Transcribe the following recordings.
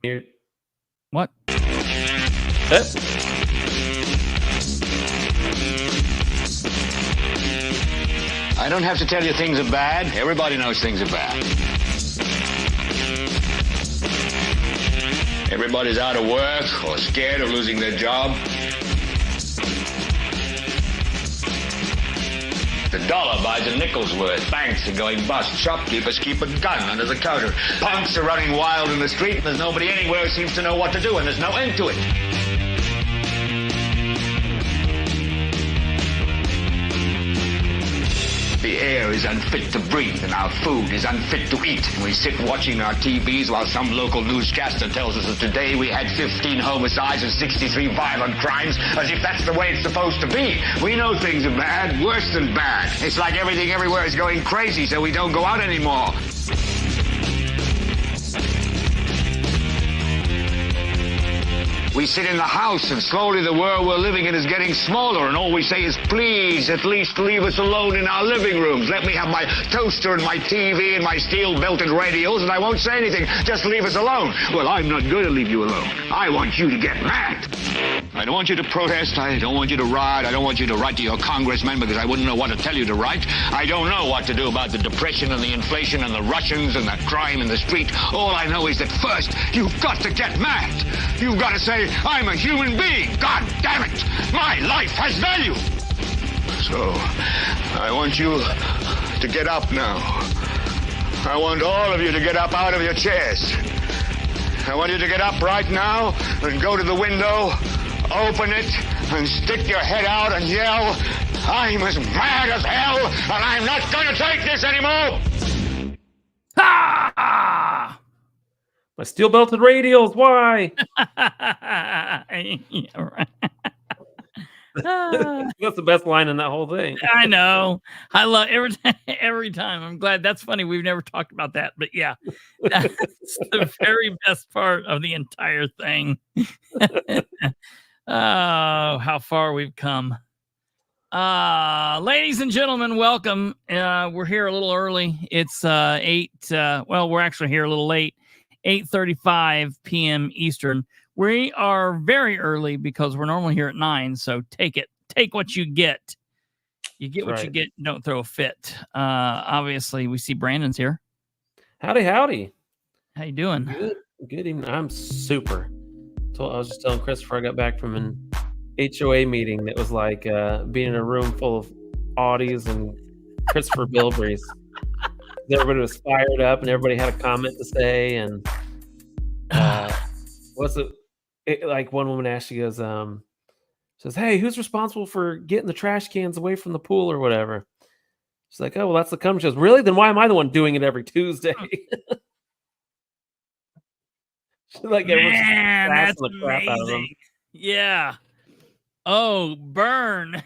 Here. What? I don't have to tell you things are bad. Everybody knows things are bad. Everybody's out of work or scared of losing their job. The dollar buys a nickel's worth. Banks are going bust. Shopkeepers keep a gun under the counter. Punks are running wild in the street, and there's nobody anywhere who seems to know what to do, and there's no end to it. The air is unfit to breathe, and our food is unfit to eat. And we sit watching our TVs while some local newscaster tells us that today we had 15 homicides and 63 violent crimes, as if that's the way it's supposed to be. We know things are bad, worse than bad. It's like everything everywhere is going crazy, so we don't go out anymore. We sit in the house, and slowly the world we're living in is getting smaller, and all we say is, please, at least leave us alone in our living rooms. Let me have my toaster and my TV and my steel-belted radios, and I won't say anything. Just leave us alone. Well, I'm not going to leave you alone. I want you to get mad. I don't want you to protest. I don't want you to riot. I don't want you to write to your congressman because I wouldn't know what to tell you to write. I don't know what to do about the depression and the inflation and the Russians and the crime in the street. All I know is that first, you've got to get mad. You've got to say, I'm a human being. God damn it. My life has value. So, I want you to get up now. I want all of you to get up out of your chairs. I want you to get up right now and go to the window, open it, and stick your head out and yell, I'm as mad as hell, and I'm not going to take this anymore. Ha! My steel-belted radials, why? Yeah, right. That's the best line in that whole thing. I know. I love every time. I'm glad. That's funny. We've never talked about that, but yeah, that's the very best part of the entire thing. Oh, how far we've come. Ladies and gentlemen, welcome. We're here a little early. It's 8. Well, we're actually here a little late. 8:35 p.m. Eastern. We are very early because we're normally here at 9. So take what you get. You get what you get. Don't throw a fit. Obviously, we see Brandon's here. Howdy. How you doing? Good evening. I'm super. I was just telling Christopher I got back from an HOA meeting that was like being in a room full of Audis and Christopher Bilbrys. Everybody was fired up and everybody had a comment to say. And like one woman asked, she goes, says, hey, who's responsible for getting the trash cans away from the pool or whatever? She's like, oh, well, that's the company. She goes, really? Then why am I the one doing it every Tuesday? Like, man, that's the crap amazing. Out of them. Yeah. Oh, burn.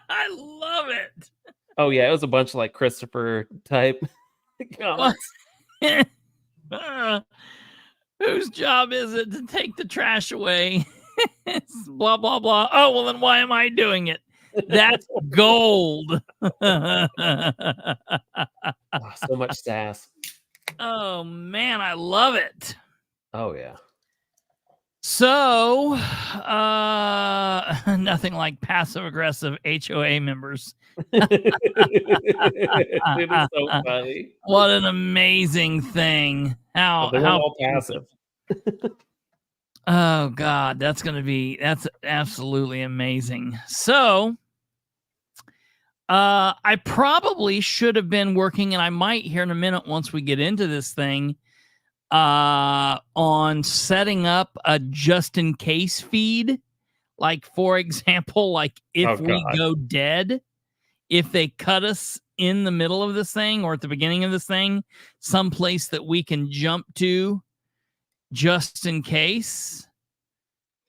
I love it. Oh, yeah. It was a bunch of like Christopher type comments. Whose job is it to take the trash away? Blah, blah, blah. Oh, well, then why am I doing it? That's gold. So much sass. Oh, man, I love it. Oh, yeah. So, nothing like passive-aggressive HOA members. It is so funny. What an amazing thing. How all passive. Oh, God, that's absolutely amazing. So, I probably should have been working, and I might here in a minute once we get into this thing, on setting up a just in case feed. Like, for example, like if we go dead, if they cut us in the middle of this thing or at the beginning of this thing, someplace that we can jump to just in case.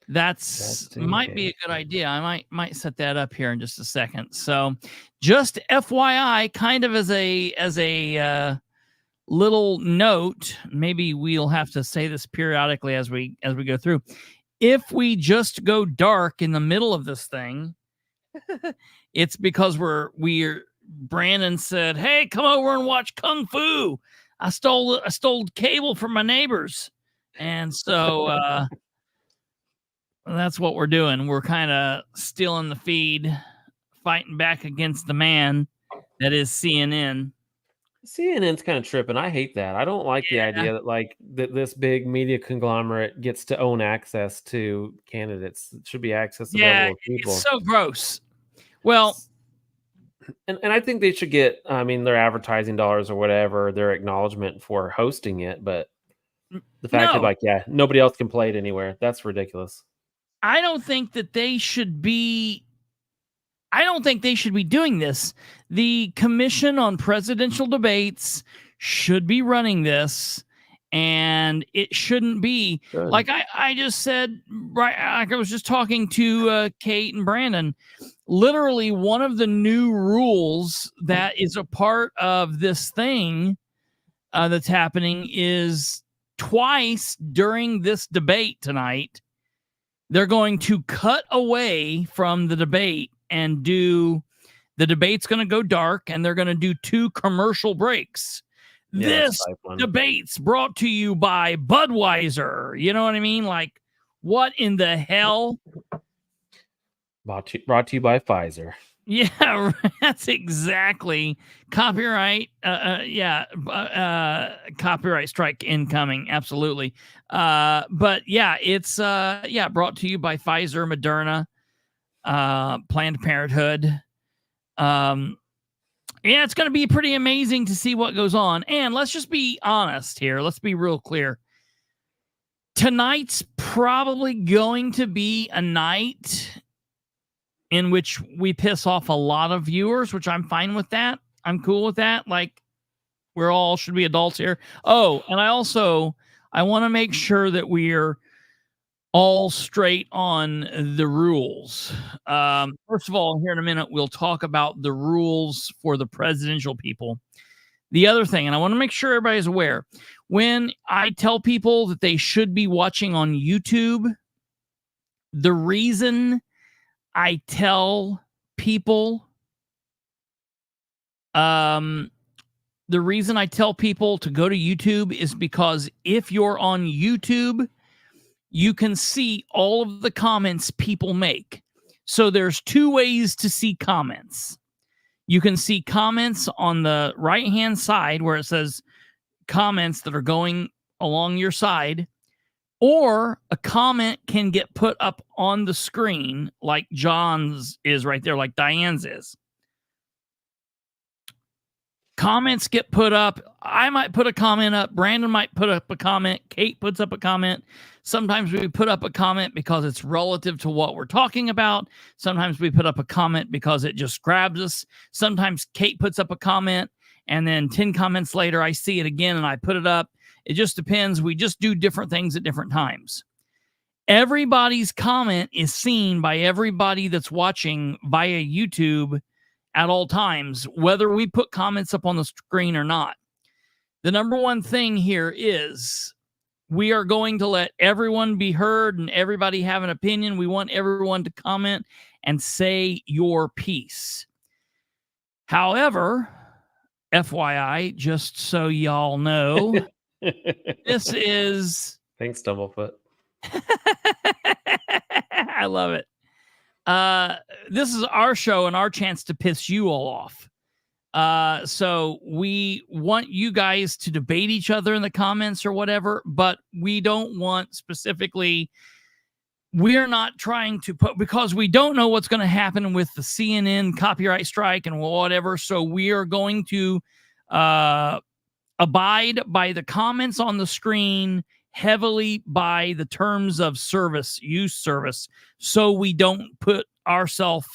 Might be a good idea. I might set that up here in just a second. So just FYI, kind of as a little note, maybe we'll have to say this periodically as we go through. If we just go dark in the middle of this thing, it's because Brandon said, hey, come over and watch Kung Fu. I stole cable from my neighbors. And so that's what we're doing. We're kind of stealing the feed, fighting back against the man that is CNN. CNN's kind of tripping. I hate that. I don't like the idea that this big media conglomerate gets to own access to candidates. It should be access Yeah, available to it's people. so gross. Well, and I think they should get, I mean, their advertising dollars or whatever, their acknowledgement for hosting it, but the fact no, that nobody else can play it anywhere, that's ridiculous. I don't think that they should be. I don't think they should be doing this. The Commission on Presidential Debates should be running this, and it shouldn't be Good. like I just said. Right, like I was just talking to Kate and Brandon. Literally, one of the new rules that is a part of this thing that's happening is twice during this debate tonight, they're going to cut away from the debate and the debate's going to go dark, and they're going to do 2 commercial breaks. Yeah, This debate's brought to you by Budweiser. You know what I mean? Like, what in the hell? Brought to you by Pfizer. Yeah, that's exactly copyright. Copyright strike incoming. Absolutely. But yeah, it's brought to you by Pfizer, Moderna, Planned Parenthood. It's going to be pretty amazing to see what goes on. And let's just be honest here. Let's be real clear. Tonight's probably going to be a night in which we piss off a lot of viewers, which I'm fine with that. I'm cool with that. Like, we're all should be adults here. Oh, and I want to make sure that we're all straight on the rules. First of all, here in a minute, we'll talk about the rules for the presidential people. The other thing, and I want to make sure everybody's aware, when I tell people that they should be watching on YouTube, the reason I tell people to go to YouTube is because if you're on YouTube, you can see all of the comments people make. So there's 2 ways to see comments. You can see comments on the right-hand side where it says comments that are going along your side, or a comment can get put up on the screen like John's is right there, like Diane's is. Comments get put up. I might put a comment up. Brandon might put up a comment. Kate puts up a comment. Sometimes we put up a comment because it's relative to what we're talking about. Sometimes we put up a comment because it just grabs us. Sometimes Kate puts up a comment, and then 10 comments later, I see it again and I put it up. It just depends. We just do different things at different times. Everybody's comment is seen by everybody that's watching via YouTube at all times, whether we put comments up on the screen or not. The number one thing here is we are going to let everyone be heard and everybody have an opinion. We want everyone to comment and say your piece. However, FYI, just so y'all know, this is... Thanks, Stumblefoot. I love it. This is our show and our chance to piss you all off. So we want you guys to debate each other in the comments or whatever, but we don't want specifically... We're not trying to put... Because we don't know what's going to happen with the CNN copyright strike and whatever, so we are going to abide by the comments on the screen, heavily by the terms of use service, so we don't put ourselves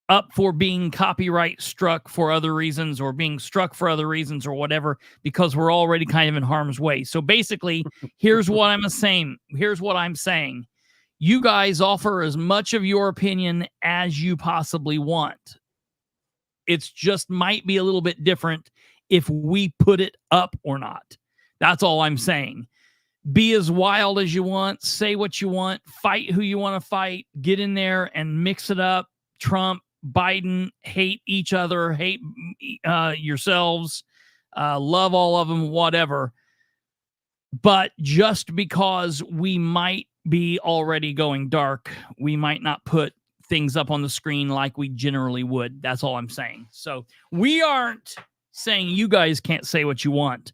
up for being copyright struck for other reasons or being struck for other reasons or whatever, because we're already kind of in harm's way. So basically, here's what I'm saying. You guys offer as much of your opinion as you possibly want. It's just might be a little bit different if we put it up or not. That's all I'm saying. Be as wild as you want. Say what you want. Fight who you want to fight. Get in there and mix it up. Trump, Biden, hate each other. Hate yourselves. Love all of them, whatever. But just because we might be already going dark, we might not put things up on the screen like we generally would. That's all I'm saying. So we aren't saying you guys can't say what you want.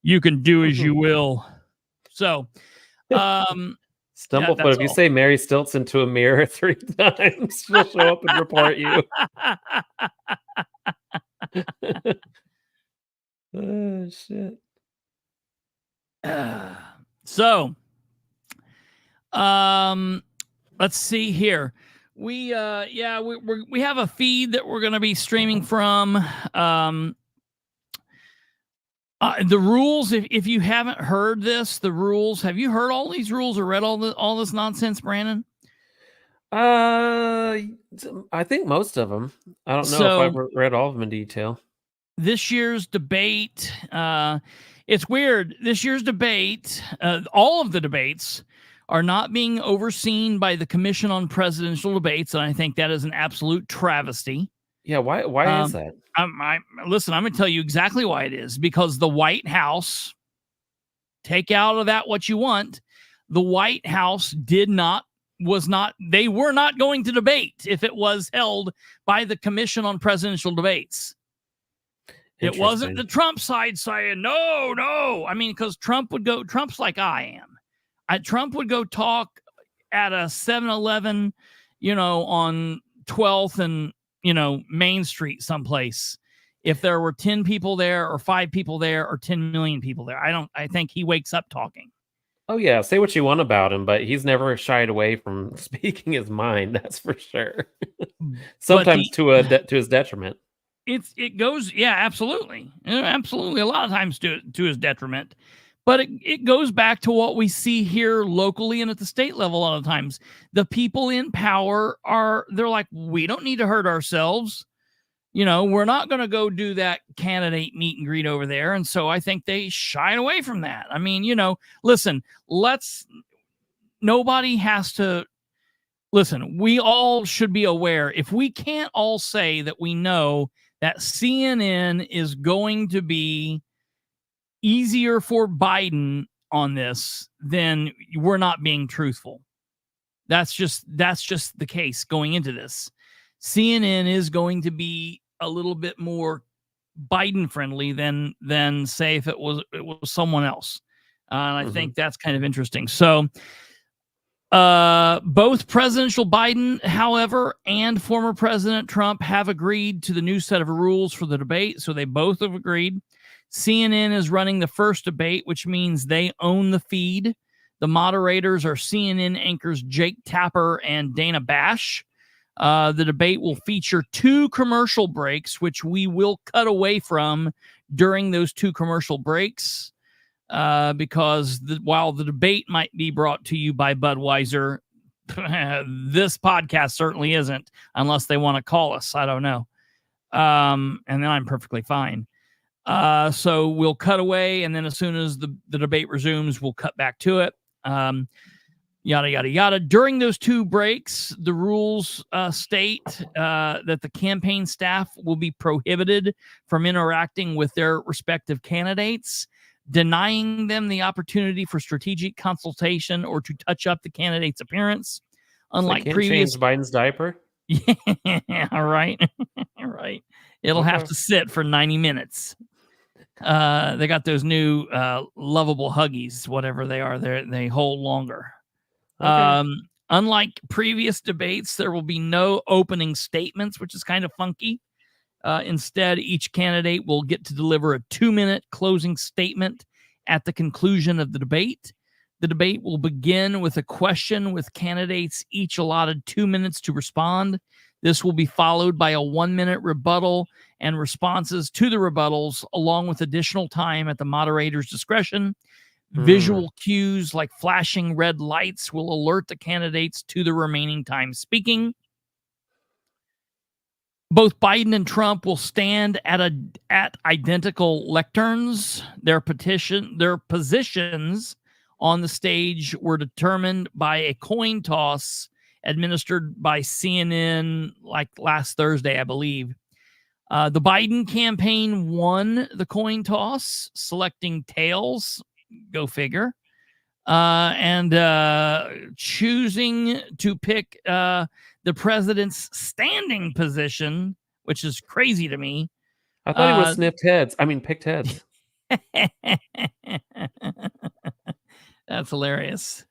You can do as you will. So, Stumblefoot, that's if you all. say Mary Stilts into a mirror 3 times, she'll show up and report you. Oh, shit. So, let's see here. We have a feed that we're going to be streaming from. The rules, if you haven't heard this, the rules, have you heard all these rules or read all this nonsense, Brandon? I think most of them. I don't know if I've read all of them in detail. This year's debate, it's weird. This year's debate, all of the debates are not being overseen by the Commission on Presidential Debates, and I think that is an absolute travesty. Yeah, why is that? Listen, I'm going to tell you exactly why it is. Because the White House, take out of that what you want, the White House they were not going to debate if it was held by the Commission on Presidential Debates. It wasn't the Trump side saying, no. I mean, because Trump's like I am. Trump would go talk at a 7-Eleven, on 12th and, Main Street someplace. If there were 10 people there or 5 people there or 10 million people there, I think he wakes up talking. Oh yeah, say what you want about him, but he's never shied away from speaking his mind. That's for sure. Sometimes to his detriment. It goes, yeah, absolutely. Absolutely. A lot of times to his detriment. But it goes back to what we see here locally and at the state level a lot of times. The people in power they're like, we don't need to hurt ourselves. We're not going to go do that candidate meet and greet over there. And so I think they shied away from that. I mean, listen, nobody has to, listen, we all should be aware. If we can't all say that we know that CNN is going to be easier for Biden on this, then we're not being truthful. That's just the case going into this. CNN is going to be a little bit more Biden friendly than say if it was someone else. And I think that's kind of interesting. So both presidential Biden, however, and former President Trump have agreed to the new set of rules for the debate. So they both have agreed. CNN is running the first debate, which means they own the feed. The moderators are CNN anchors Jake Tapper and Dana Bash. The debate will feature 2 commercial breaks, which we will cut away from during those 2 commercial breaks. Because while the debate might be brought to you by Budweiser, this podcast certainly isn't, unless they want to call us. I don't know. And then I'm perfectly fine. So we'll cut away, and then as soon as the debate resumes, we'll cut back to it. Yada, yada, yada. During those 2 breaks, the rules state that the campaign staff will be prohibited from interacting with their respective candidates, denying them the opportunity for strategic consultation or to touch up the candidate's appearance. Unlike previous, change Biden's diaper. Yeah, right. Right. It'll have to sit for 90 minutes. They got those new lovable Huggies, whatever they are. They hold longer. Okay. Unlike previous debates, there will be no opening statements, which is kind of funky. Instead, each candidate will get to deliver a 2-minute closing statement at the conclusion of the debate. The debate will begin with a question with candidates each allotted 2 minutes to respond. This will be followed by a 1-minute rebuttal and responses to the rebuttals, along with additional time at the moderator's discretion. Visual cues like flashing red lights will alert the candidates to the remaining time speaking. Both Biden and Trump will stand at identical lecterns. Their positions on the stage were determined by a coin toss administered by CNN like last Thursday, I believe. The Biden campaign won the coin toss, selecting tails Go figure. And choosing to pick the president's standing position, which is crazy to me. I thought he would have picked heads. That's hilarious.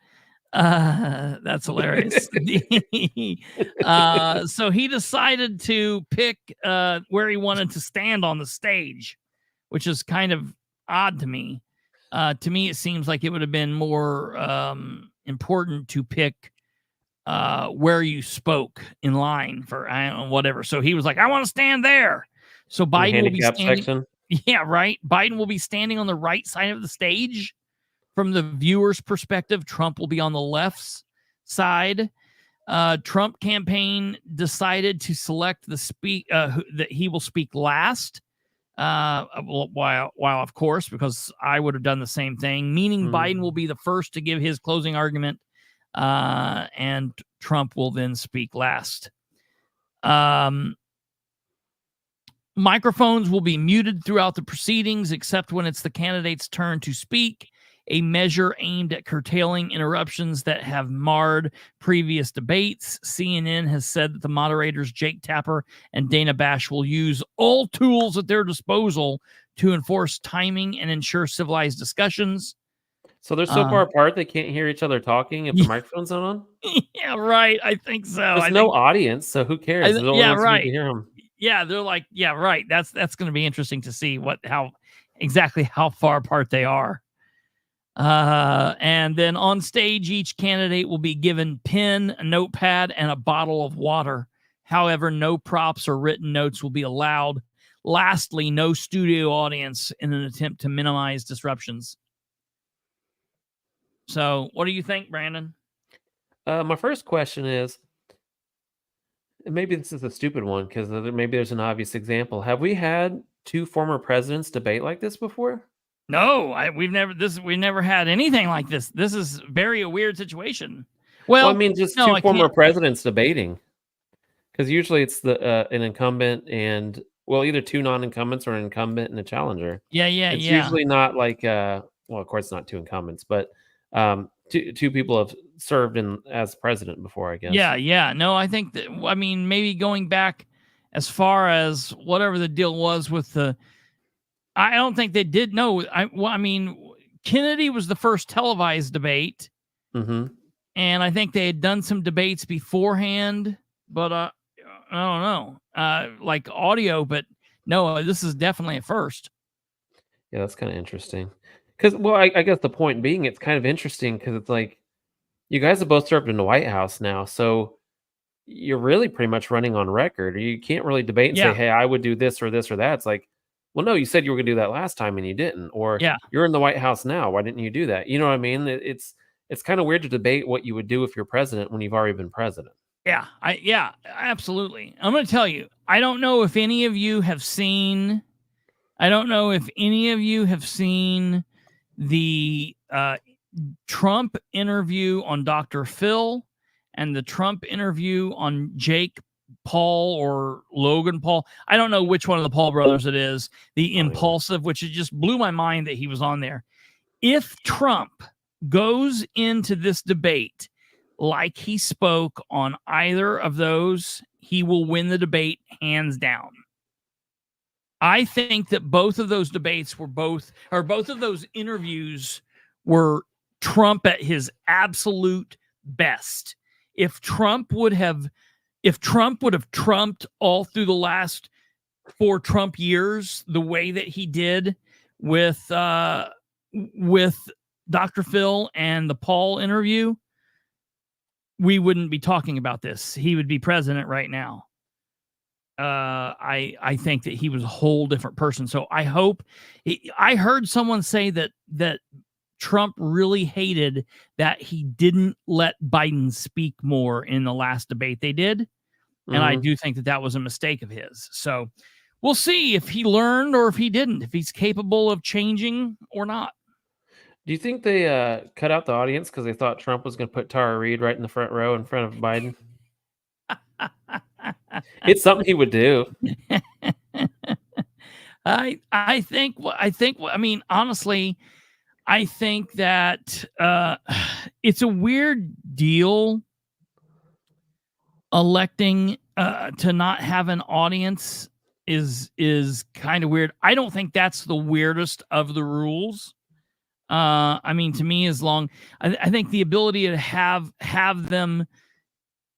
That's hilarious. So he decided to pick where he wanted to stand on the stage, which is kind of odd to me. To me, it seems like it would have been more important to pick where you spoke in line for I don't know, whatever. So he was like, I want to stand there. So In the Biden will be handicap standing. section. Yeah, right. Biden will be standing on the right side of the stage. From the viewer's perspective, Trump will be on the left side. Trump campaign decided to select that he will speak last. While of course, because I would have done the same thing, meaning Biden will be the first to give his closing argument, and Trump will then speak last. Microphones will be muted throughout the proceedings, except when it's the candidate's turn to speak, a measure aimed at curtailing interruptions that have marred previous debates. CNN has said that the moderators, Jake Tapper and Dana Bash, will use all tools at their disposal to enforce timing and ensure civilized discussions. So they're so far apart they can't hear each other talking if the microphone's not on? Yeah, right. I think so. There's no audience, so who cares? They're the only ones who need to hear them. Yeah, they're like, yeah, right. That's going to be interesting to see how far apart they are. And then on stage, each candidate will be given pen, a notepad, and a bottle of water. However, no props or written notes will be allowed. Lastly, no studio audience in an attempt to minimize disruptions. So, what do you think, Brandon? My first question is, and maybe this is a stupid one because maybe there's an obvious example. Have we had two former presidents debate like this before? No, we've never had anything like this. This is very a weird situation. Well, I mean, just two former presidents debating, because usually it's an incumbent and either two non-incumbents or an incumbent and a challenger. It's usually not like of course, it's not two incumbents, but two people have served as president before, I guess. Yeah. No, I think that maybe going back as far as whatever the deal was with I don't think they did know. Kennedy was the first televised debate, and I think they had done some debates beforehand, but I don't know, like audio. But no, this is definitely a first. Yeah, that's kind of interesting. Because, I guess the point being, it's kind of interesting because it's like you guys have both served in the White House now, so you're really pretty much running on record. You can't really debate and say, "Hey, I would do this or this or that." It's like, well, no, you said you were going to do that last time and you didn't. Or you're in the White House now. Why didn't you do that? You know what I mean? It's kind of weird to debate what you would do if you're president when you've already been president. Yeah, absolutely. I'm going to tell you, I don't know if any of you have seen the Trump interview on Dr. Phil and the Trump interview on Jake Paul or Logan Paul. I don't know which one of the Paul brothers it is. The Impulsive, which it just blew my mind that he was on there. If Trump goes into this debate like he spoke on either of those, he will win the debate hands down. I think that both of those debates were both of those interviews were Trump at his absolute best. If Trump would have trumped all through the last 4 Trump years the way that he did with Dr. Phil and the Paul interview, we wouldn't be talking about this. He would be president right now. I think that he was a whole different person. So I hope I heard someone say that Trump really hated that he didn't let Biden speak more in the last debate they did. And I do think that was a mistake of his. So we'll see if he learned or if he didn't, if he's capable of changing or not. Do you think they cut out the audience because they thought Trump was going to put Tara Reid right in the front row in front of Biden? It's something he would do. I think, honestly, I think that it's a weird deal electing to not have an audience is kind of weird. I don't think that's the weirdest of the rules. I mean, to me, I think the ability to have them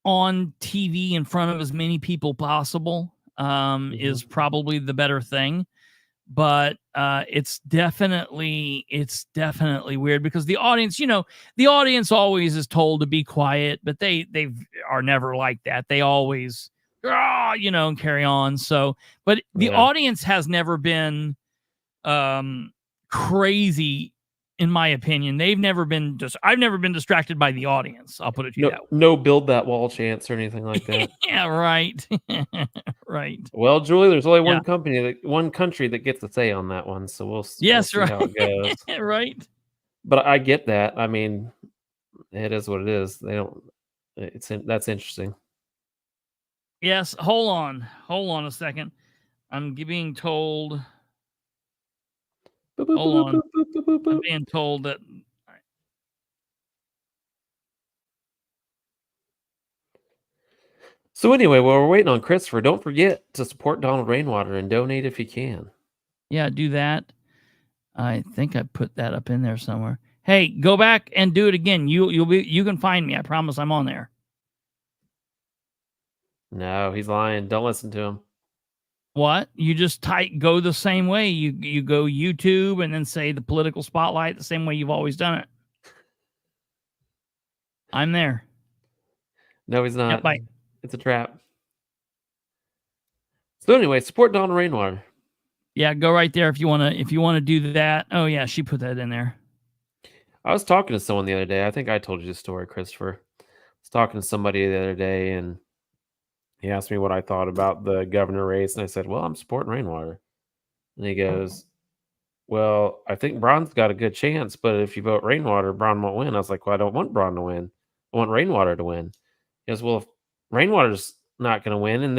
on TV in front of as many people possible is probably the better thing. But it's definitely weird because the audience, the audience always is told to be quiet, but they are never like that. They always, and carry on. So, but the audience has never been crazy, in my opinion. I've never been distracted by the audience. I'll put it to you that way. No build that wall chance or anything like that. Yeah, right. Right. Well, Julie, there's only one country that gets a say on that one, so we'll see how it goes. Right. But I get that. I mean, it is what it is. That's interesting. Yes, hold on a second. I'm being told. Hold on. I'm being told that. So anyway, while we're waiting on Christopher, don't forget to support Donald Rainwater and donate if you can. Yeah, do that. I think I put that up in there somewhere. Hey, go back and do it again. You can find me. I promise I'm on there. No, he's lying. Don't listen to him. What? You just go the same way. You go YouTube and then say the political spotlight the same way you've always done it. I'm there. No, he's not. Yep, bye. It's a trap. So anyway, support Donald Rainwater. Yeah, go right there if you want to do that. Oh yeah, she put that in there. I was talking to someone the other day. I think I told you this story, Christopher. I was talking to somebody the other day, and he asked me what I thought about the governor race, and I said, well, I'm supporting Rainwater. And he goes, well, I think Braun's got a good chance, but if you vote Rainwater, Braun won't win. I was like, well, I don't want Braun to win. I want Rainwater to win. He goes, well, if Rainwater's not going to win, and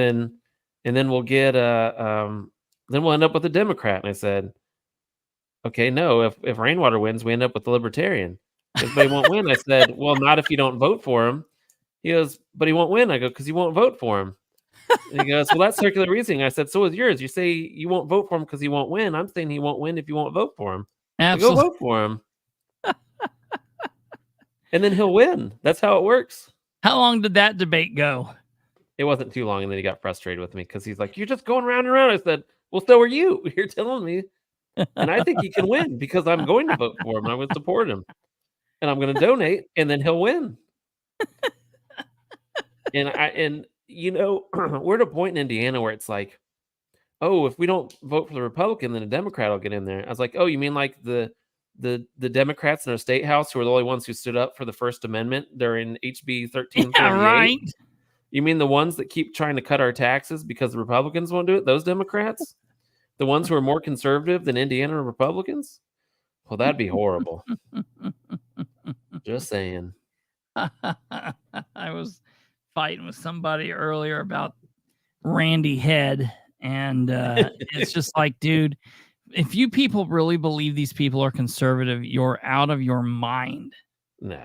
then we'll get then we'll end up with a Democrat. And I said, okay, no, if Rainwater wins, we end up with the Libertarian. Because they won't win. I said, well, not if you don't vote for him. He goes, but he won't win. I go, because you won't vote for him. And he goes, well, that's circular reasoning. I said, so is yours. You say you won't vote for him because he won't win. I'm saying he won't win if you won't vote for him. Absolutely. So go vote for him. And then he'll win. That's how it works. How long did that debate go? It wasn't too long, and then he got frustrated with me because he's like, you're just going round and round. I said, well, so are you. You're telling me. And I think he can win because I'm going to vote for him. And I would support him. And I'm going to donate, and then he'll win. And we're at a point in Indiana where it's like, oh, if we don't vote for the Republican, then a Democrat will get in there. I was like, oh, you mean like the Democrats in our state house who are the only ones who stood up for the First Amendment during HB 1338? Yeah, right. You mean the ones that keep trying to cut our taxes because the Republicans won't do it? Those Democrats? The ones who are more conservative than Indiana Republicans? Well, that'd be horrible. Just saying. I was fighting with somebody earlier about Randy Head, and it's just like, dude, if you people really believe these people are conservative, you're out of your mind. No,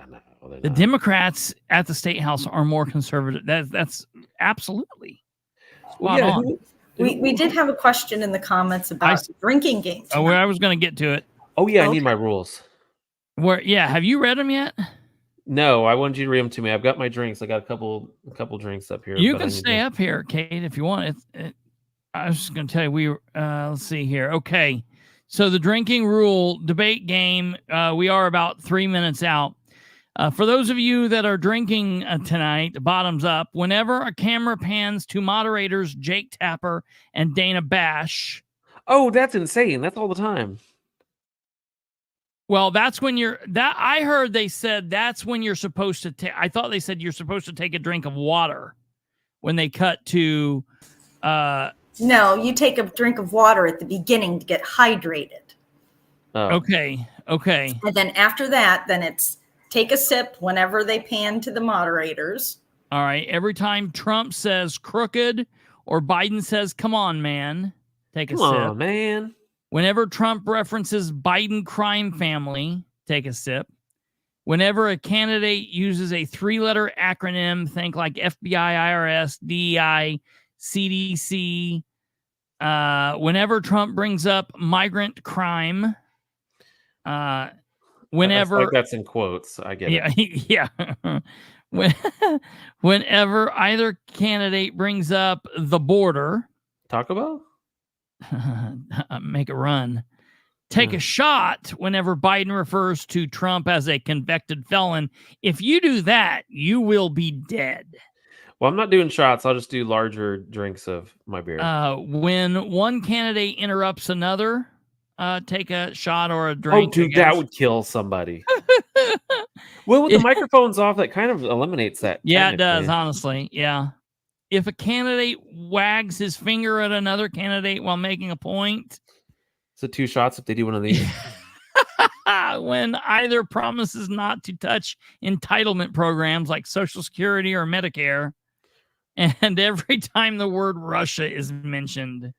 the Democrats at the state house are more conservative. That's absolutely spot on. We did have a question in the comments about drinking games. Oh, I was going to get to it. Oh yeah, I need my rules. Have you read them yet? No, I wanted you to read them to me. I've got my drinks. I got a couple drinks up here. You can stay up here, Kate, if you want. I was just going to tell you, let's see here. Okay. So the drinking rule debate game, we are about 3 minutes out. For those of you that are drinking tonight, bottoms up, whenever a camera pans to moderators Jake Tapper and Dana Bash. Oh, that's insane. That's all the time. Well, that's when I heard they said that's when you're supposed to take. I thought they said you're supposed to take a drink of water when they cut to. No, you take a drink of water at the beginning to get hydrated. Oh. Okay. And then after that, then it's take a sip whenever they pan to the moderators. All right. Every time Trump says crooked or Biden says, come on, man, take a sip. Come on, man. Whenever Trump references Biden crime family, take a sip. Whenever a candidate uses a 3-letter acronym, think like FBI, IRS, DEI, CDC. Whenever Trump brings up migrant crime, whenever that's in quotes. I get it. yeah. Whenever either candidate brings up the border, Taco Bell? make a run. Take a shot whenever Biden refers to Trump as a convicted felon. If you do that, you will be dead. Well, I'm not doing shots. I'll just do larger drinks of my beer. When one candidate interrupts another, take a shot or a drink. Oh, dude, that would kill somebody. Well, with the microphones off, that kind of eliminates that. Yeah, it does, honestly. Yeah. If a candidate wags his finger at another candidate while making a point. So 2 shots if they do one of these. When either promises not to touch entitlement programs like Social Security or Medicare. And every time the word Russia is mentioned.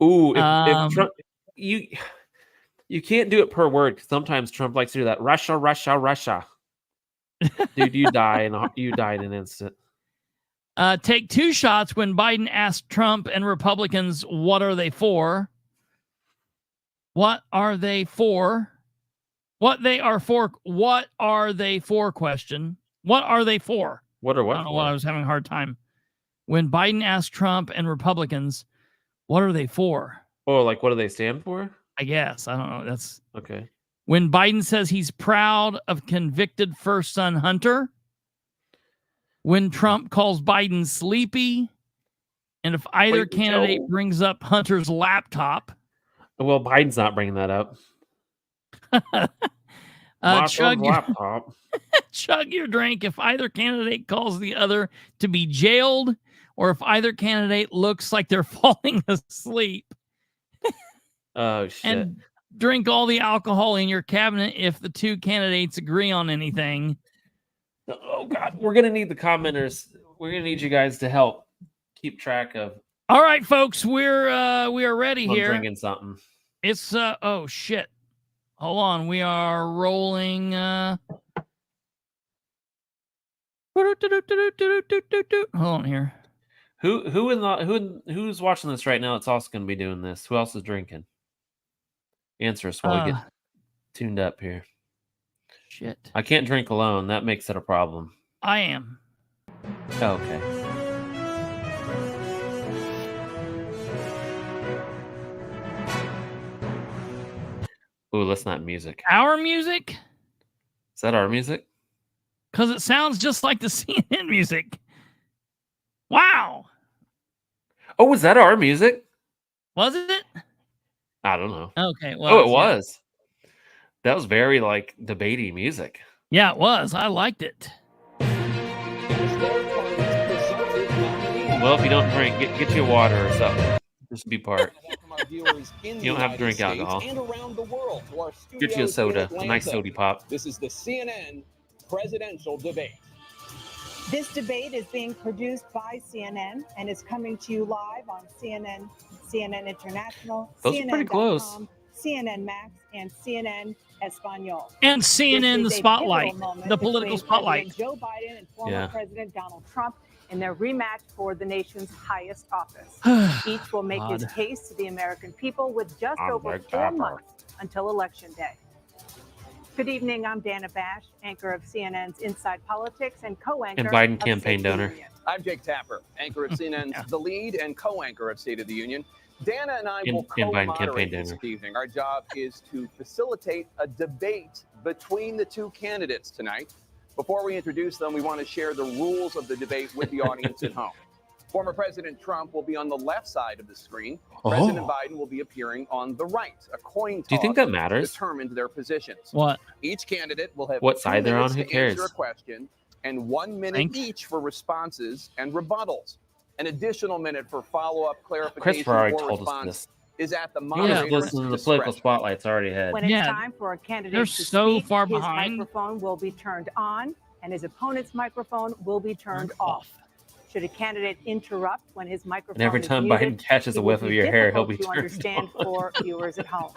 Ooh, if Trump, you can't do it per word because sometimes Trump likes to do that. Russia, Russia, Russia. Dude, you die in an instant. Take 2 shots when Biden asked Trump and Republicans, what are they for? What are they for? What they are for? What are they for? Question. What are they for? What are what? I don't know why I was having a hard time. When Biden asked Trump and Republicans, what are they for? Oh, like what do they stand for? I guess. I don't know. That's okay. When Biden says he's proud of convicted first son Hunter. When Trump calls Biden sleepy. And if either candidate brings up Hunter's laptop. Well, Biden's not bringing that up. Chug your drink if either candidate calls the other to be jailed or if either candidate looks like they're falling asleep. Oh, shit. And drink all the alcohol in your cabinet if the 2 candidates agree on anything. Oh, God. We're going to need the commenters. We're going to need you guys to help keep track of. All right, folks. We are ready here. I'm drinking something. It's, oh, shit. Hold on. We are rolling. Hold on here. Who's watching this right now? It's also going to be doing this. Who else is drinking? Answer us while we get tuned up here. Shit. I can't drink alone. That makes it a problem. I am. Okay. Ooh, listen to that music. Our music? Is that our music? Because it sounds just like the CNN music. Wow. Oh, was that our music? Was it? I don't know. Okay. Well, it was. That was very, like, debatey music. Yeah, it was. I liked it. Well, if you don't drink, get you a water or something. Just be part. You don't have to drink alcohol. Get you a soda, a nice soda pop. This is the CNN presidential debate. This debate is being produced by CNN and is coming to you live on CNN, CNN International, Those are pretty close. CNN Max, and CNN Espanol. And CNN the Spotlight, the political spotlight. Joe Biden and former President Donald Trump in their rematch for the nation's highest office. Each will make his case to the American people with just over 4 months until Election Day. Good evening. I'm Dana Bash, anchor of CNN's Inside Politics and co-anchor and Biden campaign donor. I'm Jake Tapper, anchor of CNN's The Lead and co-anchor of State of the Union. Dana and I will co-moderate this evening. Our job is to facilitate a debate between the 2 candidates tonight. Before we introduce them, we want to share the rules of the debate with the audience at home. Former President Trump will be on the left side of the screen. President Biden will be appearing on the right. A coin toss. Do you think that matters? Determined their positions. What? Each candidate will have what side they're on. Who cares? Answer a question and 1 minute each for responses and rebuttals. An additional minute for follow-up clarification or response is at the moderator's listen to the political spotlights already had. When it's time for a candidate to speak, his microphone will be turned on and his opponent's microphone will be turned off. Should a candidate interrupt when his microphone And every is time muted, Biden catches it a will whiff of be your hair, he'll difficult be to turned understand on. for viewers at home.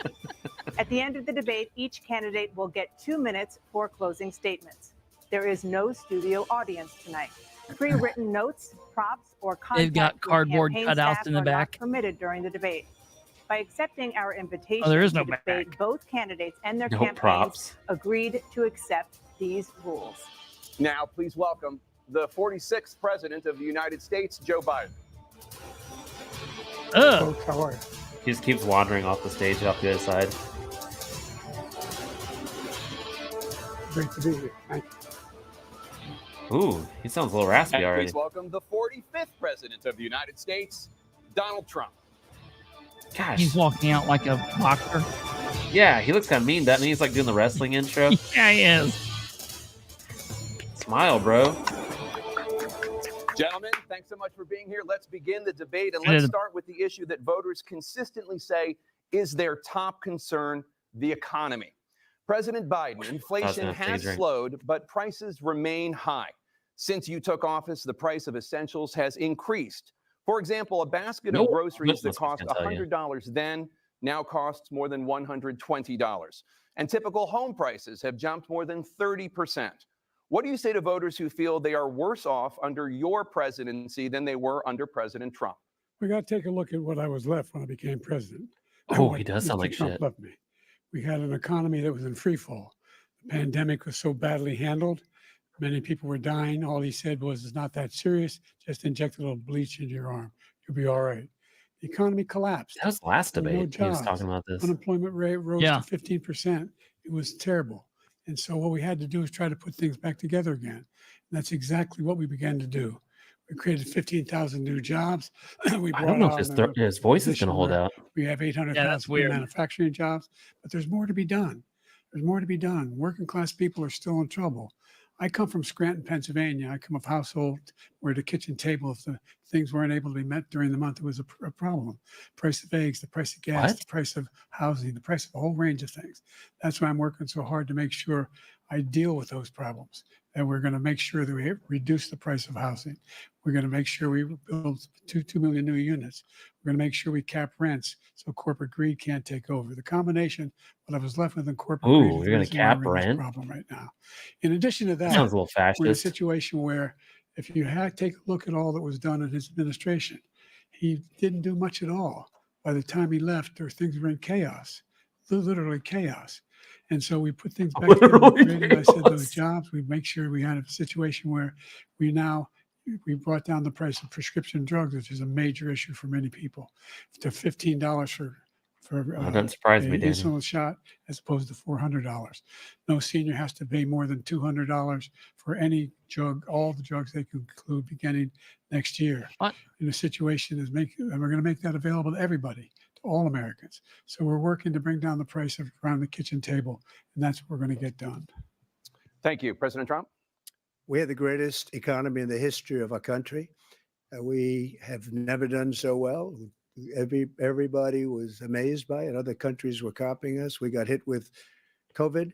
At the end of the debate, each candidate will get 2 minutes for closing statements. There is no studio audience tonight. Pre-written notes, props, or They've got contact with cardboard campaign cutouts staff in the are back. not permitted during the debate. By accepting our invitation Oh, there is no to debate, back. both candidates and their No campaigns props. agreed to accept these rules. Now, please welcome the 46th President of the United States, Joe Biden. Ugh. How are you? He just keeps wandering off the stage off the other side. Great to be here. Thank you. Ooh, he sounds a little raspy And already. please welcome the 45th President of the United States, Donald Trump. Gosh. He's walking out like a boxer. Yeah, he looks kind of mean, doesn't he? He's like doing the wrestling intro. Yeah, he is. Smile, bro. Gentlemen, thanks so much for being here. Let's begin the debate, and I let's did. start with the issue that voters consistently say is their top concern, the economy. President Biden, inflation gonna have to take a has drink. slowed, but prices remain high. Since you took office, the price of essentials has increased. For example, a basket No of groceries that goodness, I cost can tell you. $100 then now costs more than $120. And typical home prices have jumped more than 30%. What do you say to voters who feel they are worse off under your presidency than they were under President Trump? We got to take a look at what I was left when I became president. and Oh, what he does sound Mr. like Trump shit. left me. We had an economy that was in free fall. The pandemic was so badly handled. Many people were dying. All he said was, it's not that serious. Just inject a little bleach into your arm. You'll be all right. The economy collapsed. That was the last There were no debate. He was jobs. talking about this. Unemployment rate rose Yeah. to 15%. It was terrible. And so what we had to do is try to put things back together again. And that's exactly what we began to do. We created 15,000 new jobs. We I brought don't know if on his voice is position going to hold where out. we have 800,000 that's weird. manufacturing jobs, but there's more to be done. There's more to be done. Working class people are still in trouble. I come from Scranton, Pennsylvania. I come of a household where the kitchen table, if the things weren't able to be met during the month, it was a problem. Price of eggs, the price of gas, What? the price of housing, the price of a whole range of things. That's why I'm working so hard to make sure I deal with those problems. And we're going to make sure that we reduce the price of housing. We're going to make sure we build 2 million new units. We're going to make sure we cap rents so corporate greed can't take over. The combination, what I was left with in corporate greed, Ooh, is you're going the to reason why cap we're in this rent? problem right now. In addition to That that, sounds a little we're in a fascist. situation where if you take a look at all that was done in his administration, he didn't do much at all. By the time he left, things were in chaos, literally chaos. And so we put things back together. We Literally created, I said, those chaos. jobs. We make sure we had a situation where we brought down the price of prescription drugs, which is a major issue for many people, to $15 for That doesn't surprise me, an Daniel. insulin shot as opposed to $400. No senior has to pay more than $200 for any drug, all the drugs they can include beginning next year. What? In a situation and we're going to make that available to everybody, to all Americans. So we're working to bring down the price of around the kitchen table, and that's what we're going to get done. Thank you, President Trump. We have the greatest economy in the history of our country. We have never done so well. Everybody was amazed by it. Other countries were copying us. We got hit with COVID.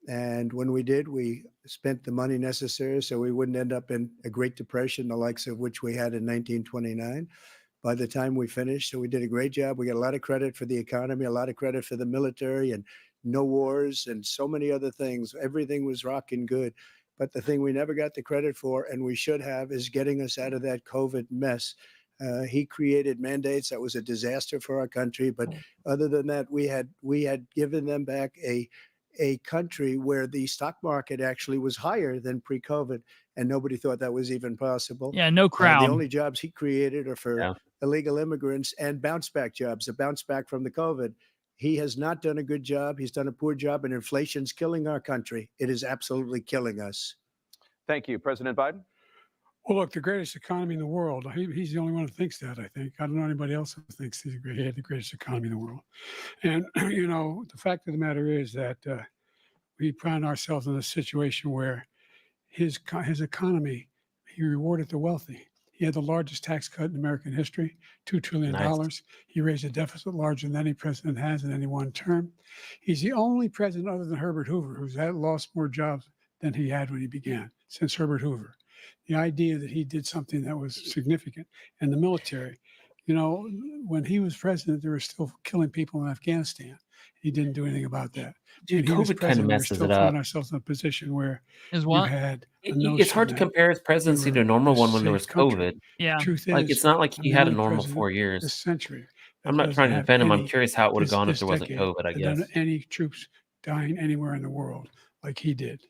And when we did, we spent the money necessary so we wouldn't end up in a Great Depression, the likes of which we had in 1929. By the time we finished, so we did a great job. We got a lot of credit for the economy, a lot of credit for the military, and no wars and so many other things. Everything was rocking good. But the thing we never got the credit for, and we should have, is getting us out of that COVID mess. He created mandates that was a disaster for our country. But other than that, we had given them back a country where the stock market actually was higher than pre-COVID, and nobody thought that was even possible. Yeah, no crowd. The only jobs he created are for illegal immigrants and bounce back jobs, a bounce back from the COVID. He has not done a good job. He's done a poor job, and inflation's killing our country. It is absolutely killing us. Thank you, President Biden. Well, look, the greatest economy in the world. He's the only one who thinks that, I think. I don't know anybody else who thinks he had the greatest economy in the world. And, the fact of the matter is that we find ourselves in a situation where his economy, he rewarded the wealthy. He had the largest tax cut in American history, $2 trillion. Nice. He raised a deficit larger than any president has in any one term. He's the only president other than Herbert Hoover who's lost more jobs than he had when he began, since Herbert Hoover. the idea that he did something that was significant. And the military, you know, when he was president, they were still killing people in Afghanistan. He didn't do anything about that. Dude, When he was COVID kind of president, we messes still it found up. ourselves in a position where Is you what? had a It's hard to notion that compare his we presidency to were a normal a one when there was safe country. COVID. Yeah. Truth Like, is, it's not like I'm he the had a only normal president 4 this years. century that I'm not doesn't trying to have defend him. I'm any curious how it would have gone if this there wasn't decade COVID, I that done guess. any troops dying anywhere in the world like he did.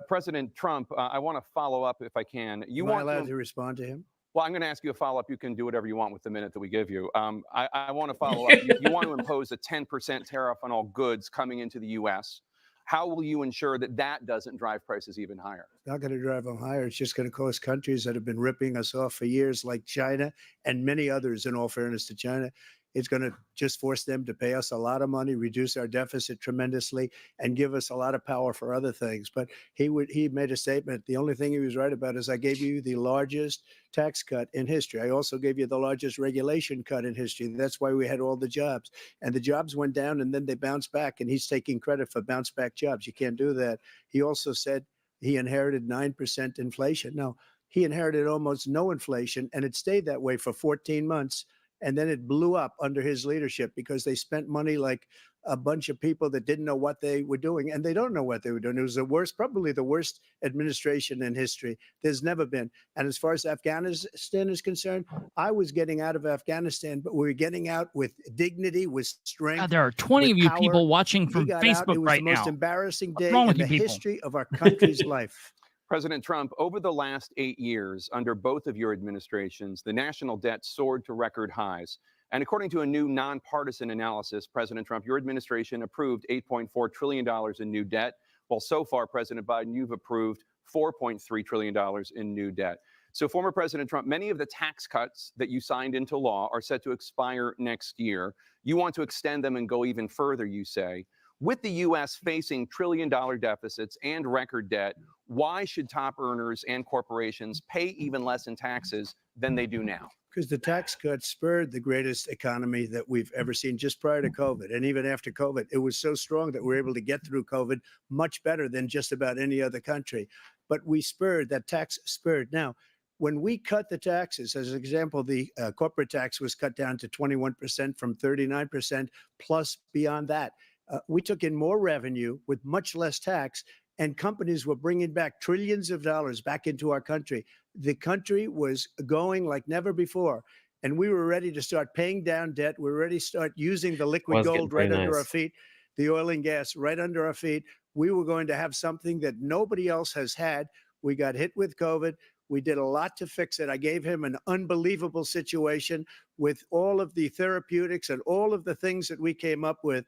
President Trump, I want to follow up if I can. Am I allowed to respond to him? Well, I'm going to ask you a follow-up. You can do whatever you want with the minute that we give you. I want to follow up. You want to impose a 10% tariff on all goods coming into the U.S. How will you ensure that that doesn't drive prices even higher? It's not going to drive them higher. It's just going to cost countries that have been ripping us off for years, like China and many others, in all fairness to China. It's going to just force them to pay us a lot of money, reduce our deficit tremendously, and give us a lot of power for other things. But he made a statement. The only thing he was right about is I gave you the largest tax cut in history. I also gave you the largest regulation cut in history. That's why we had all the jobs. And the jobs went down and then they bounced back. And he's taking credit for bounce back jobs. You can't do that. He also said he inherited 9% inflation. No, he inherited almost no inflation, and it stayed that way for 14 months. And then it blew up under his leadership because they spent money like a bunch of people that didn't know what they were doing, and they don't know what they were doing. It was the worst, probably the worst administration in history. There's never been. And as far as Afghanistan is concerned, I was getting out of Afghanistan, but we were getting out with dignity, with strength. God, there are 20 of you power. people watching from Facebook It was right the most now. embarrassing day wrong in with the you people? history of our country's life. President Trump, over the last 8 years, under both of your administrations, the national debt soared to record highs. And according to a new nonpartisan analysis, President Trump, your administration approved $8.4 trillion in new debt, while so far, President Biden, you've approved $4.3 trillion in new debt. So, former President Trump, many of the tax cuts that you signed into law are set to expire next year. You want to extend them and go even further, you say. With the U.S. facing trillion-dollar deficits and record debt, why should top earners and corporations pay even less in taxes than they do now? Because the tax cuts spurred the greatest economy that we've ever seen just prior to COVID. And even after COVID, it was so strong that we were able to get through COVID much better than just about any other country. But we spurred, that tax spurred. Now, when we cut the taxes, as an example, the corporate tax was cut down to 21% from 39%, plus beyond that. We took in more revenue with much less tax, and companies were bringing back trillions of dollars back into our country. The country was going like never before, and we were ready to start paying down debt. We were ready to start using the liquid gold right under our feet, the oil and gas right under our feet. We were going to have something that nobody else has had. We got hit with COVID. We did a lot to fix it. I gave him an unbelievable situation with all of the therapeutics and all of the things that we came up with.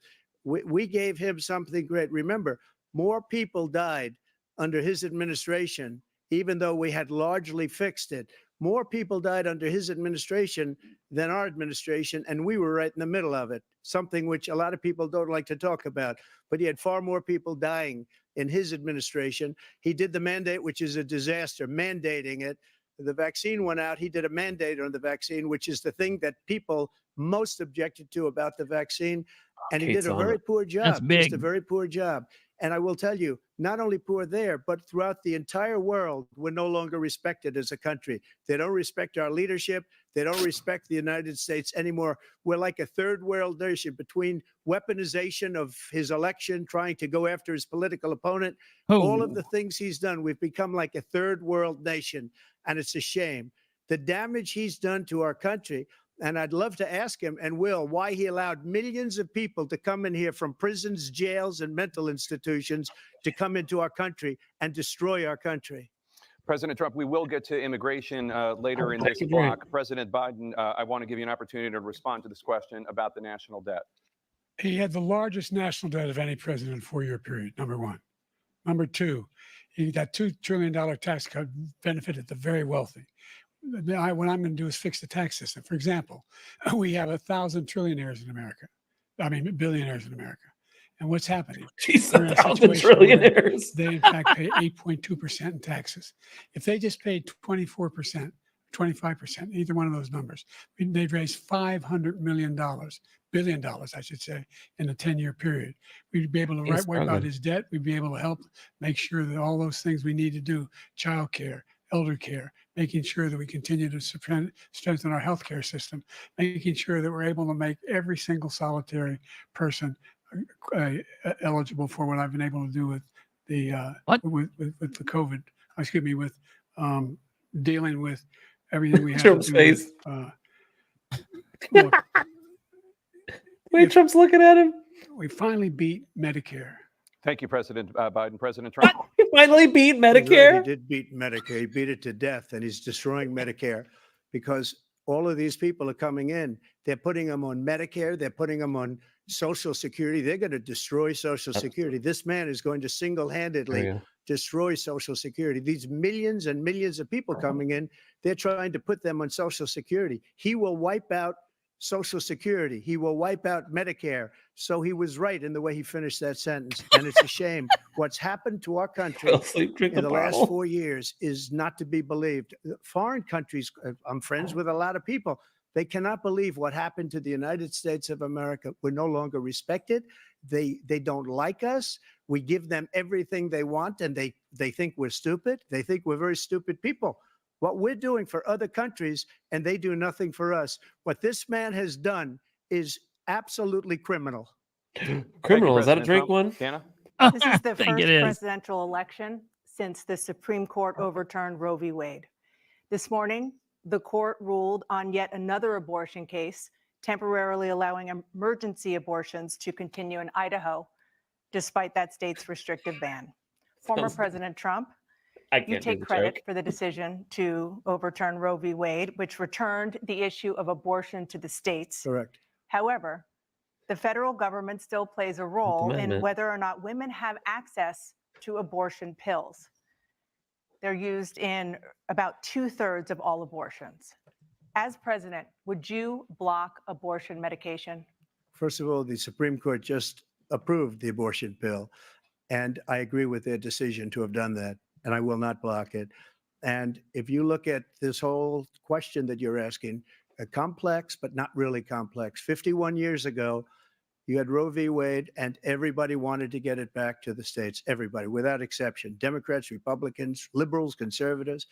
We gave him something great. Remember, more people died under his administration, even though we had largely fixed it. More people died under his administration than our administration, and we were right in the middle of it, something which a lot of people don't like to talk about. But he had far more people dying in his administration. He did the mandate, which is a disaster, mandating it. The vaccine went out. He did a mandate on the vaccine, which is the thing that people most objected to about the vaccine. And he did a very poor job. That's big. Just a very poor job. And I will tell you, not only poor there, but throughout the entire world, we're no longer respected as a country. They don't respect our leadership. They don't respect the United States anymore. We're like a third world nation between weaponization of his election, trying to go after his political opponent, all of the things he's done. We've become like a third world nation, and it's a shame. The damage he's done to our country. And I'd love to ask him, and will, why he allowed millions of people to come in here from prisons, jails, and mental institutions to come into our country and destroy our country. President Trump, we will get to immigration later in this block. President Biden, I want to give you an opportunity to respond to this question about the national debt. He had the largest national debt of any president in a 4-year period, number one. Number two, that $2 trillion tax cut benefited the very wealthy. What I'm going to do is fix the tax system. For example, we have 1,000 trillionaires in America. I mean, billionaires in America. And what's happening? Jeez, 1,000 trillionaires. They, in fact, pay 8.2% in taxes. If they just paid 24%, 25%, either one of those numbers. They'd raise $500 billion, I should say, in a 10-year period. We'd be able to He's wipe out struggling. his debt. We'd be able to help make sure that all those things we need to do, childcare, elder care, making sure that we continue to strengthen our healthcare system, making sure that we're able to make every single solitary person eligible for what I've been able to do with the with the COVID. Excuse me, with dealing with everything we have Trump's to do face. with. Look, Wait, Trump's looking at him. we finally beat Medicare. Thank you, President Biden. President Trump. He finally beat He's right, Medicare. He did beat Medicare. He beat it to death, and he's destroying Medicare because all of these people are coming in. They're putting them on Medicare. They're putting them on Social Security. They're going to destroy Social Security. This man is going to single-handedly destroy Social Security. These millions and millions of people coming in, they're trying to put them on Social Security. He will wipe out Social Security. He will wipe out Medicare. So he was right in the way he finished that sentence. And it's a shame. What's happened to our country in the last 4 years is not to be believed. Foreign countries, I'm friends with a lot of people. They cannot believe what happened to the United States of America. We're no longer respected. They don't like us. We give them everything they want, and they think we're stupid. They think we're very stupid people. What we're doing for other countries, and they do nothing for us. What this man has done is absolutely criminal. Criminal, is that a drink one? Dana? This is the first presidential election since the Supreme Court overturned Roe v. Wade. This morning, the court ruled on yet another abortion case, temporarily allowing emergency abortions to continue in Idaho, despite that state's restrictive ban. Former President Trump, you take credit for the decision to overturn Roe v. Wade, which returned the issue of abortion to the states. Correct. However, the federal government still plays a role in whether or not women have access to abortion pills. They're used in about 2/3 of all abortions. As president, would you block abortion medication? First of all, the Supreme Court just approved the abortion pill, and I agree with their decision to have done that, and I will not block it. And if you look at this whole question that you're asking, complex, but not really complex. 51 years ago, you had Roe v. Wade, and everybody wanted to get it back to the states. Everybody, without exception. Democrats, Republicans, liberals, conservatives.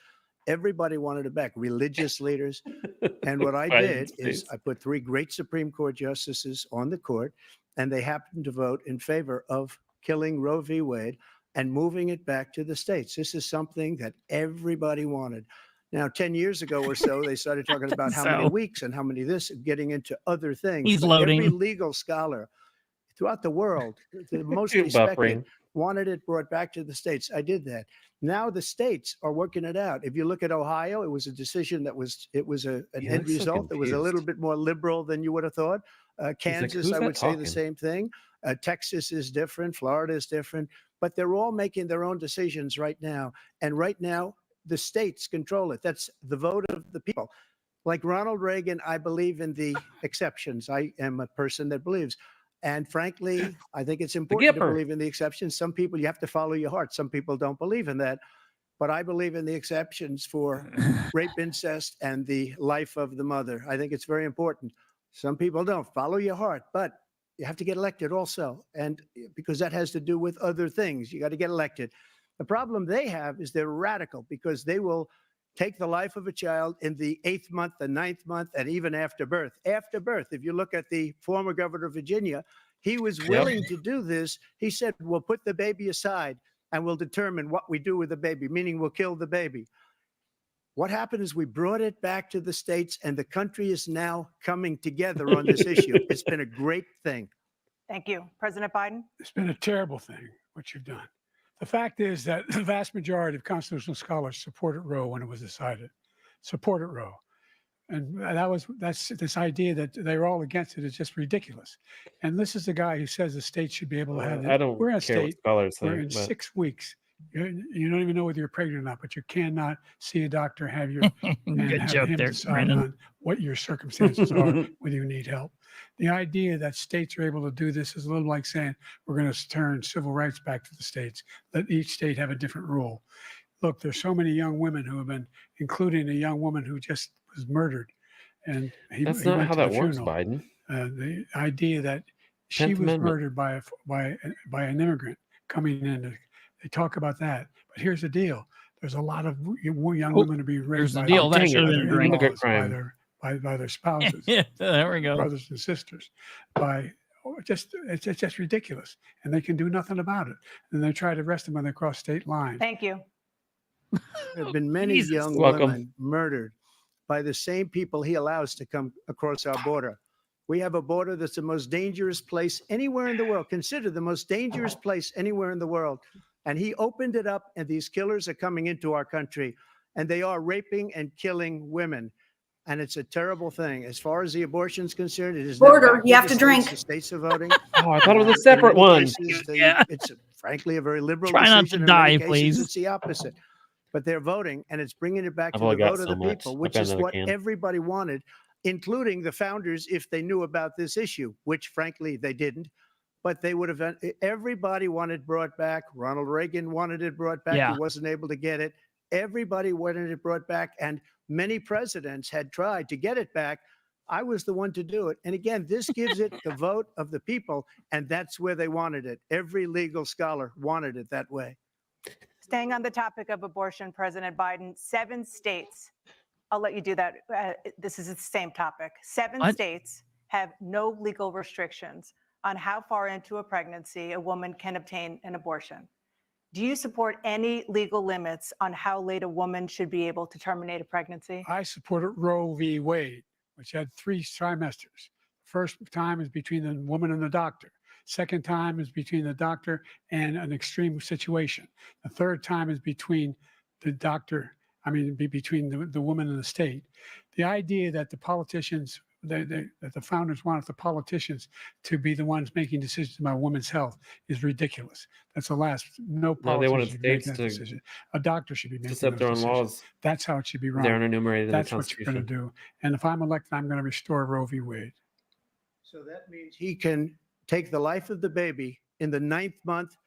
Everybody wanted it back. Religious leaders. And what I did is I put 3 great Supreme Court justices on the court, and they happened to vote in favor of killing Roe v. Wade and moving it back to the states. This is something that everybody wanted. Now, 10 years ago or so, they started talking about how many weeks and how many this, getting into other things. He's loading. Every legal scholar throughout the world, the most respected, wanted it brought back to the states. I did that. Now the states are working it out. If you look at Ohio, it was a decision that was, an end result that was a little bit more liberal than you would have thought. Kansas, I would say the same thing. Texas is different. Florida is different. But they're all making their own decisions right now. And right now, the states control it. That's the vote of the people. Like Ronald Reagan, I believe in the exceptions. I am a person that believes. And frankly, I think it's important to believe in the exceptions. Some people, you have to follow your heart. Some people don't believe in that. But I believe in the exceptions for rape, incest, and the life of the mother. I think it's very important. Some people don't. Follow your heart. But you have to get elected also. And because that has to do with other things. You got to get elected. The problem they have is they're radical because they will take the life of a child in the 8th month, the 9th month, and even after birth. After birth, if you look at the former governor of Virginia, he was willing to do this. He said, we'll put the baby aside and we'll determine what we do with the baby, meaning we'll kill the baby. What happened is we brought it back to the states, and the country is now coming together on this issue. It's been a great thing. Thank you. President Biden? It's been a terrible thing, what you've done. The fact is that the vast majority of constitutional scholars supported Roe when it was decided, supported Roe. And that's this idea that they're all against it is just ridiculous. And this is the guy who says the state should be able to have it. I don't We're in a care what state scholars where think, in but 6 weeks, you don't even know whether you're pregnant or not, but you cannot see a doctor, have your Good joke him there, decide Brandon. on what your circumstances are, whether you need help. The idea that states are able to do this is a little like saying we're going to turn civil rights back to the states. Let each state have a different rule. look, there's so many young women who have been, including a young woman who just was murdered, and he That's he not went how to the that works, funeral. Biden. The idea that she 10th was Amendment. murdered by an immigrant coming in. They talk about that, but here's the deal: there's a lot of young Oh, women are being here's raped the by deal. That dang it, should have been their drink. immigrant in-laws, crime. by their spouses, Yeah, there we go. brothers and sisters, it's just ridiculous, and they can do nothing about it. And they try to arrest them when they cross state lines. Thank you. There have been many Jesus. young Welcome. women murdered by the same people he allows to come across our border. We have a border that's the most dangerous place anywhere in the world, considered the most dangerous place anywhere in the world. And he opened it up, and these killers are coming into our country, and they are raping and killing women. And it's a terrible thing. As far as the abortion is concerned, it is now Border, back you with have the to drink. states. The states are voting. Oh, I thought it was a In separate many one. cases, Yeah. it's frankly a very liberal Try not to decision. In die, many cases, please. it's the opposite. But they're voting, and it's bringing it back I've to the only got vote of so the much. people, I've which got is another what can. everybody wanted, including the founders, if they knew about this issue, which frankly they didn't. But they would have. Everybody wanted brought back. Ronald Reagan wanted it brought back. Yeah. He wasn't able to get it. Everybody wanted it brought back, and many presidents had tried to get it back. I was the one to do it. And again, this gives it the vote of the people, and that's where they wanted it. Every legal scholar wanted it that way. Staying on the topic of abortion, President Biden, 7 states, I'll let you do that. This is the same topic. 7 What? states have no legal restrictions on how far into a pregnancy a woman can obtain an abortion. Do you support any legal limits on how late a woman should be able to terminate a pregnancy? I supported Roe v. Wade, which had 3 trimesters. First time is between the woman and the doctor. Second time is between the doctor and an extreme situation. The third time is between the doctor, between the woman and the state. The idea that the politicians, that the founders wanted the politicians to be the ones making decisions about women's health is ridiculous. That's the last. No No, they politician wanted should be making states that to decision. A doctor should be to making set those their own decisions. laws. That's how it should be run. They're enumerated in the That's what you're going to Constitution. do. And if I'm elected, I'm going to restore Roe v. Wade. So that means he can take the life of the baby in the 9th month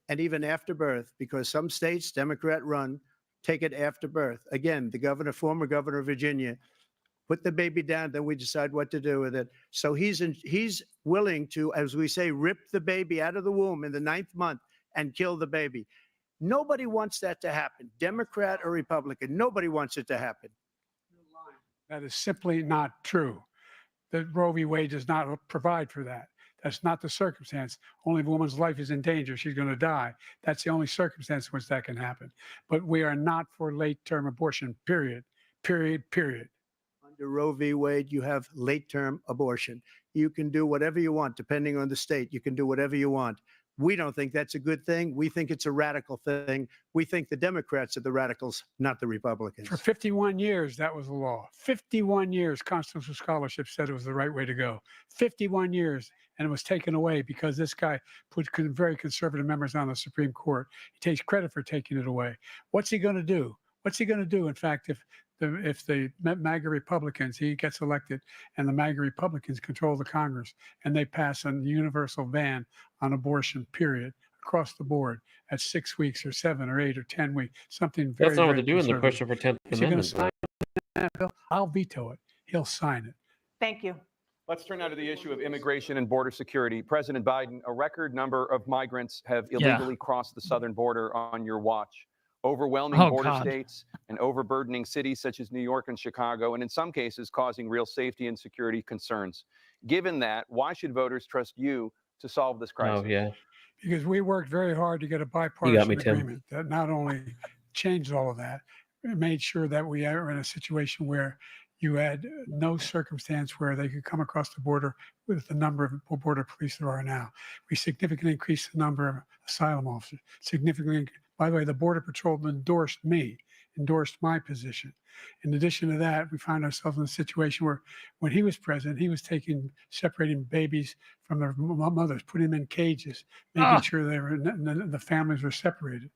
and even after birth, because some states, Democrat run, take it after birth. Again, the former governor of Virginia, put the baby down, then we decide what to do with it. So he's willing to, as we say, rip the baby out of the womb in the 9th month and kill the baby. Nobody wants that to happen, Democrat or Republican. Nobody wants it to happen. That is simply not true. The Roe v. Wade does not provide for that. That's not the circumstance. Only if a woman's life is in danger, she's going to die. That's the only circumstance in which that can happen. But we are not for late-term abortion, period. Under Roe v. Wade, you have late-term abortion. You can do whatever you want, depending on the state. You can do whatever you want. We don't think that's a good thing. We think it's a radical thing. We think the Democrats are the radicals, not the Republicans. For 51 years, that was the law. 51 years, constitutional scholarship said it was the right way to go. 51 years, and it was taken away because this guy put very conservative members on the Supreme Court. He takes credit for taking it away. What's he going to do? What's he going to do, in fact, if the MAGA Republicans, he gets elected, and the MAGA Republicans control the Congress, and they pass a universal ban on abortion, period, across the board at 6 weeks or 7 or 8 or 10 weeks, something very, That's not what very they're doing. They're conservative. pushing for 10th Is he going to Amendment. sign that bill? I'll veto it. He'll sign it. Thank you. Let's turn now to the issue of immigration and border security. President Biden, a record number of migrants have illegally crossed the southern border on your watch. Overwhelming border states and overburdening cities such as New York and Chicago, and in some cases causing real safety and security concerns. Given that, why should voters trust you to solve this crisis? Oh, yeah. Because we worked very hard to get a bipartisan me, Tim. agreement that not only changed all of that, it made sure that we are in a situation where you had no circumstance where they could come across the border with the number of border police there are now. We significantly increased the number of asylum officers, significantly. By the way, the Border Patrol endorsed my position. In addition to that, we found ourselves in a situation where when he was president, he was separating babies from their mothers, putting them in cages, making sure the families were separated.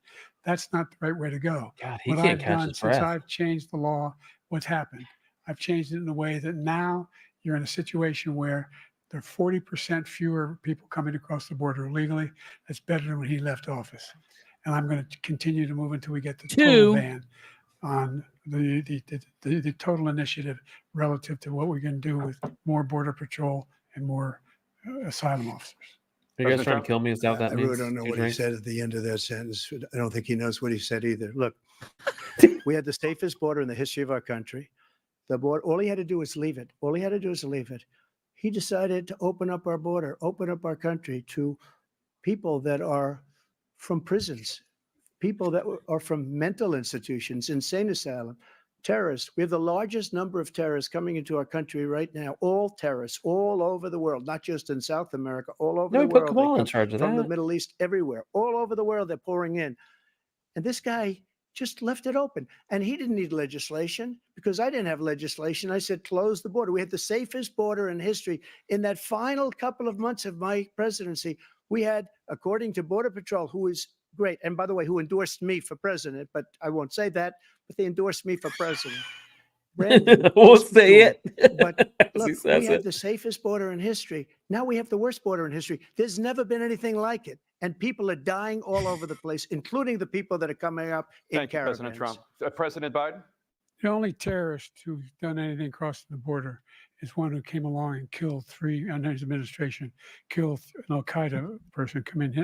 That's not the right way to go. God, he What can't I've catch done his since breath. I've changed the law, what's happened? I've changed it in a way that now you're in a situation where there are 40% fewer people coming across the border illegally. That's better than when he left office. and I'm going to continue to move until we get the 2, total ban on the total initiative relative to what we're going to do with more border patrol and more asylum officers. Are you guys trying to kill me? Is that what that I means? really don't know what he said at the end of that sentence. I don't think he knows what he said either. Look, we had the safest border in the history of our country. The border, all he had to do was leave it. All he had to do was leave it. He decided to open up our border, open up our country to people that are from prisons, people that are from mental institutions, insane asylum, terrorists. We have the largest number of terrorists coming into our country right now, all terrorists all over the world, not just in South America, all over No, the we put world. Kamal in charge of from the that. Middle East, everywhere, all over the world, they're pouring in. And this guy just left it open. And he didn't need legislation because I didn't have legislation. I said, close the border. We had the safest border in history. In that final couple of months of my presidency, we had, according to Border Patrol, who is great, and by the way, who endorsed me for president, but I won't say that, but they endorsed me for president. Brandon, we'll say it. But As he look, says we had it. the safest border in history. Now we have the worst border in history. There's never been anything like it. And people are dying all over the place, including the people that are coming up in Thank you, caravans. President Trump. President Biden? The only terrorist who's done anything crossing the border is one who came along and killed 3, under his administration, killed an Al-Qaeda person come in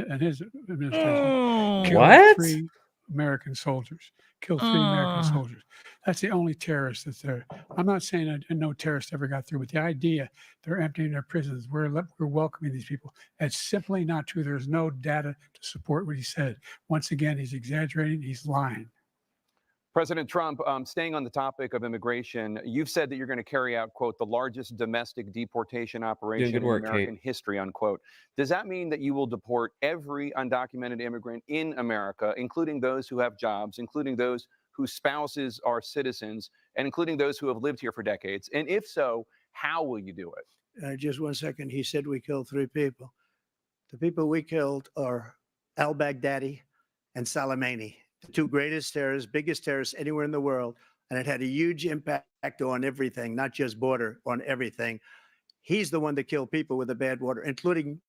and his administration. Killed What? 3 American soldiers. Killed 3 American soldiers. That's the only terrorist that's there. I'm not saying that no terrorist ever got through, but the idea they're emptying their prisons, we're welcoming these people. That's simply not true. There's no data to support what he said. Once again, he's exaggerating. He's lying. President Trump, staying on the topic of immigration, you've said that you're going to carry out, quote, the largest domestic deportation operation in American history, unquote. Does that mean that you will deport every undocumented immigrant in America, including those who have jobs, including those whose spouses are citizens, and including those who have lived here for decades? And if so, how will you do it? Just 1 second. He said we killed 3 people. The people we killed are al-Baghdadi and Soleimani, the 2 greatest terrorists, biggest terrorists anywhere in the world. And it had a huge impact on everything, not just border, on everything. He's the one that killed people with the bad water, including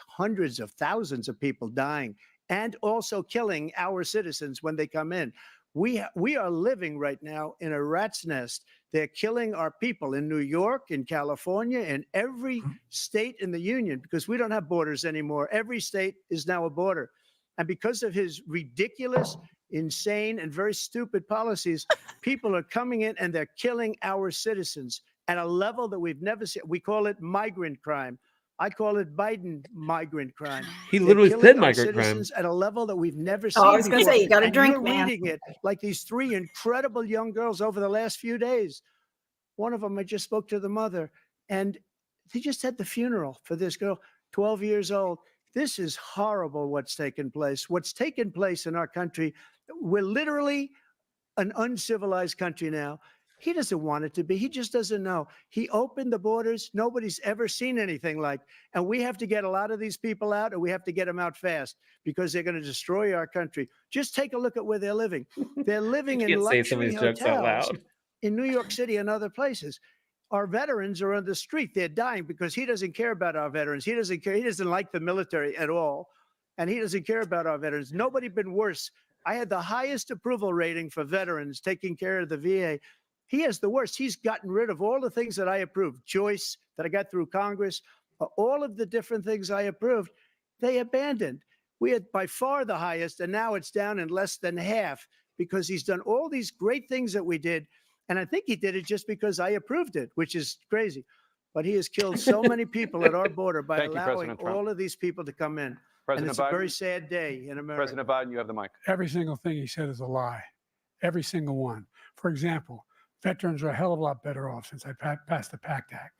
hundreds of thousands of people dying and also killing our citizens when they come in. We are living right now in a rat's nest. They're killing our people in New York, in California, in every state in the union because we don't have borders anymore. Every state is now a border. And because of his ridiculous, insane, and very stupid policies, people are coming in and they're killing our citizens at a level that we've never seen. We call it migrant crime. I call it Biden migrant crime. He literally said migrant crime At a level that we've never seen. Oh, I was going to say, you got to drink, you're man. reading it like these 3 incredible young girls over the last few days. One of them, I just spoke to the mother, and they just had the funeral for this girl, 12 years old. This is horrible what's taken place. What's taken place in our country, we're literally an uncivilized country now. He doesn't want it to be. He just doesn't know. He opened the borders. Nobody's ever seen anything like. And we have to get a lot of these people out, and we have to get them out fast because they're going to destroy our country. Just take a look at where they're living. They're living in luxury hotels in New York City and other places. Our veterans are on the street. They're dying because he doesn't care about our veterans. He doesn't care. He doesn't like the military at all. And he doesn't care about our veterans. Nobody been worse. I had the highest approval rating for veterans taking care of the VA. He has the worst. He's gotten rid of all the things that I approved. Choice that I got through Congress, all of the different things I approved, they abandoned. We had by far the highest, and now it's down in less than half because he's done all these great things that we did. And I think he did it just because I approved it, which is crazy. But he has killed so many people at our border by allowing all of these people to come in. And it's a very sad day in America. President Biden, you have the mic. Every single thing he said is a lie. Every single one. For example, veterans are a hell of a lot better off since I passed the PACT Act.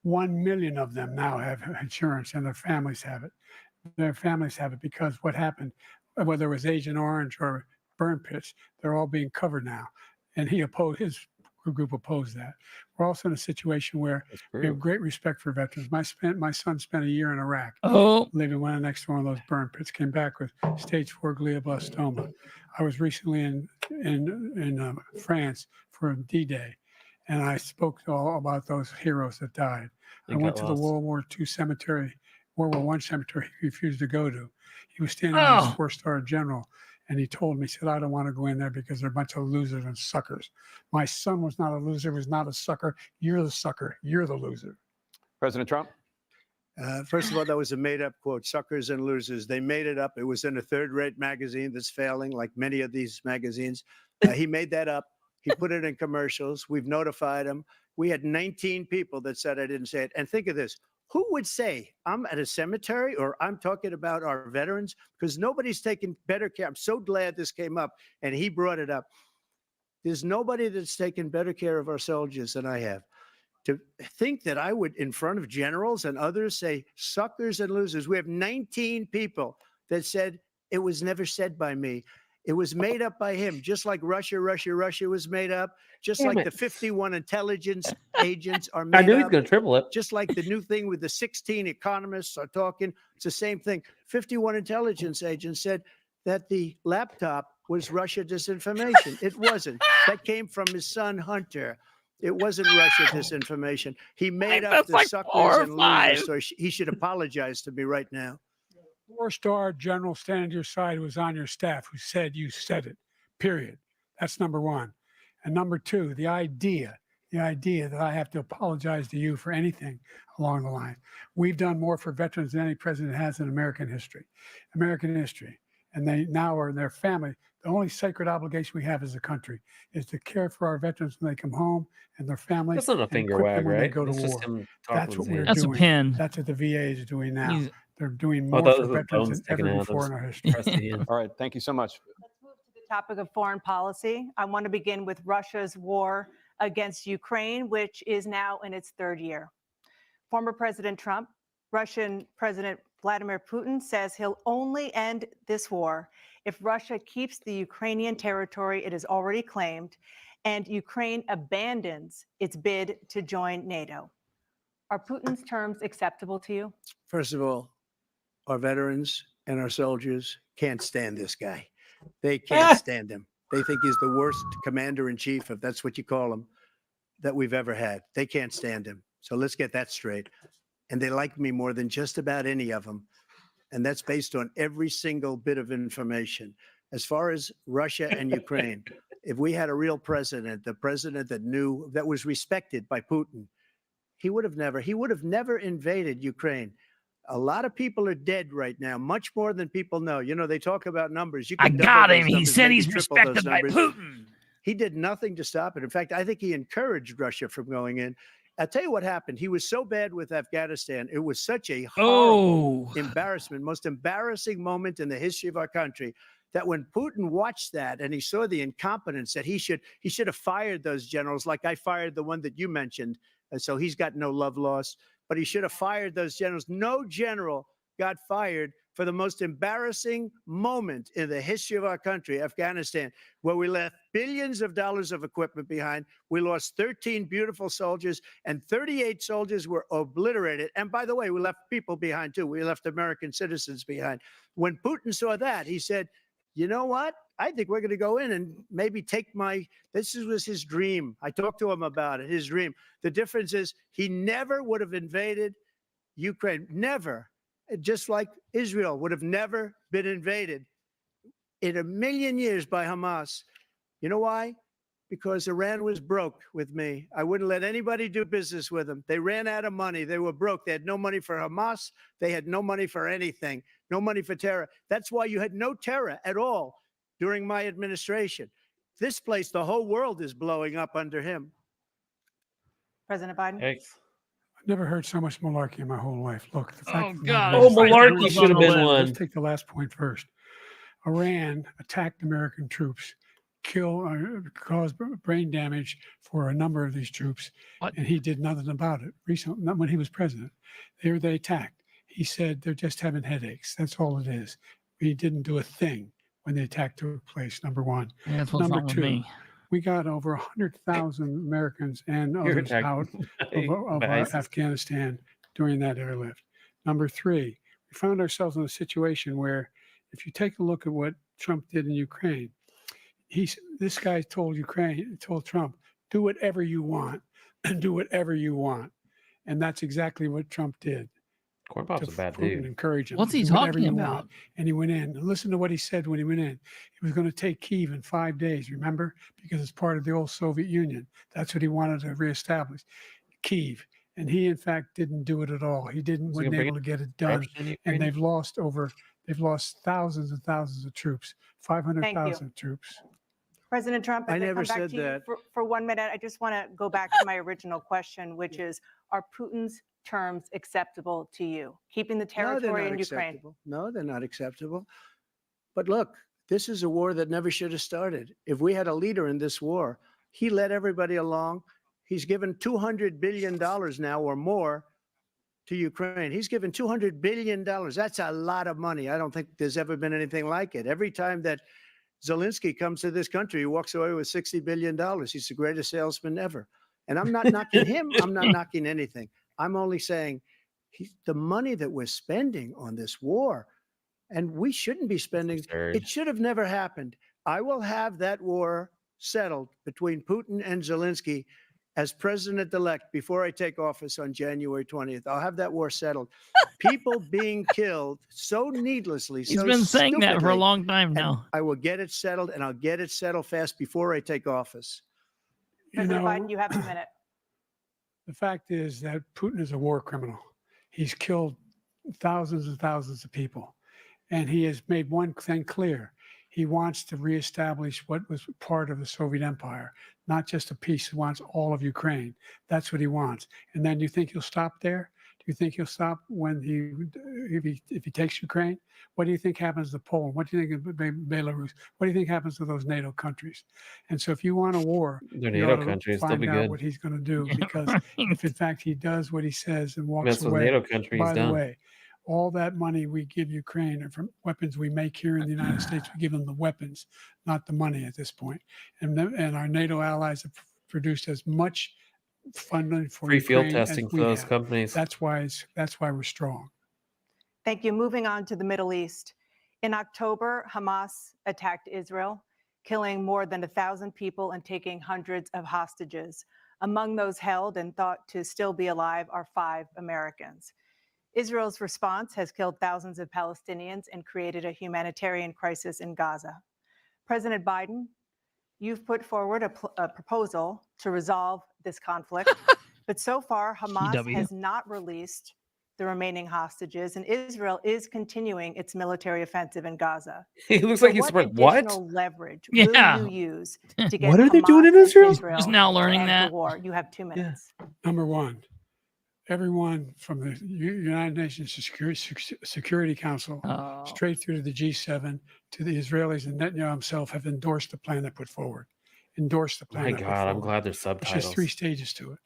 1 million of them now have insurance and their families have it. Their families have it because what happened, whether it was Agent Orange or burn pits, they're all being covered now. And he opposed, his group opposed that. We're also in a situation where we have great respect for veterans. My son spent a year in Iraq, living right next to one of those burn pits, came back with stage 4 glioblastoma. I was recently in France for D-Day, and I spoke all about those heroes that died. I went to the World War II cemetery World War I cemetery he refused to go to. He was standing on his 4-star general, and he told me, he said, I don't want to go in there because they're a bunch of losers and suckers. My son was not a loser, was not a sucker. You're the sucker. You're the loser. President Trump? First of all, that was a made-up quote, suckers and losers. They made it up. It was in a third-rate magazine that's failing, like many of these magazines. He made that up. He put it in commercials. We've notified him. We had 19 people that said I didn't say it. And think of this. Who would say I'm at a cemetery or I'm talking about our veterans? Because nobody's taken better care. I'm so glad this came up and he brought it up. There's nobody that's taken better care of our soldiers than I have. To think that I would, in front of generals and others, say suckers and losers. We have 19 people that said it was never said by me. It was made up by him, just like Russia was made up, just like the 51 intelligence agents are made up. I knew he was going to triple it. Just like the new thing with the 16 economists are talking. It's the same thing. 51 intelligence agents said that the laptop was Russia disinformation. It wasn't. That came from his son, Hunter. It wasn't Russia disinformation. He made up the like suckers and losers, so he should apologize to me right now. 4-star general standing to your side who was on your staff who said you said it, period. That's number one. And number two, the idea that I have to apologize to you for anything along the line. We've done more for veterans than any president has in American history. And they now are in their family. The only sacred obligation we have as a country is to care for our veterans when they come home and their families. That's not a finger equip them wag, when right? they go to It's just war. him That's what we're That's doing. a pin. That's what the VA is doing now. They're doing Oh, more those for are the veterans bones than ever taken out. before Those in our history. crusty hands. All right. Thank you so much. Let's move to the topic of foreign policy. I want to begin with Russia's war against Ukraine, which is now in its third year. Former President Trump, Russian President Vladimir Putin says he'll only end this war if Russia keeps the Ukrainian territory it has already claimed and Ukraine abandons its bid to join NATO. Are Putin's terms acceptable to you? First of all, our veterans and our soldiers can't stand this guy. They can't stand him. They think he's the worst commander-in-chief, if that's what you call him, that we've ever had. They can't stand him. So let's get that straight. And they like me more than just about any of them. And that's based on every single bit of information. As far as Russia and Ukraine, if we had a real president, the president that knew, that was respected by Putin, he would have never invaded Ukraine. A lot of people are dead right now, much more than people know. You know, they talk about numbers. You I can got double him. those He numbers, said maybe he's triple respected those by numbers. Putin. He did nothing to stop it. In fact, I think he encouraged Russia from going in. I'll tell you what happened. He was so bad with Afghanistan. It was such a horrible embarrassment, most embarrassing moment in the history of our country, that when Putin watched that and he saw the incompetence, that he should have fired those generals, like I fired the one that you mentioned. And so he's got no love lost, but he should have fired those generals. No general got fired for the most embarrassing moment in the history of our country, Afghanistan, where we left billions of dollars of equipment behind. We lost 13 beautiful soldiers and 38 soldiers were obliterated. And by the way, we left people behind too. We left American citizens behind. When Putin saw that, he said, you know what? I think we're going to go in and maybe take this was his dream. I talked to him about it, his dream. The difference is he never would have invaded Ukraine, never. Just like Israel would have never been invaded in a million years by Hamas. You know why? Because Iran was broke with me. I wouldn't let anybody do business with them. They ran out of money. They were broke. They had no money for Hamas. They had no money for anything, no money for terror. That's why you had no terror at all during my administration. This place, the whole world is blowing up under him. President Biden? Thanks. Never heard so much malarkey in my whole life. Look, the fact God. Oh, malarkey should have been one. Let's take the last point first. Iran attacked American troops, caused brain damage for a number of these troops, and he did nothing about it. Recently, not when he was president, they attacked. He said they're just having headaches. That's all it is. He didn't do a thing when the attack took place. Number one. Yeah, that's what's Number wrong with two. Me. We got over 100,000 Americans and others out of Afghanistan during that airlift. Number three, we found ourselves in a situation where if you take a look at what Trump did in Ukraine, this guy told Trump, do whatever you want and do whatever you want. And that's exactly what Trump did. Kornbob's a bad Putin, dude. encourage him. What's he do whatever talking you about? want. And he went in. And listen to what he said when he went in. He was going to take Kyiv in 5 days, remember? Because it's part of the old Soviet Union. That's what he wanted to reestablish, Kyiv. And he, in fact, didn't do it at all. He wasn't able to get it done. And they've lost thousands and thousands of troops, 500,000 troops. President Trump, I as never come back said to you that. for 1 minute, I just want to go back to my original question, which is, are Putin's terms acceptable to you? Keeping the No, they're territory not in Ukraine? acceptable. No, they're not acceptable. But look, this is a war that never should have started. If we had a leader in this war, he led everybody along. He's given $200 billion now or more to Ukraine. He's given $200 billion. That's a lot of money. I don't think there's ever been anything like it. Every time that Zelensky comes to this country, he walks away with $60 billion. He's the greatest salesman ever. And I'm not knocking him. I'm not knocking anything. I'm only saying the money that we're spending on this war, and we shouldn't be spending, it should have never happened. I will have that war settled between Putin and Zelensky as president-elect before I take office on January 20th. I'll have that war settled. People being killed so needlessly. He's been saying that for a long time now. I will get it settled, and I'll get it settled fast before I take office. President Biden, you have a minute. The fact is that Putin is a war criminal. He's killed thousands and thousands of people. And he has made one thing clear. He wants to reestablish what was part of the Soviet Empire, not just a piece. He wants all of Ukraine. That's what he wants. And then you think he'll stop there? Do you think he'll stop when if he takes Ukraine? What do you think happens to Poland? What do you think of Belarus? What do you think happens to those NATO countries? And so if you want a war, They're you NATO ought to countries. They'll find be out good. what he's going to do. Because if in fact he does what he says and walks Mess with away, NATO countries, by the done. way, all that money we give Ukraine are from weapons we make here in the United States. We give them the weapons, not the money at this point. And our NATO allies have produced as much funding for Free field Ukraine testing as for we those have. companies. That's why we're strong. Thank you. Moving on to the Middle East. In October, Hamas attacked Israel, killing more than 1,000 people and taking hundreds of hostages. Among those held and thought to still be alive are 5 Americans. Israel's response has killed thousands of Palestinians and created a humanitarian crisis in Gaza. President Biden, you've put forward a proposal to resolve this conflict, but so far Hamas has not released the remaining hostages, and Israel is continuing its military offensive in Gaza. He looks like he's what what? additional leverage will you use to get What are they Hamas doing in and Israel? Just now learning to end that. the war? You have 2 minutes. Number one, everyone from the United Nations Security Council straight through to the G7 to the Israelis and Netanyahu himself have endorsed the plan they put forward. Endorsed the plan. My they put God, I'm forward. glad there's There's subtitles. just 3 stages to it.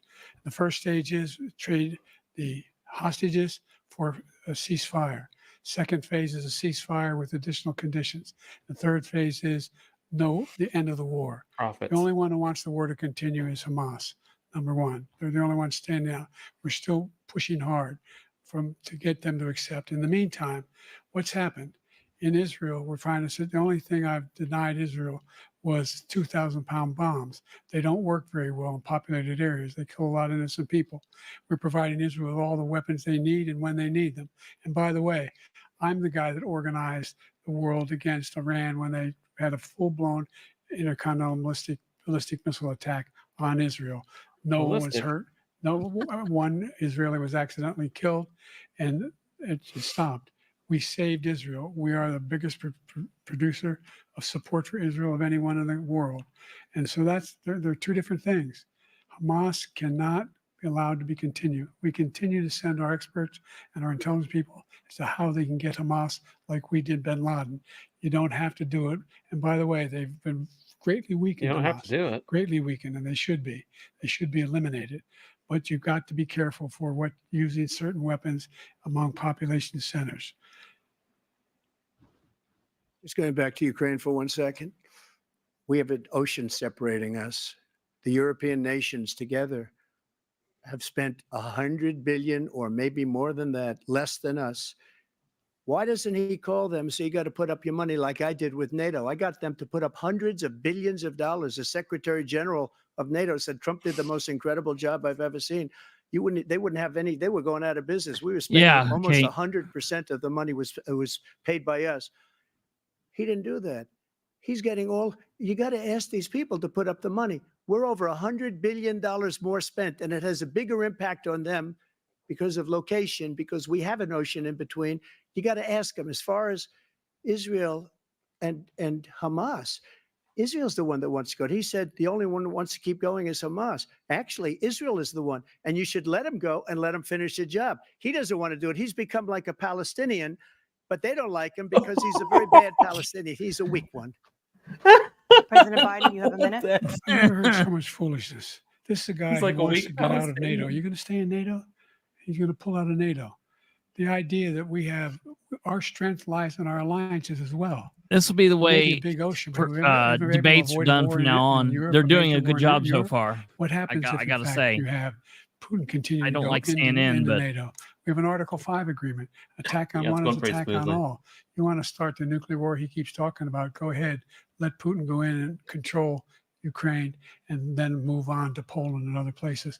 The first stage is trade the hostages for a ceasefire. Second phase is a ceasefire with additional conditions. The third phase is the end of the war. Profits. The only one who wants the war to continue is Hamas. Number one, they're the only ones standing out. We're still pushing hard to get them to accept. In the meantime, what's happened in Israel? We're finding the only thing I've denied Israel was 2,000-pound bombs. They don't work very well in populated areas. They kill a lot of innocent people. We're providing Israel with all the weapons they need and when they need them. And by the way, I'm the guy that organized the world against Iran when they had a full-blown intercontinental ballistic missile attack on Israel. No one was hurt. No one Israeli was accidentally killed, and it just stopped. We saved Israel. We are the biggest producer of support for Israel of anyone in the world. And so they're 2 different things. Hamas cannot be allowed to be continued. We continue to send our experts and our intelligence people as to how they can get Hamas like we did bin Laden. You don't have to do it. And by the way, they've been greatly weakened. You don't have to do it. Greatly weakened, and they should be. They should be eliminated. But you've got to be careful for using certain weapons among population centers. Just going back to Ukraine for 1 second. We have an ocean separating us. The European nations together have spent 100 billion or maybe more than that, less than us. Why doesn't he call them? So you got to put up your money like I did with NATO. I got them to put up hundreds of billions of dollars. The Secretary General of NATO said Trump did the most incredible job I've ever seen. They wouldn't have any. They were going out of business. We were spending almost 100% of the money was paid by us. He didn't do that. He's getting all. You got to ask these people to put up the money. We're over $100 billion more spent, and it has a bigger impact on them because of location, because we have an ocean in between. You got to ask them. As far as Israel and Hamas, Israel's the one that wants to go. He said the only one that wants to keep going is Hamas. Actually, Israel is the one, and you should let him go and let him finish the job. He doesn't want to do it. He's become like a Palestinian, but they don't like him because he's a very bad Palestinian. He's a weak one. President Biden, you have a minute. I've never heard so much foolishness. This is a guy He's who wants to get out of NATO. Are you going to stay in NATO? He's going to pull out of NATO. The idea that we have our strength lies in our alliances as well. This will be the way big ocean, debates are done from now on. They're doing a good job so far. What happens if I gotta in fact, say, you have Putin continue I to don't go like into CNN, but NATO? We have an Article 5 agreement. Attack on Yeah, it's one going is pretty attack on smoothly. all. You want to start the nuclear war he keeps talking about, go ahead. Let Putin go in and control Ukraine and then move on to Poland and other places.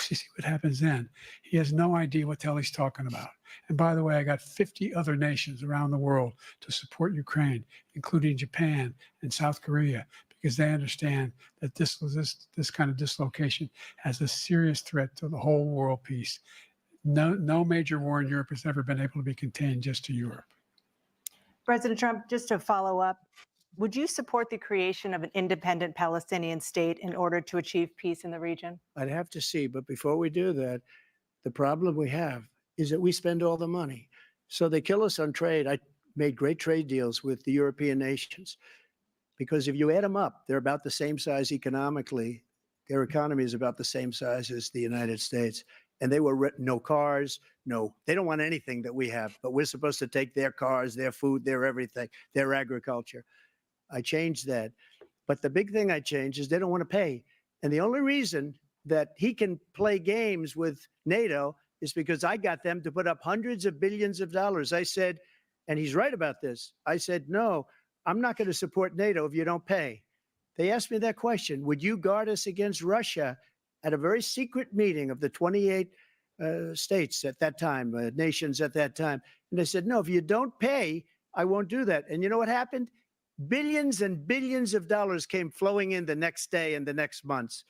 You see what happens then. He has no idea what the hell he's talking about. And by the way, I got 50 other nations around the world to support Ukraine, including Japan and South Korea, because they understand that this kind of dislocation has a serious threat to the whole world peace. No major war in Europe has ever been able to be contained just to Europe. President Trump, just to follow up, would you support the creation of an independent Palestinian state in order to achieve peace in the region? I'd have to see. But before we do that, the problem we have is that we spend all the money. So they kill us on trade. I made great trade deals with the European nations because if you add them up, they're about the same size economically. Their economy is about the same size as the United States. And they were no cars, they don't want anything that we have, but we're supposed to take their cars, their food, their everything, their agriculture. I changed that. But the big thing I changed is they don't want to pay. And the only reason that he can play games with NATO is because I got them to put up hundreds of billions of dollars. I said, and he's right about this. I said, no, I'm not going to support NATO if you don't pay. They asked me that question. Would you guard us against Russia at a very secret meeting of the 28 states at that time, nations at that time? And they said, no, if you don't pay, I won't do that. And you know what happened? Billions and billions of dollars came flowing in the next day and the next months.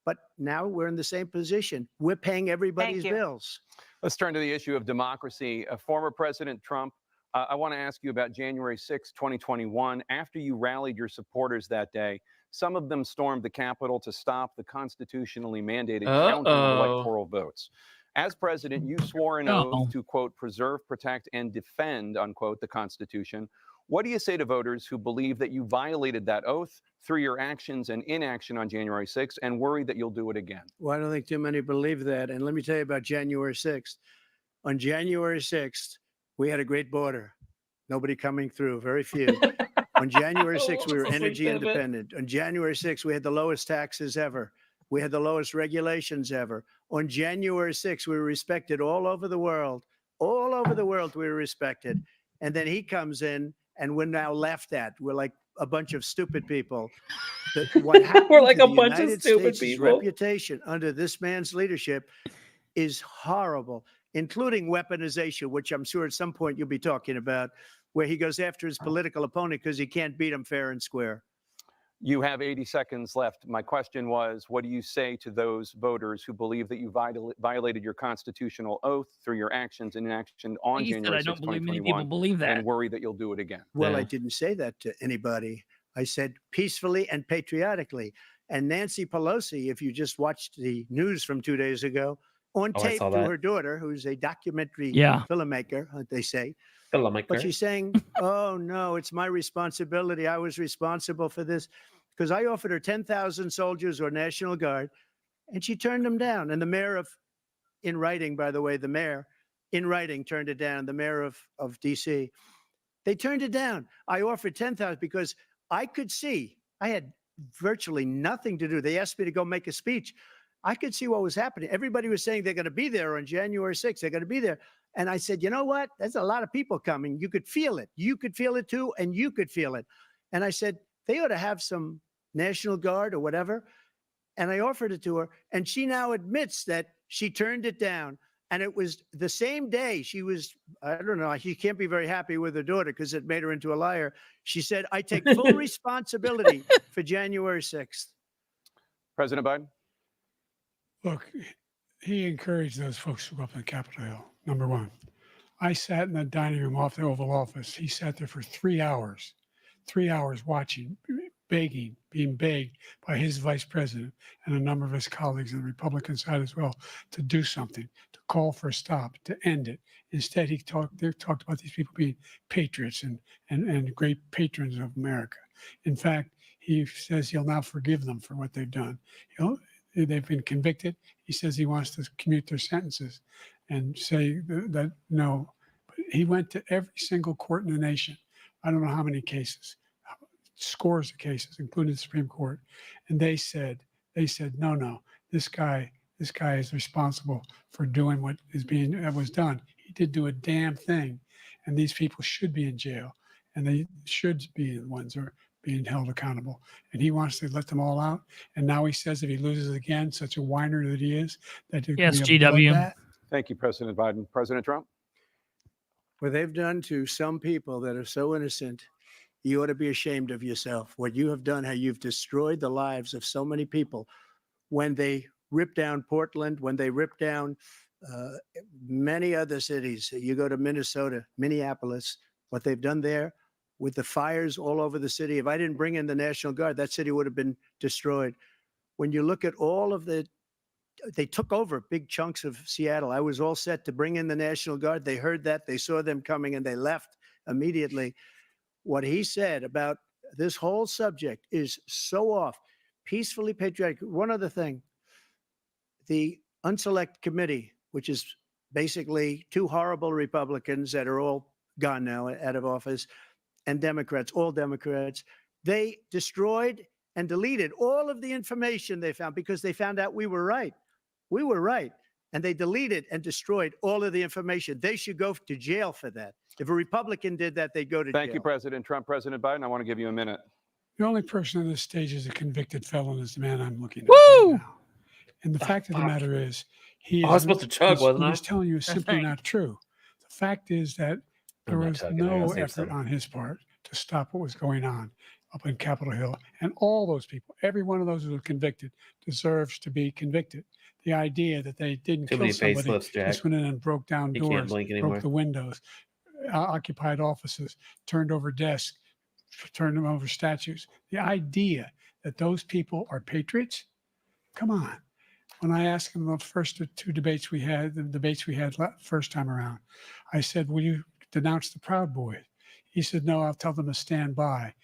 But now we're in the same position. We're paying everybody's bills. Let's turn to the issue of democracy. Former President Trump, I want to ask you about January 6, 2021. After you rallied your supporters that day, some of them stormed the Capitol to stop the constitutionally mandated counting of electoral votes. As president, you swore an oath to, quote, preserve, protect, and defend, unquote, the Constitution. What do you say to voters who believe that you violated that oath through your actions and inaction on January 6th and worry that you'll do it again? Well, I don't think too many believe that. And let me tell you about January 6th. On January 6th, we had a great border. Nobody coming through, very few. On January 6th, we were energy independent. On January 6th, we had the lowest taxes ever. We had the lowest regulations ever. On January 6th, we were respected all over the world. All over the world, we were respected. And then he comes in, and we're now laughed at. We're like a bunch of stupid people. What We're like a bunch United of stupid States' people. reputation under this man's leadership is horrible, including weaponization, which I'm sure at some point you'll be talking about, where he goes after his political opponent because he can't beat him fair and square. You have 80 seconds left. My question was, what do you say to those voters who believe that you violated your constitutional oath through your actions and inaction on January 6, 2021, I don't believe many people believe that. and worry that you'll do it again? Well, I didn't say that to anybody. I said peacefully and patriotically. And Nancy Pelosi, if you just watched the news from 2 days ago, on tape to her daughter, who's a documentary filmmaker, they say. But she's saying, oh, no, it's my responsibility. I was responsible for this because I offered her 10,000 soldiers or National Guard, and she turned them down. And the mayor in writing, by the way, the mayor in writing turned it down, the mayor of D.C. They turned it down. I offered 10,000 because I could see I had virtually nothing to do. They asked me to go make a speech. I could see what was happening. Everybody was saying they're going to be there on January 6th. They're going to be there. And I said, you know what? There's a lot of people coming. You could feel it. You could feel it too, and you could feel it. And I said, they ought to have some National Guard or whatever. and I offered it to her, and she now admits that she turned it down. And it was the same day she was, I don't know, she can't be very happy with her daughter because it made her into a liar. She said, I take full responsibility for January 6th. President Biden? Look, he encouraged those folks to go up on Capitol Hill, number one. I sat in the dining room off the Oval Office. He sat there for 3 hours watching, begging, being begged by his vice president and a number of his colleagues on the Republican side as well to do something, to call for a stop, to end it. Instead, they talked about these people being patriots and great patrons of America. In fact, he says he'll now forgive them for what they've done. They've been convicted. He says he wants to commute their sentences and say that no. But he went to every single court in the nation. I don't know how many cases, scores of cases, including the Supreme Court. And they said, no, this guy is responsible for doing what was done. He did do a damn thing. And these people should be in jail. And they should be the ones who are being held accountable. And he wants to let them all out. And now he says if he loses again, such a whiner that he is, that there Yes, could be a GW. bloodbath. Thank you, President Biden. President Trump? What they've done to some people that are so innocent, you ought to be ashamed of yourself. What you have done, how you've destroyed the lives of so many people. When they ripped down Portland, when they ripped down many other cities, you go to Minnesota, Minneapolis, what they've done there with the fires all over the city. If I didn't bring in the National Guard, that city would have been destroyed. When you look at all of they took over big chunks of Seattle. I was all set to bring in the National Guard. They heard that, they saw them coming, and they left immediately. What he said about this whole subject is so off. Peacefully patriotic. One other thing, the Unselect Committee, which is basically two horrible Republicans that are all gone now out of office, and Democrats, all Democrats, they destroyed and deleted all of the information they found because they found out we were right. We were right. And they deleted and destroyed all of the information. They should go to jail for that. If a Republican did that, they'd go to jail. Thank you, President Trump. President Biden, I want to give you a minute. The only person on this stage is a convicted felon is the man I'm looking at right now. And the fact of the matter is, I was supposed to chug, wasn't I? He's telling you is simply not true. The fact is that there was no effort on his part to stop what was going on up in Capitol Hill. And all those people, every one of those who were convicted, deserves to be convicted. The idea that they didn't kill somebody, just went in and broke down doors, broke the windows, occupied offices, turned over desks, turned them over statues. The idea that those people are patriots, come on. When I asked him the first two debates we had, the debates we had first time around, I said, will you denounce the Proud Boys? He said, no, I'll tell them to stand by.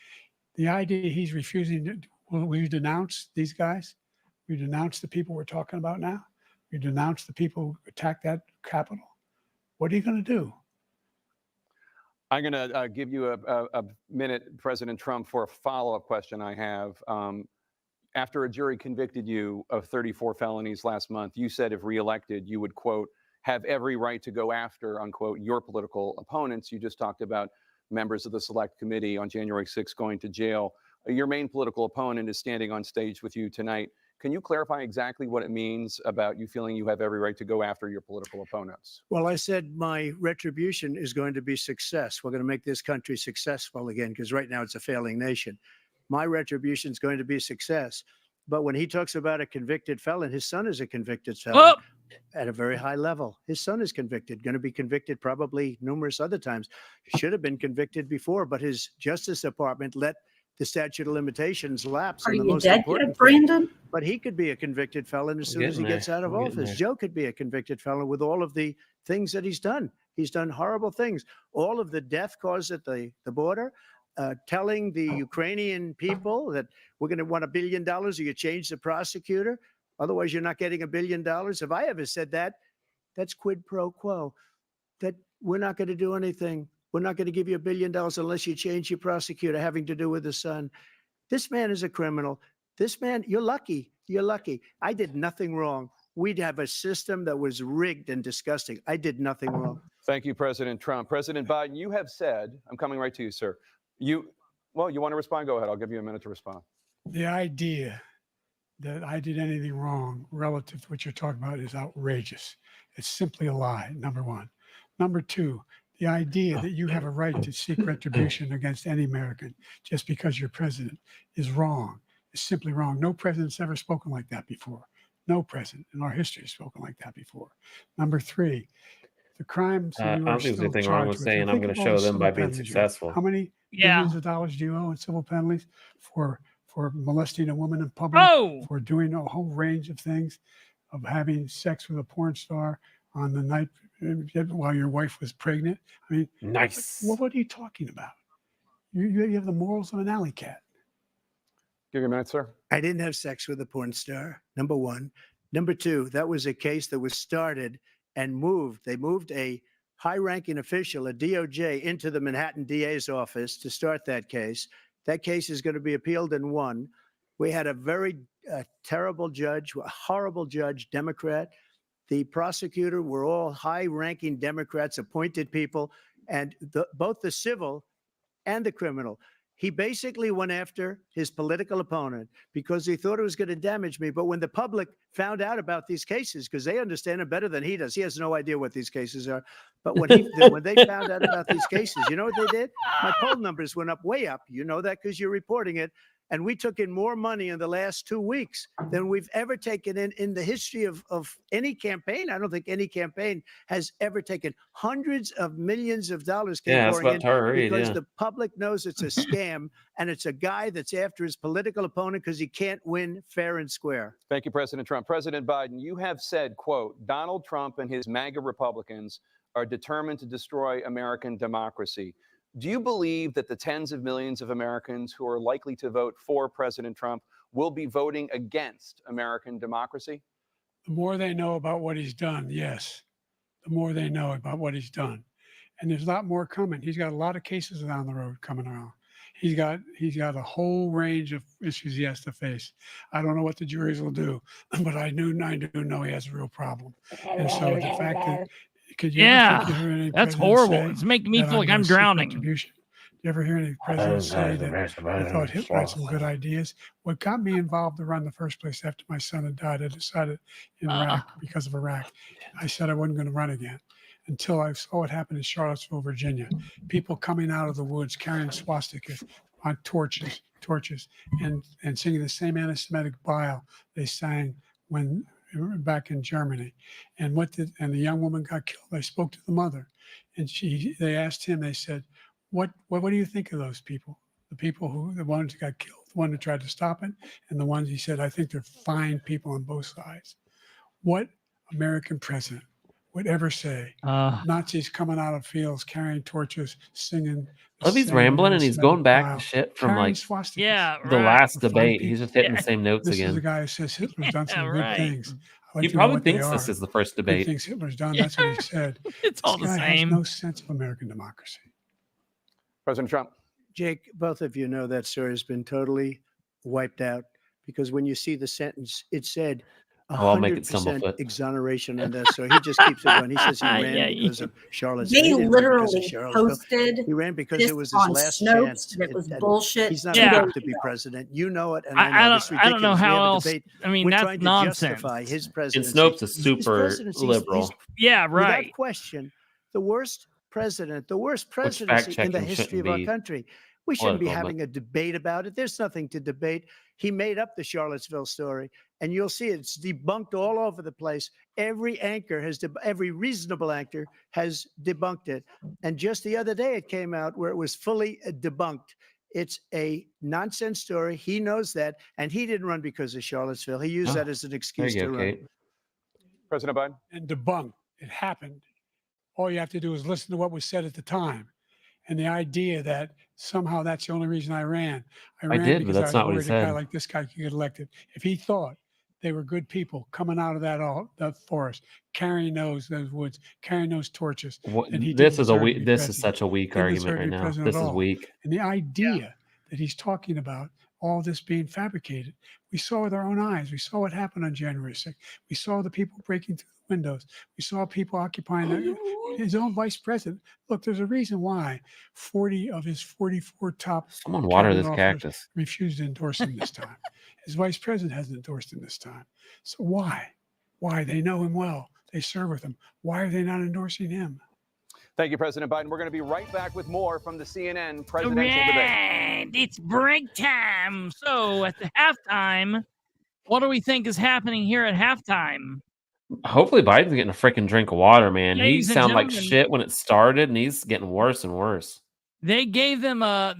The idea he's refusing, will you denounce these guys? Will you denounce the people we're talking about now? Will you denounce the people who attacked that Capitol? What are you going to do? I'm going to give you a minute, President Trump, for a follow-up question I have. After a jury convicted you of 34 felonies last month, you said if reelected, you would, quote, have every right to go after, unquote, your political opponents. You just talked about members of the Select Committee on January 6th going to jail. Your main political opponent is standing on stage with you tonight. Can you clarify exactly what it means about you feeling you have every right to go after your political opponents? Well, I said my retribution is going to be success. We're going to make this country successful again, because right now it's a failing nation. My retribution is going to be success. But when he talks about a convicted felon, his son is a convicted felon at a very high level. His son is convicted, going to be convicted probably numerous other times. Should have been convicted before, but his Justice Department let the statute of limitations lapse. Are you dead yet, Brandon? But he could be a convicted felon as soon as he gets out of office. Joe could be a convicted felon with all of the things that he's done. He's done horrible things. All of the death caused at the border, telling the Ukrainian people that we're going to want $1 billion or you change the prosecutor. Otherwise, you're not getting $1 billion. If I ever said that, that's quid pro quo, that we're not going to do anything. We're not going to give you $1 billion unless you change your prosecutor having to do with the son. This man is a criminal. This man, you're lucky. You're lucky. I did nothing wrong. We'd have a system that was rigged and disgusting. I did nothing wrong. Thank you, President Trump. President Biden, you have said, I'm coming right to you, sir. You want to respond? Go ahead. I'll give you a minute to respond. The idea that I did anything wrong relative to what you're talking about is outrageous. It's simply a lie, number one. Number two, the idea that you have a right to seek retribution against any American just because you're president is wrong. It's simply wrong. No president's ever spoken like that before. No president in our history has spoken like that before. Number three, the crimes that I you don't are think there's still anything wrong with charged with. saying And I'm think going of to all the show them civil by being penalties you have. successful. How many Yeah. millions of dollars do you owe in civil penalties for molesting a woman in public, Oh, for doing a whole range of things, of having sex with a porn star on the night while your wife was pregnant? I mean, Nice. what are you talking about? You have the morals of an alley cat. Give you a minute, sir. I didn't have sex with a porn star, number one. Number two, that was a case that was started and moved. They moved a high-ranking official, a DOJ, into the Manhattan DA's office to start that case. That case is going to be appealed and won. We had a very terrible judge, a horrible judge, Democrat. The prosecutor were all high-ranking Democrats, appointed people, and both the civil and the criminal. He basically went after his political opponent because he thought it was going to damage me. But when the public found out about these cases, because they understand it better than he does, he has no idea what these cases are. But when they found out about these cases, you know what they did? My poll numbers went up, way up. You know that because you're reporting it. And we took in more money in the last 2 weeks than we've ever taken in the history of any campaign. I don't think any campaign has ever taken hundreds of millions of dollars that's pouring about in Tara Reid, because yeah. the public knows it's a scam and it's a guy that's after his political opponent because he can't win fair and square. Thank you, President Trump. President Biden, you have said, quote, Donald Trump and his MAGA Republicans are determined to destroy American democracy. Do you believe that the tens of millions of Americans who are likely to vote for President Trump will be voting against American democracy? The more they know about what he's done, yes. The more they know about what he's done. And there's a lot more coming. He's got a lot of cases down the road coming around. He's got a whole range of issues he has to face. I don't know what the juries will do, but I do know he has a real problem. And so the fact that that's horrible. It's making me feel like I'm drowning. Do you ever hear any presidents say that I thought Hitler had some good ideas? What got me involved to run in the first place after my son had died, I decided in Iraq, because of Iraq, I said I wasn't going to run again until I saw what happened in Charlottesville, Virginia. People coming out of the woods carrying swastikas on torches, and singing the same anti-Semitic bile they sang when back in Germany. And the young woman got killed. I spoke to the mother, and they asked him, they said, what do you think of those people? The ones who got killed, the one who tried to stop it, and the ones, he said, I think they're fine people on both sides. What American president would ever say Nazis coming out of fields carrying torches, singing? I love he's rambling and he's going back to shit from like swastikas, the last debate. He's just hitting the same notes this again. is the guy who says Hitler's done some good things. He probably thinks this is the first debate. He thinks Hitler's done. That's what he said. It's all the This guy same. has no sense of American democracy. President Trump. Jake, both of you know that story has been totally wiped out because when you see the sentence, it said I'll make it Stumblefoot. 100% exoneration on this. So he just keeps it going. He says he ran because of Charlottesville. They He didn't run because of literally Charlottesville. posted He ran because this it was his on last Snopes. chance. It was And bullshit. He's not 2 going days to be ago. president. You know it, and I know. It's I don't know ridiculous. We how have a else. debate. I mean, We're that's trying to nonsense. justify his And presidency. Snopes is His super presidency, liberal. Yeah, right. Without question, the worst president, the worst Which presidency in the fact-checking history of shouldn't our be country. We shouldn't be political, having a debate about it. There's nothing to debate. He made up the Charlottesville story, and you'll see it's debunked all over the place. Every anchor every reasonable anchor has debunked it. And just the other day, it came out where it was fully debunked. It's a nonsense story. He knows that, and he didn't run because of Charlottesville. He used that as an There excuse you to go, run. Kate. President Biden. And debunked. It happened. All you have to do is listen to what was said at the time. And the idea that somehow that's the only reason I ran. I ran did, but because that's I not what he was worried a guy said. like this guy could get elected. If he thought they were good people coming out of that forest, carrying those woods, carrying those torches, then he This didn't is deserve to be this is president. such a weak Didn't argument deserve to right be now. president This at is all. weak. And the idea that he's talking about all this being fabricated, We saw with our own eyes. We saw what happened on January 6th. We saw the people breaking through the windows. We saw people occupying his own vice president. Look, there's a reason why 40 of his 44 top Someone water cabinet this officers cactus. refused to endorse him this time. His vice president hasn't endorsed him this time. So why? Why? They know him well. They serve with him. Why are they not endorsing him? Thank you, President Biden. We're going to be right back with more from the CNN presidential debate. It's break time. So at the halftime, what do we think is happening here at halftime? Hopefully Biden's getting a freaking drink of water, man. He Ladies and sounded like gentlemen, shit when it started, and he's getting worse and worse. they gave him a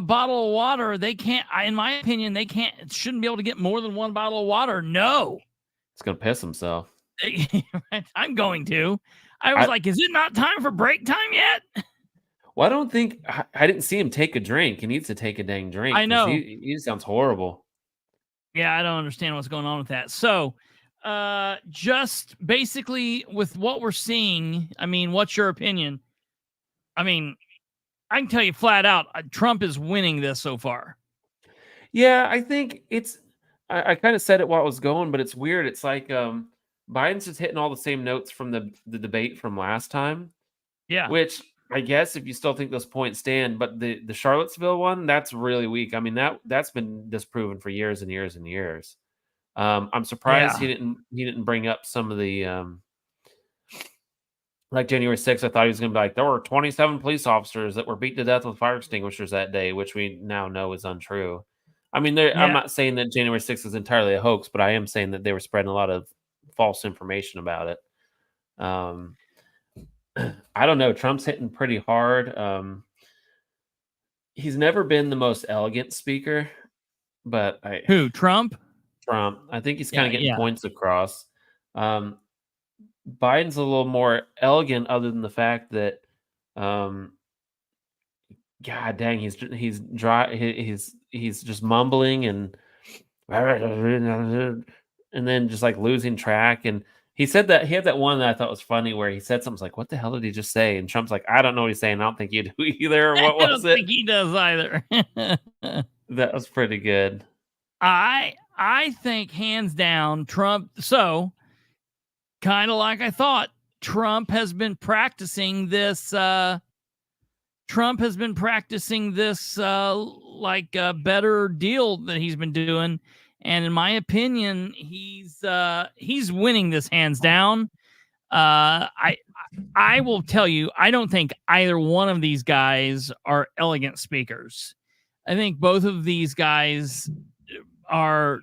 bottle of water. They can't, in my opinion, shouldn't be able to get more than one bottle of water. No. He's gonna piss himself. I'm going to. I was like, is it not time for break time yet? Well, I don't think I didn't see him take a drink. He needs to take a dang drink. I know. He sounds horrible. Yeah, I don't understand what's going on with that. So, just basically with what we're seeing, I mean, what's your opinion? I mean, I can tell you flat out, Trump is winning this so far. Yeah, I think it's. I kind of said it while it was going, but it's weird. It's like Biden's just hitting all the same notes from the debate from last time. Yeah. Which I guess if you still think those points stand, but the Charlottesville one, that's really weak. I mean, that's been disproven for years and years and years. I'm surprised he didn't bring up some of the like January 6th. I thought he was going to be like, there were 27 police officers that were beat to death with fire extinguishers that day, which we now know is untrue. I mean, I'm not saying that January 6th is entirely a hoax, but I am saying that they were spreading a lot of false information about it. I don't know. Trump's hitting pretty hard. He's never been the most elegant speaker, but Who, Trump? Trump. I think he's kind of getting points across. Biden's a little more elegant, other than the fact that, God dang, he's dry. He's just mumbling and then just like losing track. And he said that he had that one that I thought was funny where he said something like, "What the hell did he just say?" And Trump's like, "I don't know what he's saying. I don't think you do either." What was it? I don't think he does either. That was pretty good. I think hands down Trump. So kind of like I thought, Trump has been practicing this. Like a better deal that he's been doing, and in my opinion, he's winning this hands down. I will tell you, I don't think either one of these guys are elegant speakers. I think both of these guys are.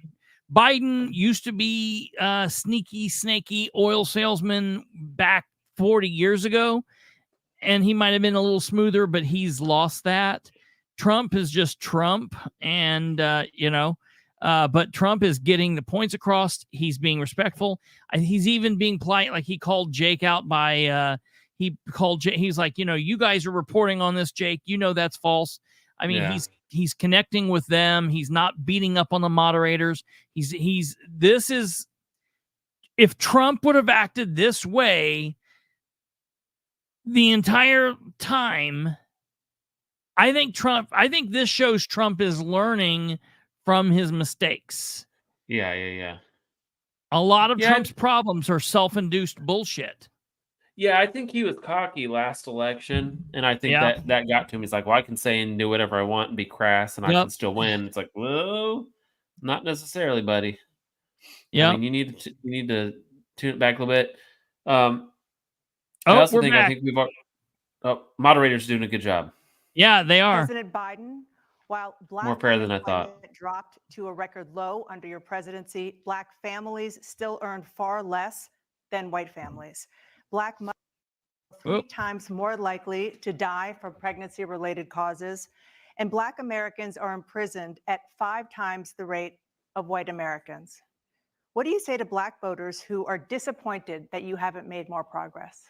Biden used to be a sneaky, snaky oil salesman back 40 years ago. And he might have been a little smoother, but he's lost that. Trump is just Trump. And, but Trump is getting the points across. He's being respectful. He's even being polite. Like he called Jake out by, he's like, you guys are reporting on this, Jake. That's false. I mean, he's connecting with them. He's not beating up on the moderators. If Trump would have acted this way the entire time, I think this shows Trump is learning from his mistakes. Yeah. A lot of Trump's problems are self-induced bullshit. Yeah, I think he was cocky last election, and I think that got to him. He's like, well, I can say and do whatever I want and be crass, and I can still win. It's like, whoa, not necessarily, buddy. Yeah, I mean, you need to tune it back a little bit. I think moderators doing a good job. Yeah, they are. President Biden, while Black more fair than I thought, dropped to a record low under your presidency, Black families still earn far less than white families. Black mothers are 3 times more likely to die from pregnancy-related causes, and Black Americans are imprisoned at 5 times the rate of white Americans. What do you say to Black voters who are disappointed that you haven't made more progress?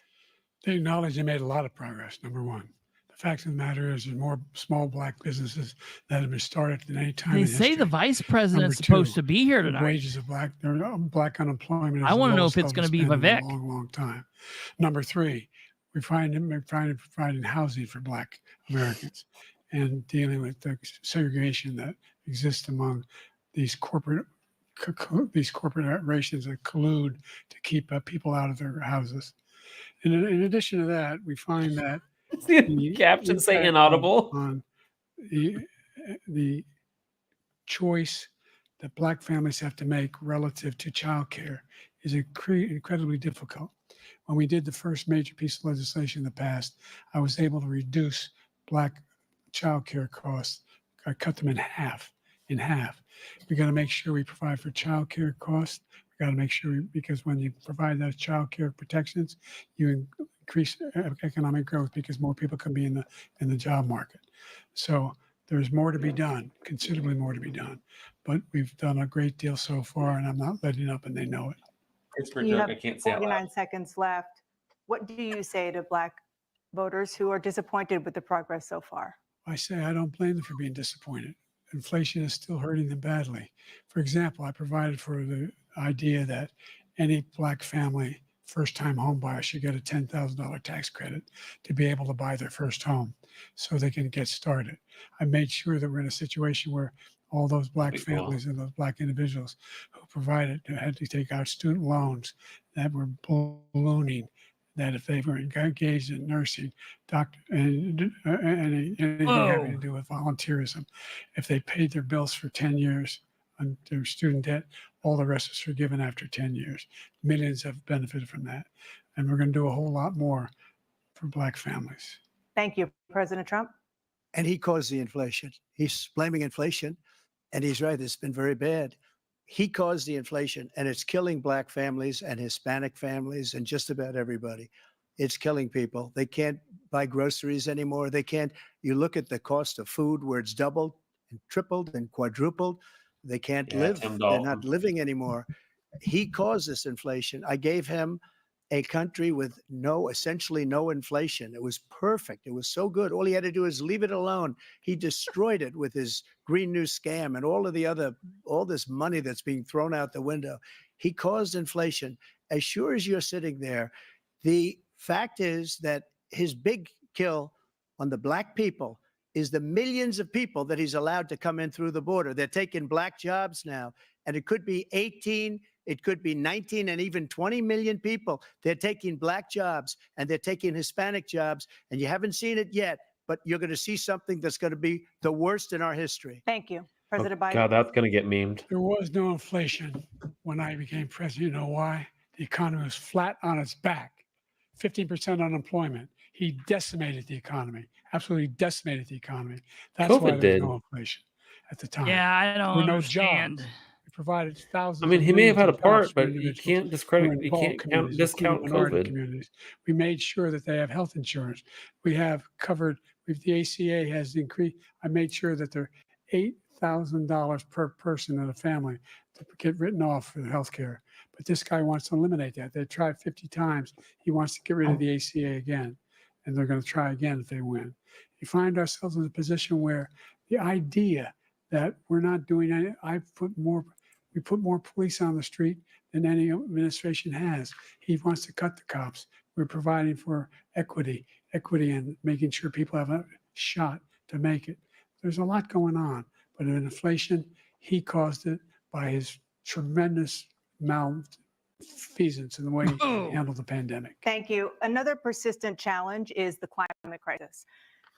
They acknowledge they made a lot of progress, number one. The fact of the matter is there's more small Black businesses that have been started than any time in history. They say the vice president's supposed to be here tonight. Wages of Black unemployment. I want to know if it's going to be Vivek. A long time. Number 3, we're providing housing for Black Americans and dealing with the segregation that exists among these corporate corporations that collude to keep people out of their houses. And in addition to that, we find that the caption say inaudible on the choice that Black families have to make relative to childcare is incredibly difficult. When we did the first major piece of legislation in the past, I was able to reduce Black childcare costs. I cut them in half. We got to make sure we provide for childcare costs. We got to make sure because when you provide those childcare protections, you increase economic growth because more people can be in the job market. So there's more to be done, considerably more to be done. But we've done a great deal so far, and I'm not letting up, and they know it. it's for You joke. have I can't say it 49 loud. seconds left. What do you say to Black voters who are disappointed with the progress so far? I say I don't blame them for being disappointed. Inflation is still hurting them badly. For example, I provided for the idea that any Black family first-time home buyer should get a $10,000 tax credit to be able to buy their first home so they can get started. I made sure that we're in a situation where all those Black families and those Black individuals who provided had to take out student loans that were ballooning, that if they were engaged in nursing, doctor, and anything having to do with volunteerism, if they paid their bills for 10 years on their student debt, all the rest is forgiven after 10 years. Millions have benefited from that. And we're going to do a whole lot more for Black families. Thank you, President Trump. And he caused the inflation. He's blaming inflation, and he's right. It's been very bad. He caused the inflation, and it's killing Black families and Hispanic families and just about everybody. It's killing people. They can't buy groceries anymore. They can't. You look at the cost of food where it's doubled and tripled and quadrupled. They can't live. They're not living anymore. He caused this inflation. I gave him a country with essentially no inflation. It was perfect. It was so good. All he had to do is leave it alone. He destroyed it with his Green New scam and all this money that's being thrown out the window. He caused inflation. As sure as you're sitting there, the fact is that his big kill on the Black people is the millions of people that he's allowed to come in through the border. They're taking Black jobs now, and it could be 18, it could be 19, and even 20 million people. They're taking Black jobs, and they're taking Hispanic jobs, and you haven't seen it yet, but you're going to see something that's going to be the worst in our history. Thank you, President Biden. God, that's going to get memed. There was no inflation when I became president. You know why? The economy was flat on its back, 15% unemployment. He decimated the economy, absolutely decimated the economy. That's why there was no inflation at the time. Yeah, I don't understand. No jobs. We provided thousands. I mean, he may have had a part, but you can't discredit. You can't discount COVID. Communities. We made sure that they have health insurance. We have covered. The ACA has increased. I made sure that they're $8,000 per person in a family to get written off for health care. But this guy wants to eliminate that. They tried 50 times. He wants to get rid of the ACA again. And they're going to try again if they win. You find ourselves in a position where the idea that we're not doing any, we put more police on the street than any administration has. He wants to cut the cops. We're providing for equity and making sure people have a shot to make it. There's a lot going on, but in inflation, he caused it by his tremendous malfeasance in the way he handled the pandemic. Thank you. Another persistent challenge is the climate crisis.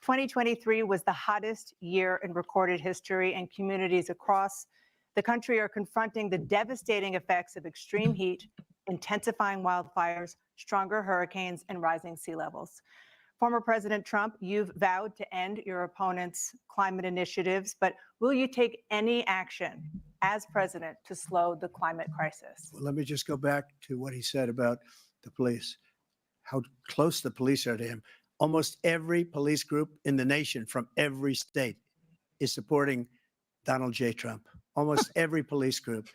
2023 was the hottest year in recorded history, and communities across the country are confronting the devastating effects of extreme heat, intensifying wildfires, stronger hurricanes, and rising sea levels. Former President Trump, you've vowed to end your opponent's climate initiatives, but will you take any action as president to slow the climate crisis? Well, let me just go back to what he said about the police, how close the police are to him. Almost every police group in the nation from every state is supporting Donald J. Trump, almost every police group.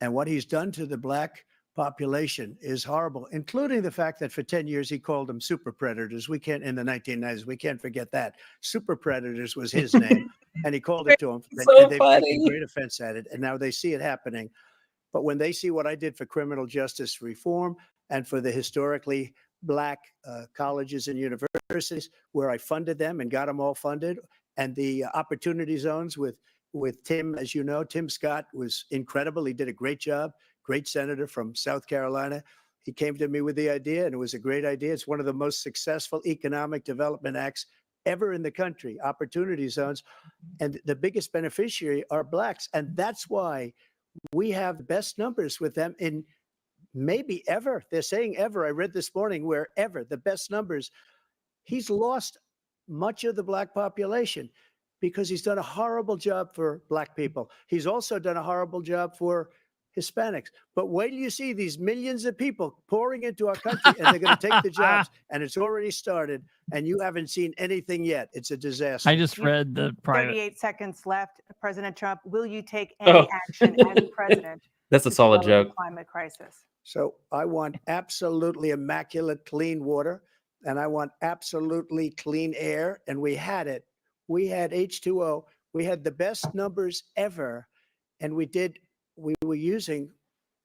And what he's done to the Black population is horrible, including the fact that for 10 years he called them super predators. We can't, in the 1990s, we can't forget that. Super predators was his name, and he called it to them. So they've taken great offense at it, and now they see it happening. But when they see what I did for criminal justice reform and for the historically Black colleges and universities, where I funded them and got them all funded, and the opportunity zones with with Tim, as you know. Tim Scott was incredible. He did a great job. Great senator from South Carolina. He came to me with the idea, and it was a great idea. It's one of the most successful economic development acts ever in the country, opportunity zones. And the biggest beneficiary are blacks. And that's why we have the best numbers with them in maybe ever. They're saying ever. I read this morning where ever, the best numbers. He's lost much of the black population because he's done a horrible job for black people. He's also done a horrible job for Hispanics. But wait till you see these millions of people pouring into our country, and they're going to take the jobs, and it's already started, and you haven't seen anything yet. It's a disaster. I just read the private. 38 seconds left. President Trump, will you take any action as president? That's a solid joke. Climate crisis. So I want absolutely immaculate clean water, and I want absolutely clean air. And we had it. We had H2O. We had the best numbers ever, and we were using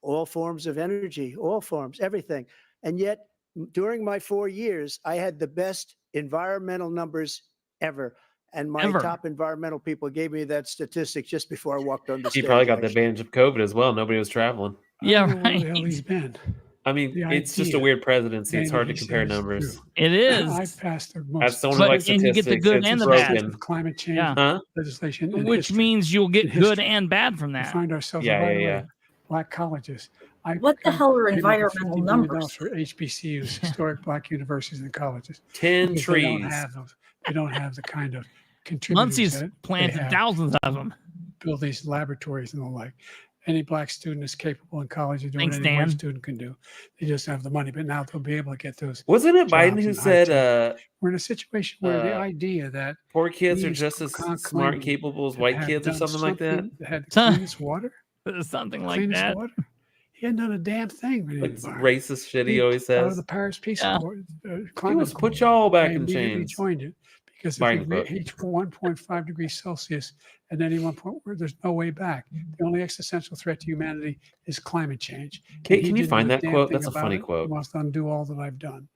all forms of energy, all forms, everything. And yet, during my 4 years, I had the best environmental numbers ever. And my top environmental people gave me that statistic just before I walked on the stage. He probably got the advantage of COVID as well. Nobody was traveling. Yeah, right. Where the hell he's been. I mean, it's just a weird presidency. It's hard to compare numbers. It is. I passed the most. As someone who likes and you get the good and the bad. Climate change legislation, which means you'll get good and bad from that. We find ourselves black colleges. What the hell are environmental numbers for HBCUs, historic black universities and colleges? 10 trees. They don't have the kind of contributors. Muncie's planted thousands of them. Build these laboratories and the like. Any black student is capable in college of doing anything white student can do. They just have the money, but now they'll be able to get those. Wasn't it Biden who said we're in a situation where the idea that poor kids are just as smart and capable as white kids or something like that? Had the cleanest water? Something like that. Water? He hadn't done a damn thing. Like racist shit he always says. Out of the Paris Peace Accord, climate put y'all back in chains. Joined it because if you reach 1.5 degrees Celsius at any one point, where there's no way back. The only existential threat to humanity is climate change. Can you find that quote? That's a funny quote. He wants to undo all that I've done.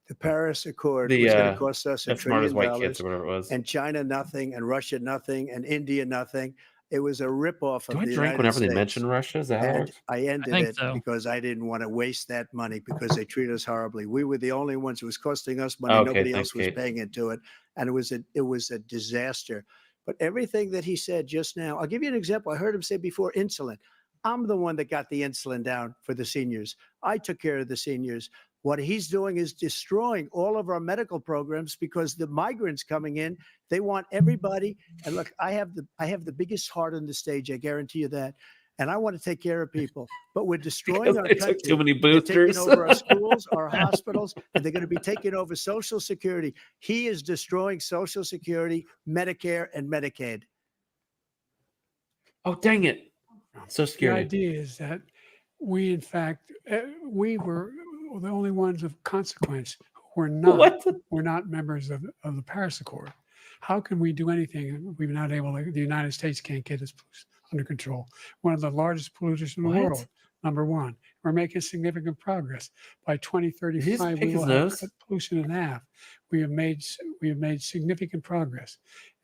The Paris Accord was going to cost us $1 trillion, white kids or whatever it was. And China nothing, and Russia nothing, and India nothing. It was a ripoff of the United States. Do I drink whenever they mention Russia? Is that how it works? I ended it because I didn't want to waste that money because they treat us horribly. We were the only ones. It was costing us money. Nobody else was paying into it, and it was a disaster. But everything that he said just now, I'll give you an example. I heard him say before insulin. I'm the one that got the insulin down for the seniors. I took care of the seniors. What he's doing is destroying all of our medical programs because the migrants coming in, they want everybody. And look, I have the biggest heart on the stage. I guarantee you that. And I want to take care of people, but we're destroying our country. Too many boosters. They're taking over our schools, our hospitals, and they're going to be taking over Social Security. He is destroying Social Security, Medicare, and Medicaid. Oh, dang it. Social Security. The idea is that we, in fact, we were the only ones of consequence who were not members of the Paris Accord. How can we do anything? We're not able to, the United States can't get its under control. One of the largest polluters in the world, number one. We're making significant progress. By 2035, we will have cut pollution in half. We have made significant progress,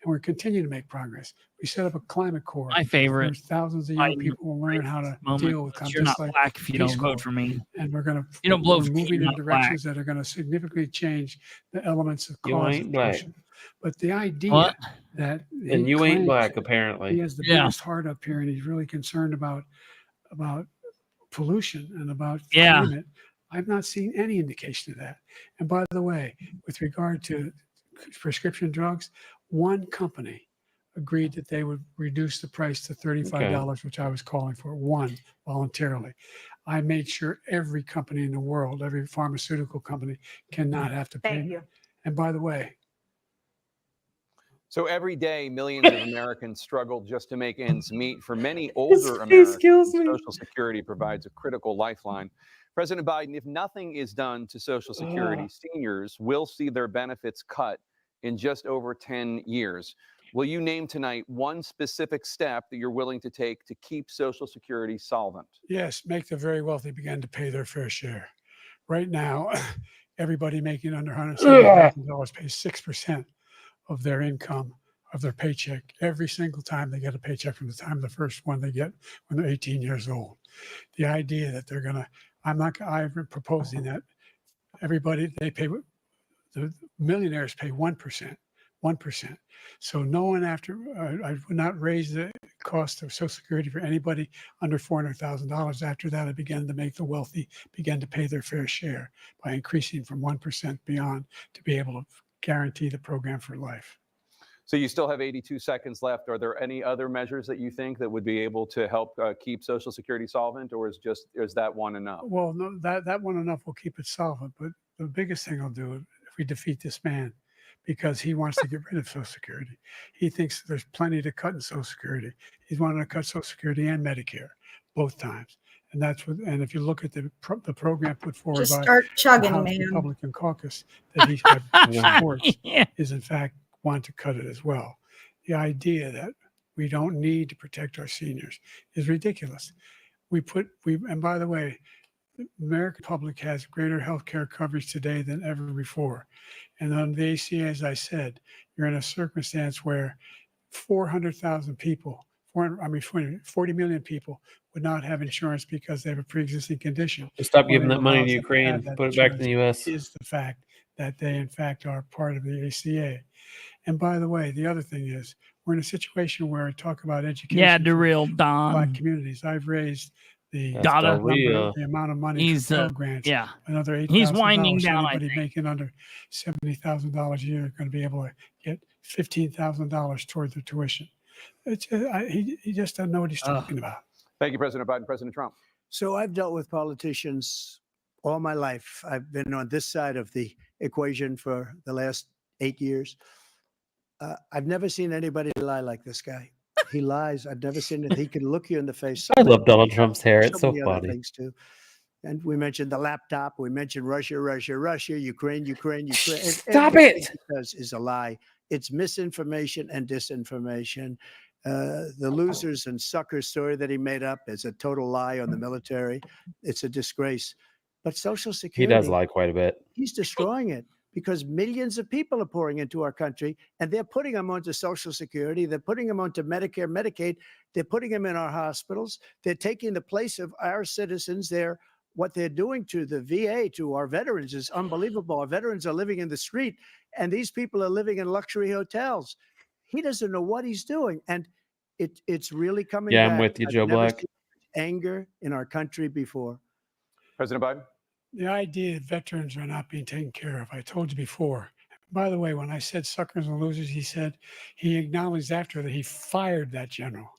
and we're continuing to make progress. We set up a climate corps. My favorite. There's thousands of young people will learn how to deal with. You're not black if you don't vote for me. And we're going to. You don't blow. We're moving in directions that are going to significantly change the elements of cause of pollution. But the idea that and you ain't black, apparently. He has the biggest heart up here, and he's really concerned about pollution and about climate. I've not seen any indication of that. And by the way, with regard to prescription drugs, one company agreed that they would reduce the price to $35, which I was calling for, one voluntarily. I made sure every company in the world, every pharmaceutical company, cannot have to pay. Thank you. And by the way, so every day, millions of Americans struggle just to make ends meet. For many older Americans, Social Security provides a critical lifeline. President Biden, if nothing is done to Social Security, seniors will see their benefits cut in just over 10 years. Will you name tonight one specific step that you're willing to take to keep Social Security solvent? Yes, make the very wealthy begin to pay their fair share. Right now, everybody making under $170,000 pays 6% of their income of their paycheck every single time they get a paycheck from the time the first one they get when they're 18 years old. The idea that they're going to, I'm proposing that everybody, the millionaires pay 1%. 1%. So no one I would not raise the cost of Social Security for anybody under $400,000. After that, I began to make the wealthy begin to pay their fair share by increasing from 1% beyond to be able to guarantee the program for life. So you still have 82 seconds left. Are there any other measures that you think that would be able to help keep Social Security solvent, or is that one enough? Well, no, that one enough will keep it solvent. But the biggest thing I'll do if we defeat this man, because he wants to get rid of Social Security. He thinks there's plenty to cut in Social Security. He's wanting to cut Social Security and Medicare both times. And and if you look at the program put forward Just by start chugging, the House man. Republican caucus that he supports is in fact want to cut it as well. The idea that we don't need to protect our seniors is ridiculous. And by the way, the American public has greater health care coverage today than ever before. And on the ACA, as I said, you're in a circumstance where 400,000 people, 40 million people would not have insurance because they have a pre-existing condition. Stop giving that money to Ukraine, put it back in the U.S. Is the fact that they, in fact, are part of the ACA. And by the way, the other thing is we're in a situation where I talk about education. Yeah, the real Black Don. communities. I've raised the amount of money He's for Pell Grants. yeah. Another $8,000. He's winding down. Anybody making under $70,000 a year is going to be able to get $15,000 toward their tuition. He just doesn't know what he's talking about. Thank you, President Biden. President Trump. So I've dealt with politicians all my life. I've been on this side of the equation for the last 8 years. I've never seen anybody lie like this guy. He lies. I've never seen it. He can look you in the face. I love Donald Trump's hair. It's so many other funny. things too. And we mentioned the laptop. We mentioned Russia, Ukraine. Stop it! Because is a lie. It's misinformation and disinformation. The losers and suckers story that he made up is a total lie on the military. It's a disgrace. But Social Security, He does lie quite a bit. he's destroying it because millions of people are pouring into our country and they're putting them onto Social Security. They're putting them onto Medicare, Medicaid. They're putting them in our hospitals. They're taking the place of our citizens. What they're doing to the VA, to our veterans is unbelievable. Our veterans are living in the street and these people are living in luxury hotels. He doesn't know what he's doing. And it's really coming back. I'm with you, Joe I've never Black. seen anger in our country before. President Biden. The idea that veterans are not being taken care of, I told you before. By the way, when I said suckers and losers, he acknowledged after that he fired that general.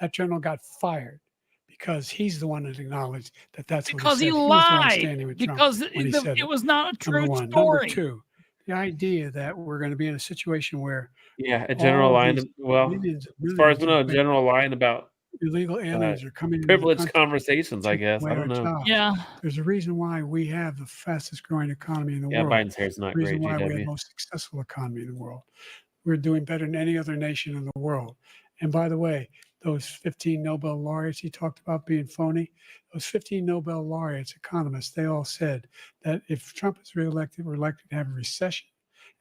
That general got fired because he's the one that acknowledged that's what he said. He lied. Because it was not a true story. Number two, the idea that we're going to be in a situation where a general lying. Well, as far as we know, a general lying about illegal aliens are coming privileged conversations, I guess. I don't know. Jobs. Yeah. There's a reason why we have the fastest growing economy in the world. Biden's hair is not great, reason why we have GW. the most successful economy in the world. We're doing better than any other nation in the world. And by the way, those 15 Nobel laureates he talked about being phony, those 15 Nobel laureates, economists, they all said that if Trump is reelected, we're likely to have a recession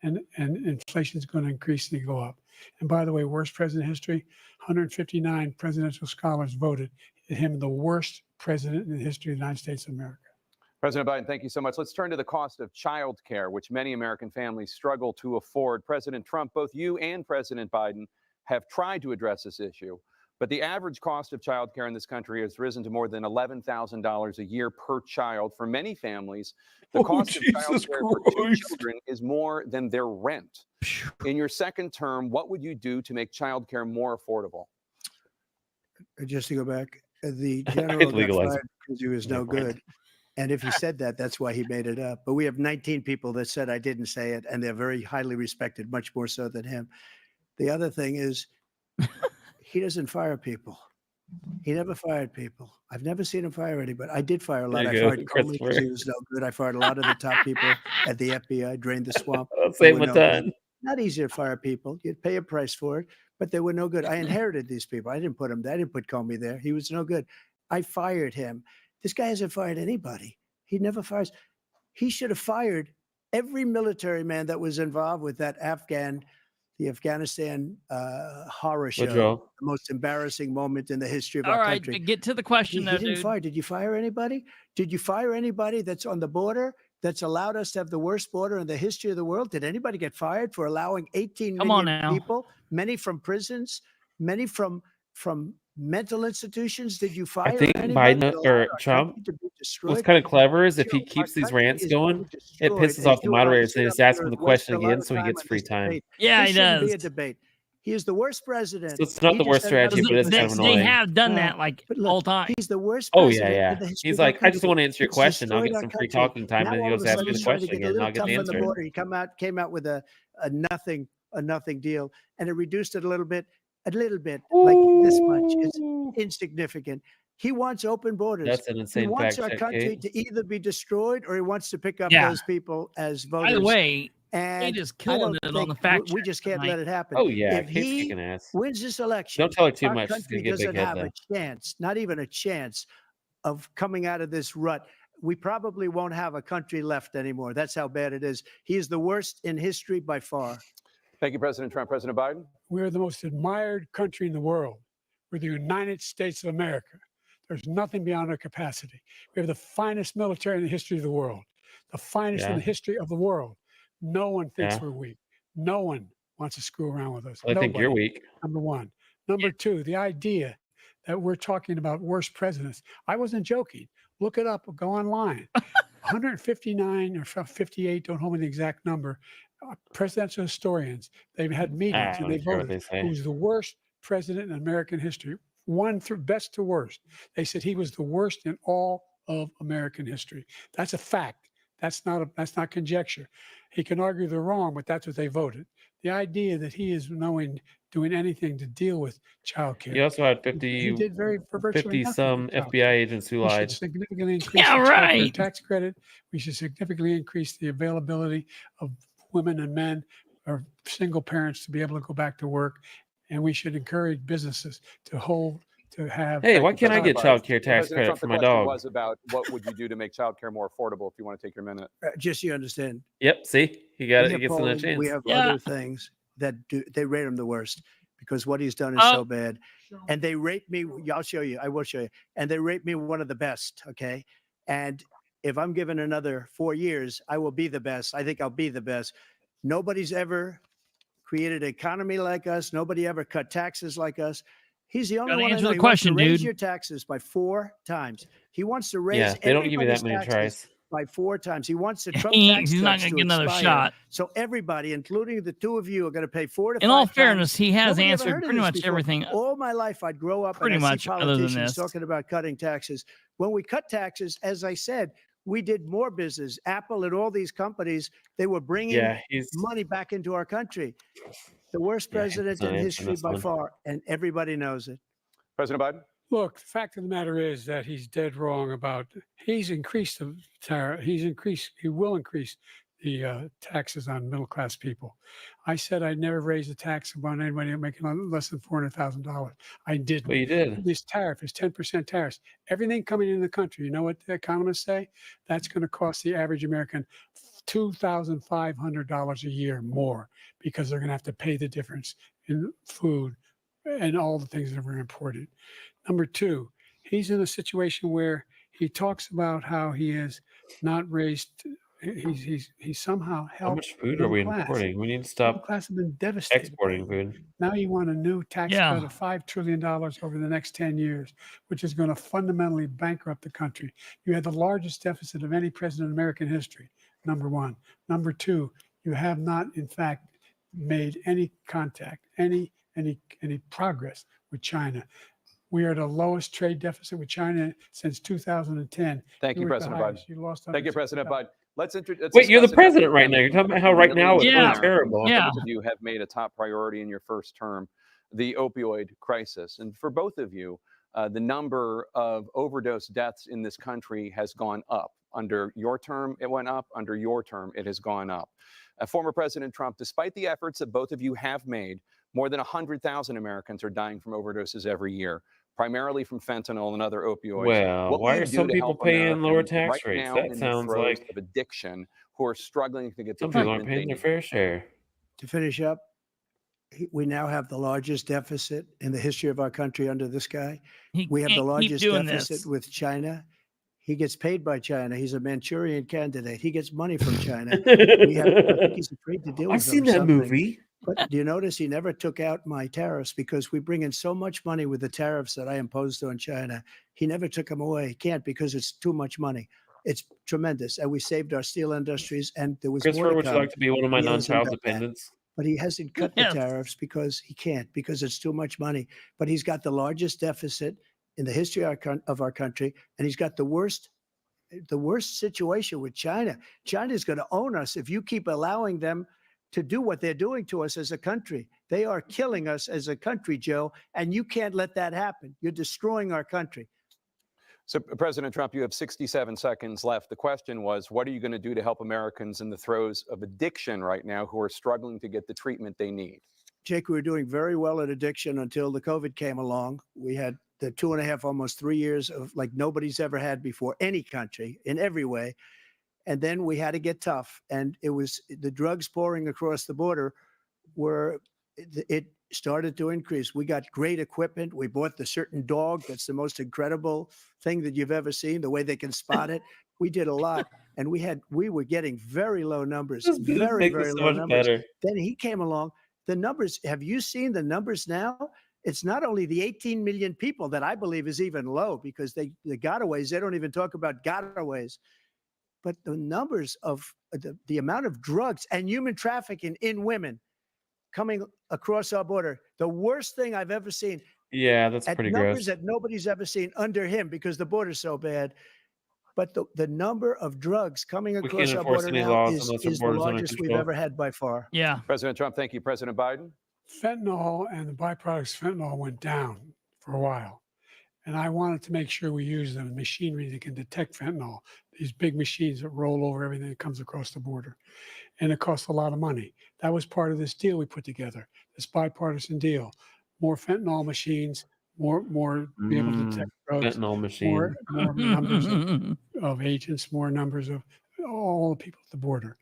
and inflation is going to increasingly go up. And by the way, worst president in history, 159 presidential scholars voted him the worst president in the history of the United States of America. President Biden, thank you so much. Let's turn to the cost of child care, which many American families struggle to afford. President Trump, both you and President Biden have tried to address this issue, but the average cost of child care in this country has risen to more than $11,000 a year per child. For many families, the cost of child care for 2 children is more than their rent. In your second term, what would you do to make child care more affordable? Just to go back, the general got fired because he was no good. And if he said that, that's why he made it up. But we have 19 people that said I didn't say it, and they're very highly respected, much more so than him. The other thing is he doesn't fire people. He never fired people. I've never seen him fire anybody. I did fire a lot. I fired Comey because he was no good. I fired a lot of the top people at the FBI, drained the swamp. Same with that. Not easy to fire people. You'd pay a price for it, but they were no good. I inherited these people. I didn't put him there. I didn't put Comey there. He was no good. I fired him. This guy hasn't fired anybody. He never fires. He should have fired every military man that was involved with that Afghan the Afghanistan horror show, Woodrow. the most embarrassing moment in the history of All our right, country. get to the question, He though, didn't dude. fire. Did you fire anybody? Did you fire anybody that's on the border that's allowed us to have the worst border in the history of the world? Did anybody get fired for allowing 18 Come on million now. people, many from prisons, many from mental institutions? Did you I fire think anybody? Biden That allowed or our Trump country to be what's destroyed? kind of clever is if he Joe, our keeps these country rants is going, being it destroyed, pisses and off the you and I moderators, sit and they up just ask here him the and waste question a lot again of so he time gets on free this time. debate. Yeah, This he shouldn't be does. a debate. He is the worst president. So it's not He the just worst has got to strategy, be but it's kind of replaced. They annoying. have done that like But all look, time. he's the worst Oh, yeah, president yeah. in the history He's of our like, I just country. want to answer your He's question. I'll destroyed get our some free country. talking time. Now And he all of goes a ask sudden me the he's trying to question get a again, and little I'll get tough the on the answer. border. He came out with a nothing deal, and it reduced it a little bit, like this much. It's Ooh. insignificant. He wants open borders. That's an He insane wants fact our check, country Kate. to either be destroyed or he wants to pick up Yeah. those people as By the voters. way, they And just I killing don't it on think the fact we check just can't tonight. let it happen. Oh, yeah. If Kate's he kicking ass. wins this election, Don't tell her too our much. She's country going to get a big doesn't head, have though. a chance, not even a chance of coming out of this rut. We probably won't have a country left anymore. That's how bad it is. He is the worst in history by far. Thank you, President Trump. President Biden? We're the most admired country in the world. We're the United States of America. There's nothing beyond our capacity. We have the finest military in the history of the world, the finest in Yeah. the history of the world. No one thinks Yeah. we're weak. No one wants to screw around with us. I think you're Nobody. weak. Number one. Number two, the idea that we're talking about worst presidents. I wasn't joking. Look it up. Go online. 159 or 58, don't hold me the exact number, presidential historians. They've had meetings I and don't they care what voted they say. who's the worst president in American history. One through best to worst. They said he was the worst in all of American history. That's a fact. That's not conjecture. He can argue they're wrong, but that's what they voted. The idea that he is doing anything to deal with child care. You also had He did for virtually 50 nothing some with child FBI care. agents who We should lied. significantly increase Yeah, the child care right. tax credit. We should significantly increase the availability of women and men or single parents to be able to go back to work. And we should encourage businesses to have. Hey, why you, can't I President get Biden. child care tax President credit Trump, for the my question dog? was about what would you do to make childcare more affordable, if you want to take your minute. Just so you understand, Yep, see? He got we it. He have gets another polling, we chance. have Yeah. other things that they rate him the worst because what he's done is Oh. so bad. And they rate me, I'll show you, I will show you. And they rate me one of the best, okay? And if I'm given another 4 years, I will be the best. I think I'll be the best. Nobody's ever created an economy like us. Nobody ever cut taxes like us. He's the only Gotta one I answer know. the He wants to question, raise dude. your taxes by 4 times. He wants to raise Yeah, they don't give you that everybody's many taxes tries. by 4 times. He wants the Trump He ain't- tax he's not cuts gonna to get another expire. shot. So everybody, including the two of you, are going to pay 4 to 5 In all times. fairness, he has Nobody ever answered heard of pretty this much before. everything. All my life, I'd grow up Pretty and I'd much, see other than politicians this. talking about cutting taxes. When we cut taxes, as I said, we did more business. Apple and all these companies, they were bringing Yeah, he's money back into our country. The worst yeah, he's president not in answering history this by one. far, and everybody knows it. President Biden? Look, the fact of the matter is that he's dead wrong about. He's increased the tariff. He will increase the taxes on middle class people. I said I'd never raise the tax on anybody making less than $400,000. I didn't. But you did. This tariff is 10% tariffs. Everything coming in the country. You know what the economists say? That's going to cost the average American $2,500 a year more because they're going to have to pay the difference in food and all the things that were imported. Number two, he's in a situation where he talks about how he has not raised. He's somehow How helped much food the are we middle class. importing? We need to Middle stop class have been devastated. by exporting it. food. Now you want a new tax Yeah. cut of $5 trillion over the next 10 years, which is going to fundamentally bankrupt the country. You had the largest deficit of any president in American history, number one. Number two, you have not, in fact, made any contact, any progress with China. We are the lowest trade deficit with China since 2010. Thank you, were at the President Biden. highest. You lost. Thank you, President $160. Biden. Let's Wait, you're the discuss president another right now. You're talking about how right now it's Yeah. really terrible. Yeah. Both of you have made a top priority in your first term, the opioid crisis. And for both of you, the number of overdose deaths in this country has gone up. Under your term, it went up. Under your term, it has gone up. Former President Trump, despite the efforts that both of you have made, more than 100,000 Americans are dying from overdoses every year, primarily from fentanyl and other opioids. Well, What will why you are do some to people help paying lower Americans tax right rates? now That in the sounds throes like of addiction who are struggling to get the some people aren't treatment they paying their need? fair share. To finish up, We now have the largest deficit in the history of our country under this guy. He We have the can't keep largest doing deficit this. with China. He gets paid by China. He's a Manchurian candidate. He gets money from China. I think he's afraid to deal with I've them seen or that something. movie. But do you notice he never took out my tariffs because we bring in so much money with the tariffs that I imposed on China. He never took them away. He can't because it's too much money. It's tremendous. And we saved our steel industries, and there was more Christopher, to would you come. like to be one of my He hasn't non-child done that. dependents? But he hasn't cut Yes. the tariffs because he can't, because it's too much money. But he's got the largest deficit in the history of our country, and he's got the worst situation with China. China's going to own us if you keep allowing them to do what they're doing to us as a country. They are killing us as a country, Joe, and you can't let that happen. You're destroying our country. So, President Trump, you have 67 seconds left. The question was, what are you going to do to help Americans in the throes of addiction right now who are struggling to get the treatment they need? Jake, we were doing very well at addiction until the COVID came along. We had the 2.5, almost 3 years of like nobody's ever had before, any country in every way. And then we had to get tough. And it was the drugs pouring across the border it started to increase. We got great equipment. We bought the certain dog that's the most incredible thing that you've ever seen, the way they can spot it. We did a lot. And we were getting very low numbers, very, very low numbers. Better. Then he came along. The numbers, have you seen the numbers now? It's not only the 18 million people that I believe is even low because the gotaways, they don't even talk about gotaways, but the numbers of the amount of drugs and human trafficking in women coming across our border, the worst thing I've ever seen. Yeah, that's pretty numbers gross. that nobody's ever seen under him because the border's so bad. But the number of drugs coming across our border now is the largest we've ever had by far. Yeah. President Trump, thank you. President Biden? Fentanyl and the byproducts of fentanyl went down for a while. And I wanted to make sure we use the machinery that can detect fentanyl, these big machines that roll over everything that comes across the border. And it costs a lot of money. That was part of this deal we put together, this bipartisan deal. More fentanyl machines, more be able to detect drugs, Fentanyl machine. more numbers of agents, more numbers of all the people at the border.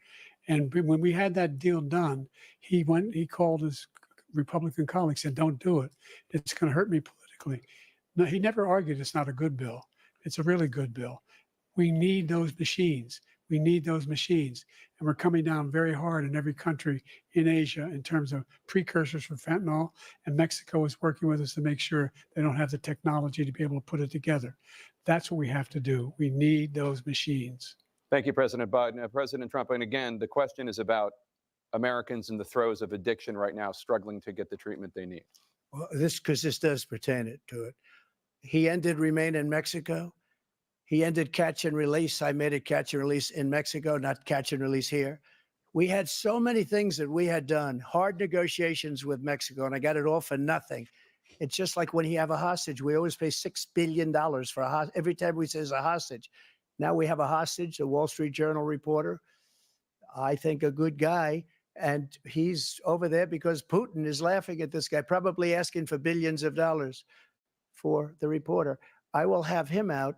And when we had that deal done, he called his Republican colleagues, said, "Don't do it. It's going to hurt me politically." No, he never argued it's not a good bill. It's a really good bill. We need those machines. We need those machines. And we're coming down very hard in every country in Asia in terms of precursors for fentanyl. And Mexico is working with us to make sure they don't have the technology to be able to put it together. That's what we have to do. We need those machines. Thank you, President Biden. President Trump, and again, the question is about Americans in the throes of addiction right now struggling to get the treatment they need. Well, this does pertain to it. He ended Remain in Mexico. He ended catch and release. I made it catch and release in Mexico, not catch and release here. We had so many things that we had done, hard negotiations with Mexico, and I got it all for nothing. It's just like when you have a hostage, we always pay $6 billion for a hostage. Every time we say it's a hostage. Now we have a hostage, a Wall Street Journal reporter, I think a good guy, and he's over there because Putin is laughing at this guy, probably asking for billions of dollars for the reporter. I will have him out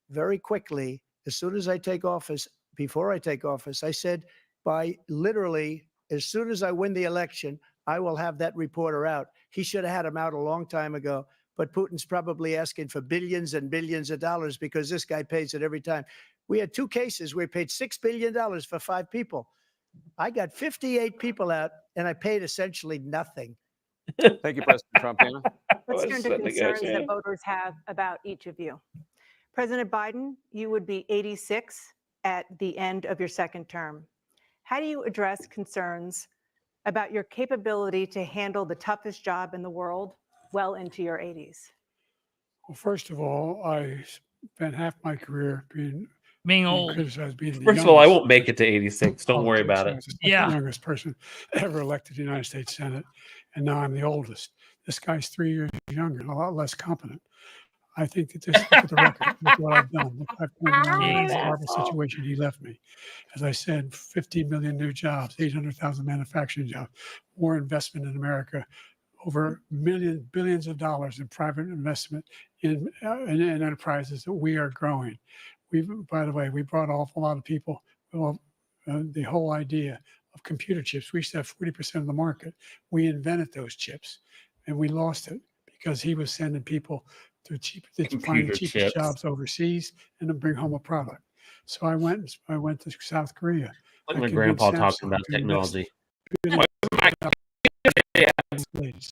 very quickly as soon as I take office. Before I take office, I said by literally as soon as I win the election, I will have that reporter out. He should have had him out a long time ago, but Putin's probably asking for billions and billions of dollars because this guy pays it every time. We had 2 cases where we paid $6 billion for 5 people. I got 58 people out and I paid essentially nothing. Thank you, President Trump. Anna? Let's turn to concerns that voters have about each of you. President Biden, you would be 86 at the end of your second term. How do you address concerns about your capability to handle the toughest job in the world well into your 80s? Well, first of all, I spent half my career being old. Criticized being First of all, I won't make it to 86. Don't worry about it. I was the youngest person ever elected to the United States Senate, and now I'm the oldest. This guy's 3 years younger and a lot less competent. I think that just look at the record, look what I've done. Look, I've turned around the horrible situation he left me. As I said, 15 million new jobs, 800,000 manufacturing jobs, more investment in America, over billions of dollars in private investment in enterprises that we are growing. By the way, we brought off a lot of people. Well, the whole idea of computer chips. We used to have 40% of the market. We invented those chips, and we lost it because he was sending people to find the Computer cheapest chips. jobs overseas and then bring home a product. So I went to South Korea. Like I my convinced grandpa talking Samsung about to invest technology. States.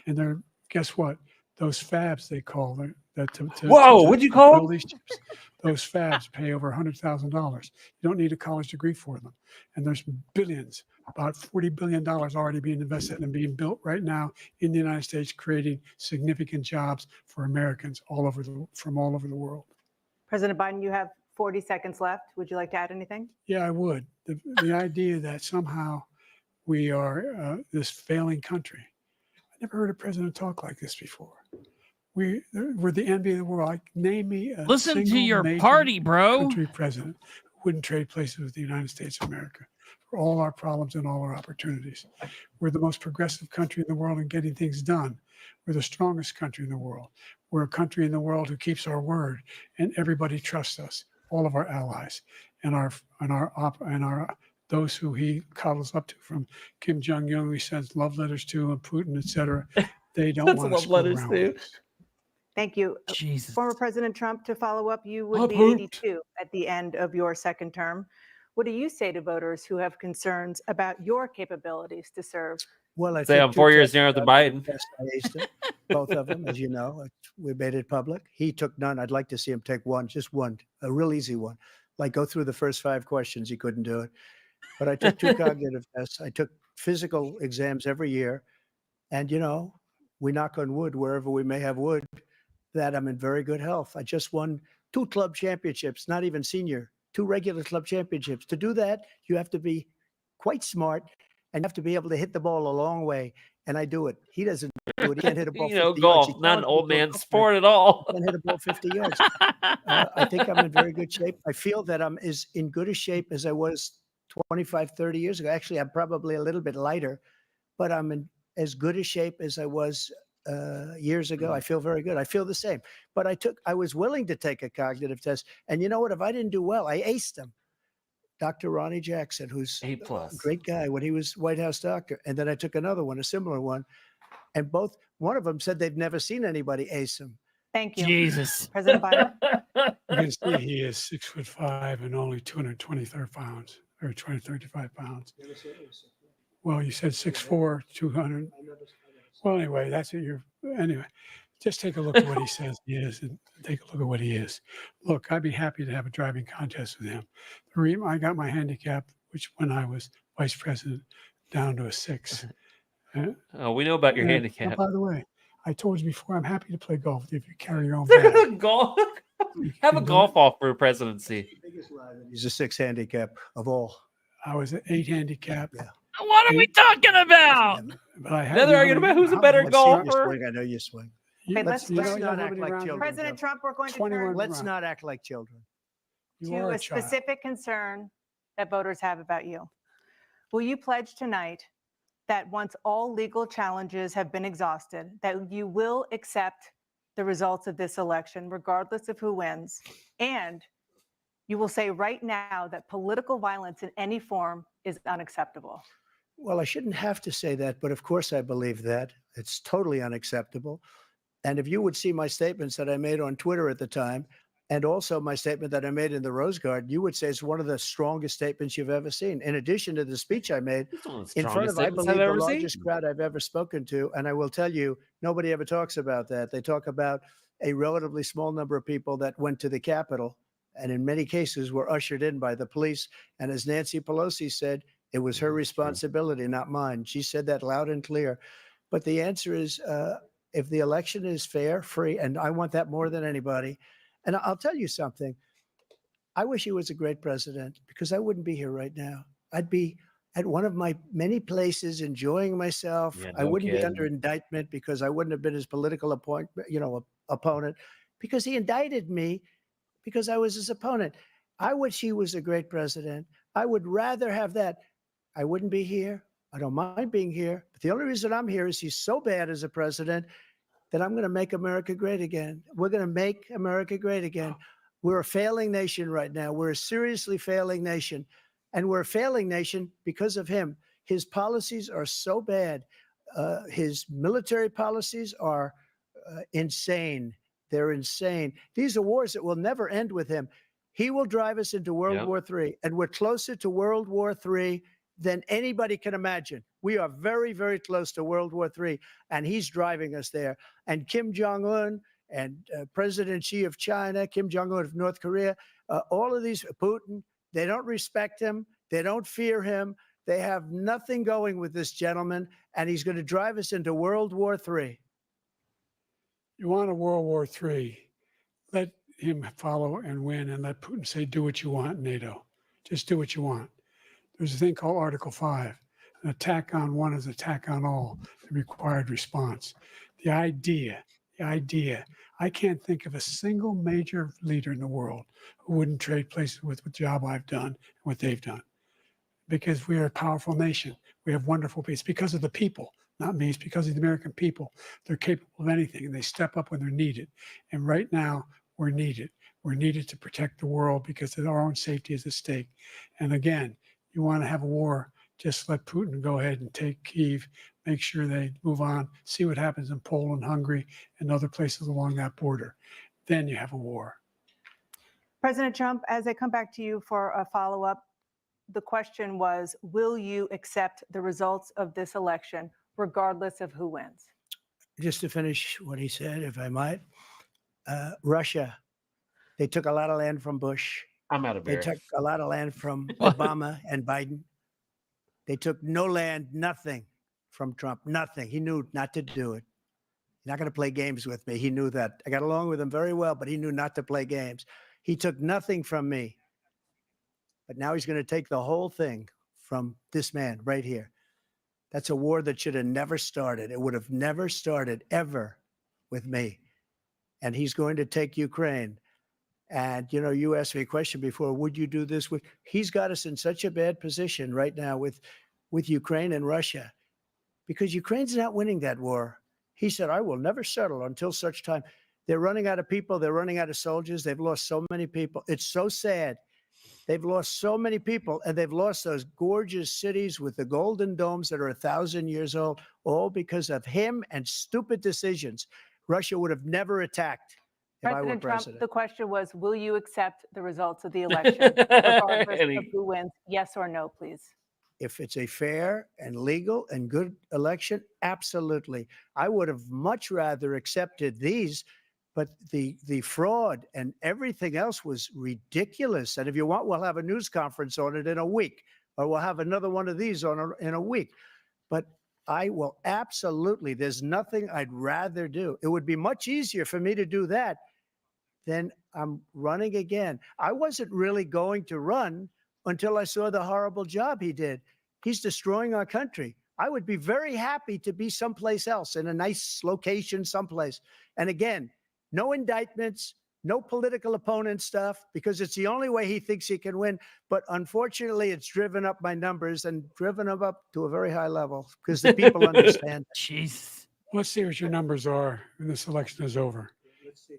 And they're, guess what? Those fabs they call that Whoa, what'd you call build them? these chips. Those fabs pay over $100,000. You don't need a college degree for them. And there's billions, about $40 billion already being invested and being built right now in the United States, creating significant jobs for Americans from all over the world. President Biden, you have 40 seconds left. Would you like to add anything? Yeah, I would. The idea that somehow we are this failing country. I never heard a president talk like this before. We're the envy of the world. Like, name me a Listen to single your major party, bro. country president who wouldn't trade places with the United States of America for all our problems and all our opportunities. We're the most progressive country in the world in getting things done. We're the strongest country in the world. We're a country in the world who keeps our word, and everybody trusts us. All of our allies and those who he coddles up to, from Kim Jong-un, he sends love letters to, and Putin, etc. They don't want to screw around with us. Thank you. Jesus. Former President Trump, to follow up, you would I be pooped. 82 at the end of your second term. What do you say to voters who have concerns about your capabilities to serve? Well, I Say took I'm 2 4 years tests, younger than I Biden. passed, I aced them, both of them, as you know. We made it public. He took none. I'd like to see him take one, just one, a real easy one. Like, go through the first 5 questions. He couldn't do it. But I took 2 cognitive tests. I took physical exams every year. And, we knock on wood wherever we may have wood, that I'm in very good health. I just won 2 club championships, not even senior, 2 regular club championships. To do that, you have to be quite smart, and you have to be able to hit the ball a long way. And I do it. He doesn't do it. He can't hit a ball 50 yards. Golf, not an old man sport at all. Can't hit a ball 50 yards. I think I'm in very good shape. I feel that I'm as in good a shape as I was 25, 30 years ago. Actually, I'm probably a little bit lighter, but I'm in as good a shape as I was years ago. I feel very good. I feel the same. But I was willing to take a cognitive test. And you know what? If I didn't do well, I aced them. Dr. Ronnie Jackson, who's A+. a great guy when he was White House doctor. And then I took another one, a similar one. And one of them said they've never seen anybody ace him. Thank you. Jesus. President Biden. You can see he is 6'5" and only 223 pounds, or 235 pounds. Well, you said 6'4", 200. Well, anyway, that's what anyway, just take a look at what he says he is, and take a look at what he is. Look, I'd be happy to have a driving contest with him. I got my handicap, which when I was vice president, down to a 6. Oh, we know about your Oh, handicap. by the way, I told you before, I'm happy to play golf if you carry your own bag. Golf. You Have a can do golf it. off for a presidency. He's a 6 handicap of all. I was at 8 handicap. Yeah. What are we talking about? But I had Now they're arguing about who's a better Let's see you golfer. swing. I know you swing. Hey, Let's let's not act like children. President Trump, we're going to 21 turn Let's not act like children. You to are a a child. specific concern that voters have about you. Will you pledge tonight that once all legal challenges have been exhausted, that you will accept the results of this election, regardless of who wins, and you will say right now that political violence in any form is unacceptable? Well, I shouldn't have to say that, but of course I believe that. It's totally unacceptable. And if you would see my statements that I made on Twitter at the time, and also my statement that I made in the Rose Garden, you would say it's one of the strongest statements you've ever seen. In addition to the speech I made in front of, I believe, the largest crowd I've ever spoken to. And I will tell you, nobody ever talks about that. They talk about a relatively small number of people that went to the Capitol, and in many cases were ushered in by the police. And as Nancy Pelosi said, it was her responsibility, not mine. She said that loud and clear. But the answer is, if the election is fair, free, and I want that more than anybody. And I'll tell you something. I wish he was a great president, because I wouldn't be here right now. I'd be at one of my many places enjoying myself. Yeah, I no wouldn't be kidding. under indictment because I wouldn't have been his political opponent, because he indicted me because I was his opponent. I wish he was a great president. I would rather have that. I wouldn't be here. I don't mind being here. But the only reason I'm here is he's so bad as a president that I'm going to make America great again. We're going to make America great again. We're a failing nation right now. We're a seriously failing nation. And we're a failing nation because of him. His policies are so bad. His military policies are insane. They're insane. These are wars that will never end with him. He will drive us into World War III, and we're closer to World War III than anybody can imagine. We are very, very close to World War III, and he's driving us there. And Kim Jong-un and President Xi of China, Kim Jong-un of North Korea, all of these, Putin, they don't respect him. They don't fear him. They have nothing going with this gentleman, and he's going to drive us into World War III. You want a World War III, let him follow and win, and let Putin say, do what you want, NATO. Just do what you want. There's a thing called Article 5. An attack on one is an attack on all, the required response. The idea, I can't think of a single major leader in the world who wouldn't trade places with the job I've done and what they've done. Because we are a powerful nation. We have wonderful people. It's because of the people, not me. It's because of the American people. They're capable of anything, and they step up when they're needed. And right now, we're needed. We're needed to protect the world because our own safety is at stake. And again, you want to have a war, just let Putin go ahead and take Kyiv, make sure they move on, see what happens in Poland, Hungary, and other places along that border. Then you have a war. President Trump, as I come back to you for a follow-up, the question was, will you accept the results of this election, regardless of who wins? Just to finish what he said, if I might, Russia, they took a lot of land from Bush. I'm out of beer. They took a lot of land from Obama and Biden. They took no land, nothing from Trump, nothing. He knew not to do it. He's not going to play games with me. He knew that. I got along with him very well, but he knew not to play games. He took nothing from me. But now he's going to take the whole thing from this man right here. That's a war that should have never started. It would have never started ever with me. And he's going to take Ukraine. And, you know, you asked me a question before, would you do this? He's got us in such a bad position right now with Ukraine and Russia, because Ukraine's not winning that war. He said, I will never settle until such time. They're running out of people. They're running out of soldiers. They've lost so many people. It's so sad. They've lost so many people, and they've lost those gorgeous cities with the golden domes that are 1,000 years old, all because of him and stupid decisions. Russia would have never attacked if I were president. Trump, the question was, will you accept the results of the election, regardless of who wins? Yes or no, please. If it's a fair and legal and good election, absolutely. I would have much rather accepted these, but the fraud and everything else was ridiculous. And if you want, we'll have a news conference on it in a week, or we'll have another one of these in a week. But I will absolutely, there's nothing I'd rather do. It would be much easier for me to do that than I'm running again. I wasn't really going to run until I saw the horrible job he did. He's destroying our country. I would be very happy to be someplace else, in a nice location someplace. And again, no indictments, no political opponent stuff, because it's the only way he thinks he can win. But unfortunately, it's driven up my numbers and driven them up to a very high level because the people understand. Jeez. Let's see what your numbers are when this election is over.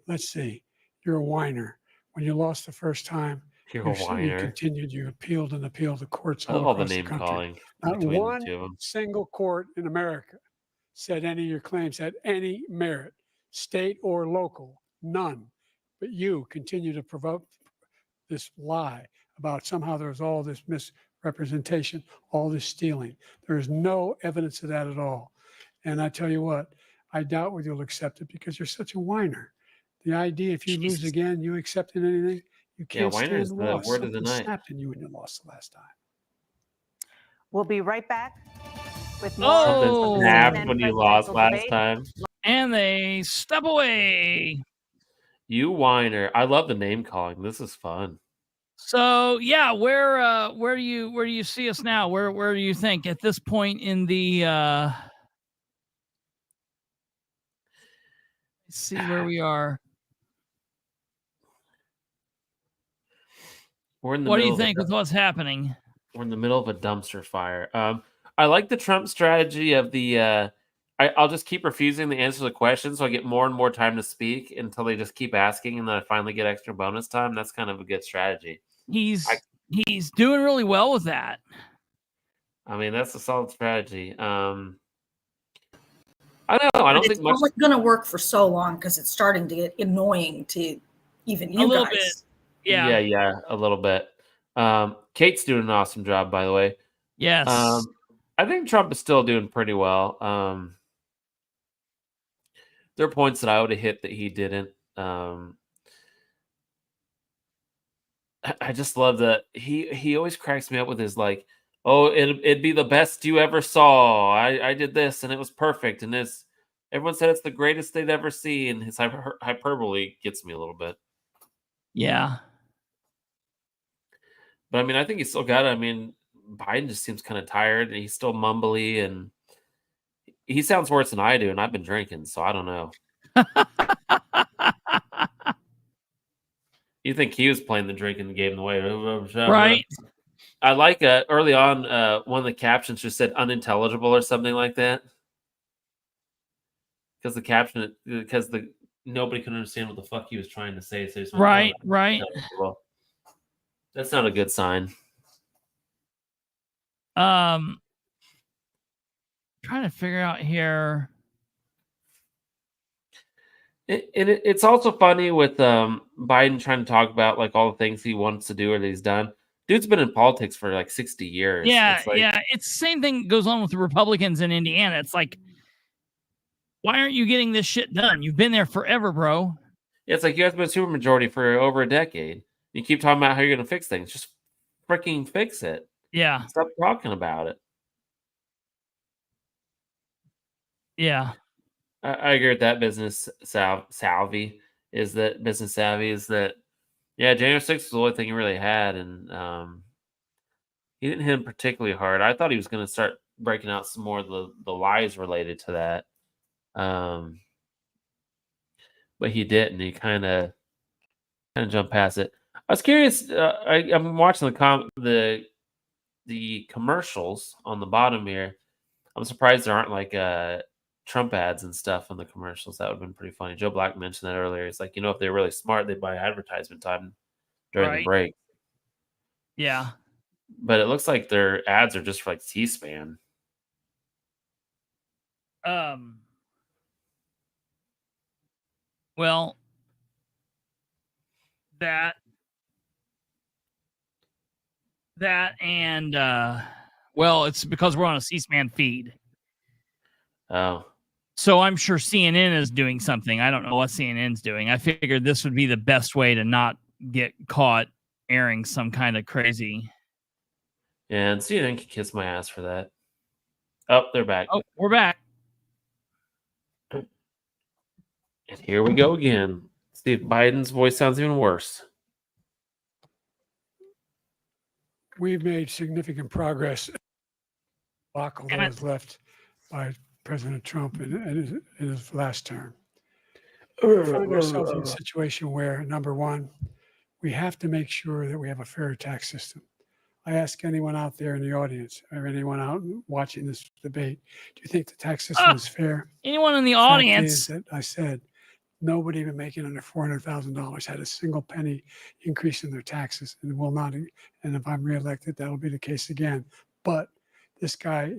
Let's see. You're a whiner. When you lost the first time, you continued, you appealed and appealed to courts all across the country. Calling. Not one single court in America said any of your claims had any merit, state or local, none. But you continue to provoke this lie about somehow there's all this misrepresentation, all this stealing. There is no evidence of that at all. And I tell you what, I doubt whether you'll accept it because you're such a whiner. The idea, if you lose again, you accepting anything, you can't stand whiner is the loss. word of the night. Snapped in you when you lost the last time. We'll be right back with more. Oh, snapped when you lost last time. And they step away. You whiner. I love the name calling. This is fun. So yeah, where do you see us now? Where do you think at this point in the let's see where we are. We're in the what do middle you think with what's happening? We're in the middle of a dumpster fire. I like the Trump strategy of the I'll just keep refusing to answer the question so I get more and more time to speak until they just keep asking, and then I finally get extra bonus time. That's kind of a good strategy. He's He's doing really well with that. I mean, that's a solid strategy. I don't know. I don't It's think much. only going to work for so long because it's starting to get annoying to even you A little guys. bit. Yeah. Yeah, a little bit. Kate's doing an awesome job, by the way. Yes. I think Trump is still doing pretty well. There are points that I would have hit that he didn't. I just love that he always cracks me up with his like, oh, it'd be the best you ever saw. I did this and it was perfect, and this everyone said it's the greatest they'd ever seen. His hyperbole gets me a little bit. Yeah. But I mean, I think he's still got it. I mean, Biden just seems kind of tired, and he's still mumbly, and he sounds worse than I do, and I've been drinking, so I don't know. You think he was playing the drinking game the way, right? I like early on, one of the captions just said unintelligible or something like that. Because the caption, because nobody could understand what the fuck he was trying to say. So he went, right. That's not a good sign. Trying to figure out here. It's also funny with Biden trying to talk about like all the things he wants to do or that he's done. Dude's been in politics for like 60 years. Yeah, it's like, yeah. It's the same thing goes on with the Republicans in Indiana. It's like, why aren't you getting this shit done? You've been there forever, bro. Yeah, it's like you guys have been a supermajority for over a decade. You keep talking about how you're going to fix things. Just freaking fix it. Yeah. Stop talking about it. Yeah. I agree with that business savvy is that yeah, January 6th was the only thing he really had, and he didn't hit him particularly hard. I thought he was going to start breaking out some more of the lies related to that, but he didn't. He kind of jumped past it. I was curious. I'm watching the commercials on the bottom here. I'm surprised there aren't like Trump ads and stuff on the commercials. That would have been pretty funny. Joe Black mentioned that earlier. It's like, if they're really smart, they'd buy advertisement time during the break. Yeah. But it looks like their ads are just for like C-SPAN. Well, that and well, it's because we're on a C-SPAN feed. Oh. So I'm sure CNN is doing something. I don't know what CNN's doing. I figured this would be the best way to not get caught airing some kind of crazy. Yeah, and CNN can kiss my ass for that. Oh, they're back. Oh, we're back. And here we go again. See if Biden's voice sounds even worse. We've made significant progress. Debacle that was left by President Trump in his last term. We find ourselves in a situation where, number one, we have to make sure that we have a fair tax system. I ask anyone out there in the audience or anyone out watching this debate, do you think the tax system is fair? Anyone in the audience? Fact is that I said nobody even making under $400,000 had a single penny increase in their taxes, and will not. And if I'm reelected, that'll be the case again. But this guy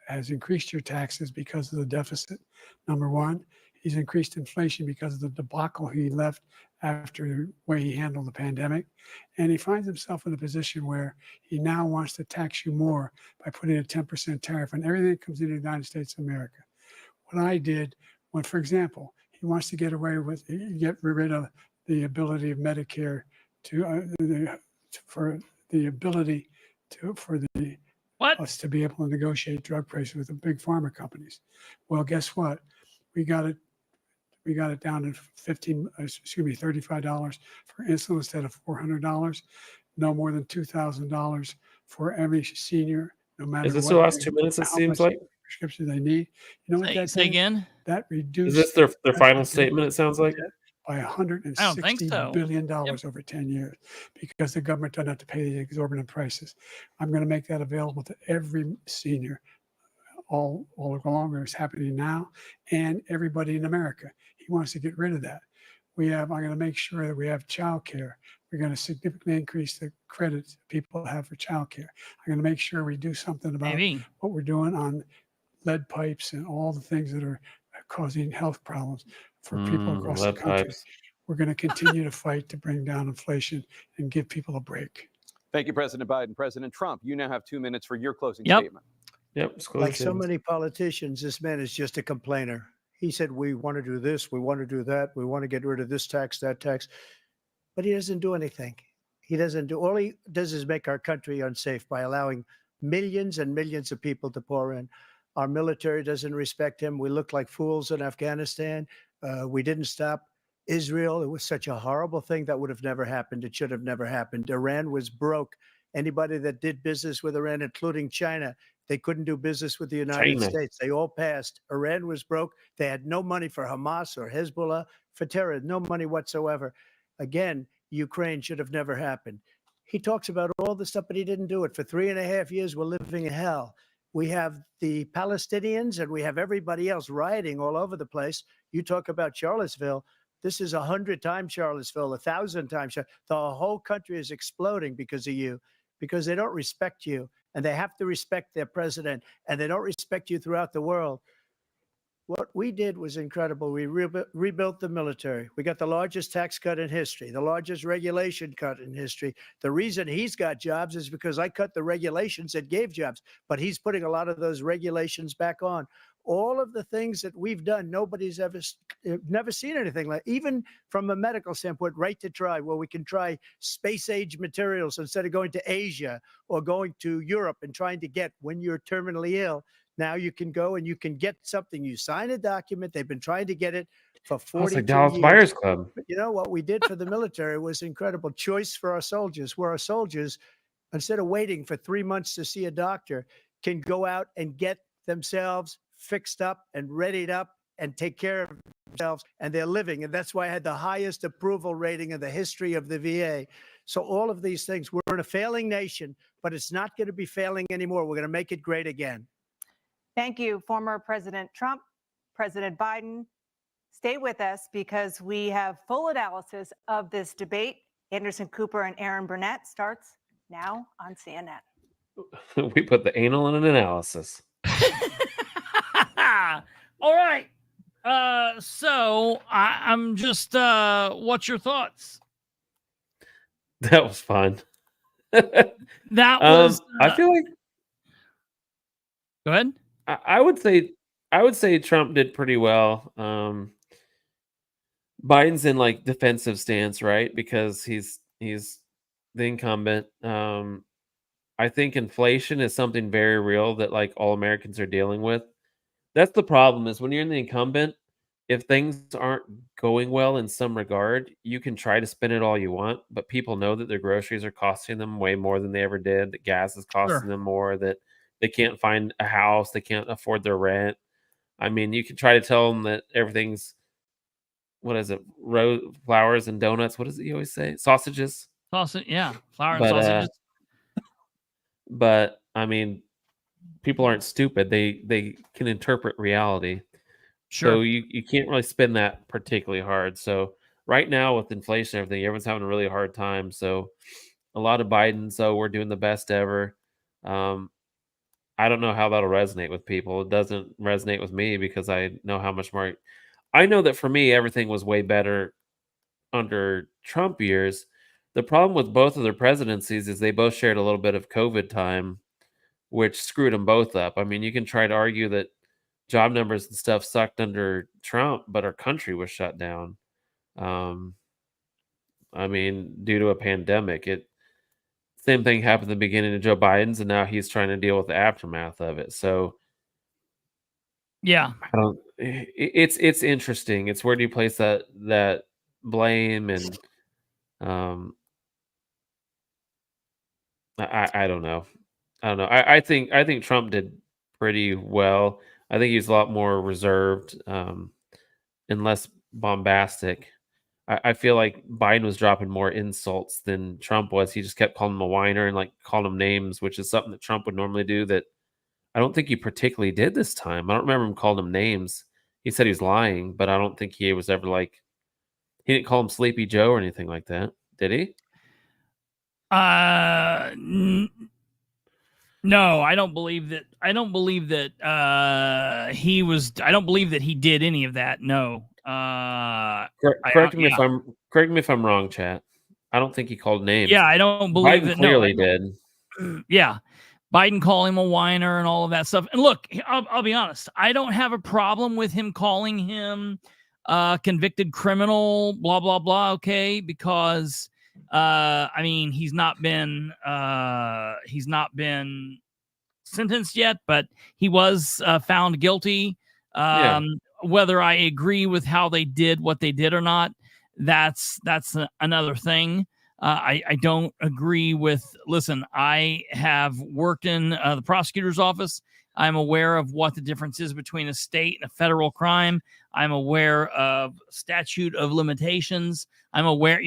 has increased your taxes because of the deficit. Number one, he's increased inflation because of the debacle he left after the way he handled the pandemic. And he finds himself in a position where he now wants to tax you more by putting a 10% tariff on everything that comes into the United States of America. What I did when, for example, he wants to get rid of the ability of Medicare for us to be able to negotiate drug prices with the big pharma companies. Well, guess what? We got it down to $35 for insulin instead of $400. No more than $2,000 for every senior, no matter. Is this the last 2 minutes? It seems like prescription they need. You know what that say again? That reduced. Is this their final statement? It sounds like by $160 billion over 10 years, because the government doesn't have to pay the exorbitant prices. I'm going to make that available to every senior all along. It's happening now, and everybody in America. He wants to get rid of that. I'm going to make sure that we have childcare. We're going to significantly increase the credit people have for childcare. I'm going to make sure we do something about what we're doing on lead pipes and all the things that are causing health problems for people across the country. We're going to continue to fight to bring down inflation and give people a break. Thank you, President Biden. President Trump, you now have 2 minutes for your closing statement. Like so many politicians, this man is just a complainer. He said, we want to do this, we want to do that, we want to get rid of this tax, that tax, but he doesn't do anything. He doesn't do, all he does is make our country unsafe by allowing millions and millions of people to pour in. Our military doesn't respect him. We look like fools in Afghanistan. We didn't stop Israel. It was such a horrible thing that would have never happened. It should have never happened. Iran was broke. Anybody that did business with Iran, including China, they couldn't do business with the United States. They all passed. Iran was broke. They had no money for Hamas or Hezbollah, for terror, no money whatsoever. Again, Ukraine should have never happened. He talks about all this stuff, but he didn't do it. For 3.5 years, we're living in hell. We have the Palestinians and we have everybody else rioting all over the place. You talk about Charlottesville. This is 100 times Charlottesville, 1,000 times. The whole country is exploding because of you, because they don't respect you. And they have to respect their president, and they don't respect you throughout the world. What we did was incredible. We rebuilt the military. We got the largest tax cut in history, the largest regulation cut in history. The reason he's got jobs is because I cut the regulations that gave jobs, but he's putting a lot of those regulations back on. All of the things that we've done, nobody's never seen anything like, even from a medical standpoint, right to try, where we can try space age materials instead of going to Asia or going to Europe and trying to get, when you're terminally ill, now you can go and you can get something. You sign a document. They've been trying to get it for 42 like Dallas years. Buyers Club. But you know what we did for the military was incredible. Choice for our soldiers, where our soldiers, instead of waiting for 3 months to see a doctor, can go out and get themselves fixed up and readied up and take care of themselves, and they're living. And that's why I had the highest approval rating in the history of the VA. So all of these things, we're in a failing nation, but it's not going to be failing anymore. We're going to make it great again. Thank you, former President Trump, President Biden. Stay with us because we have full analysis of this debate. Anderson Cooper and Aaron Burnett starts now on CNN. We put the anal in an analysis. All right. So I'm just, what's your thoughts? That was fun. That was. I feel like. Go ahead. I would say Trump did pretty well. Biden's in like defensive stance, right? Because he's the incumbent. I think inflation is something very real that like all Americans are dealing with. That's the problem, is when you're in the incumbent, if things aren't going well in some regard, you can try to spend it all you want, but people know that their groceries are costing them way more than they ever did, that gas is costing them more, that they can't find a house, they can't afford their rent. I mean, you can try to tell them that everything's, what is it, flowers and donuts, what does he always say? Sausages? Sausage, yeah, flour and sausages. But, I mean, people aren't stupid. They can interpret reality. Sure. So you can't really spin that particularly hard. So right now with inflation and everything, everyone's having a really hard time. So a lot of Biden, so we're doing the best ever. I don't know how that'll resonate with people. It doesn't resonate with me because I know how much more. I know that for me, everything was way better under Trump years. The problem with both of their presidencies is they both shared a little bit of COVID time, which screwed them both up. I mean, you can try to argue that job numbers and stuff sucked under Trump, but our country was shut down. I mean, due to a pandemic. Same thing happened at the beginning of Joe Biden's, and now he's trying to deal with the aftermath of it. So, yeah, it's interesting. It's where do you place that blame, and I don't know. I think Trump did pretty well. I think he's a lot more reserved and less bombastic. I feel like Biden was dropping more insults than Trump was. He just kept calling him a whiner and like calling him names, which is something that Trump would normally do that I don't think he particularly did this time. I don't remember him calling him names. He said he was lying, but I don't think he was ever like He didn't call him Sleepy Joe or anything like that, did he? No, I don't believe that. I don't believe that he was. I don't believe that he did any of that. No. Correct me if I'm wrong, chat. I don't think he called names. Yeah, I don't believe Biden that. Clearly did. Yeah, Biden called him a whiner and all of that stuff. And look, I'll be honest. I don't have a problem with him calling him convicted criminal. Blah blah blah. Okay, because I mean he's not been sentenced yet, but he was found guilty. Whether I agree with how they did what they did or not, that's another thing. I don't agree with. Listen, I have worked in the prosecutor's office. I'm aware of what the difference is between a state and a federal crime. I'm aware of statute of limitations. I'm aware,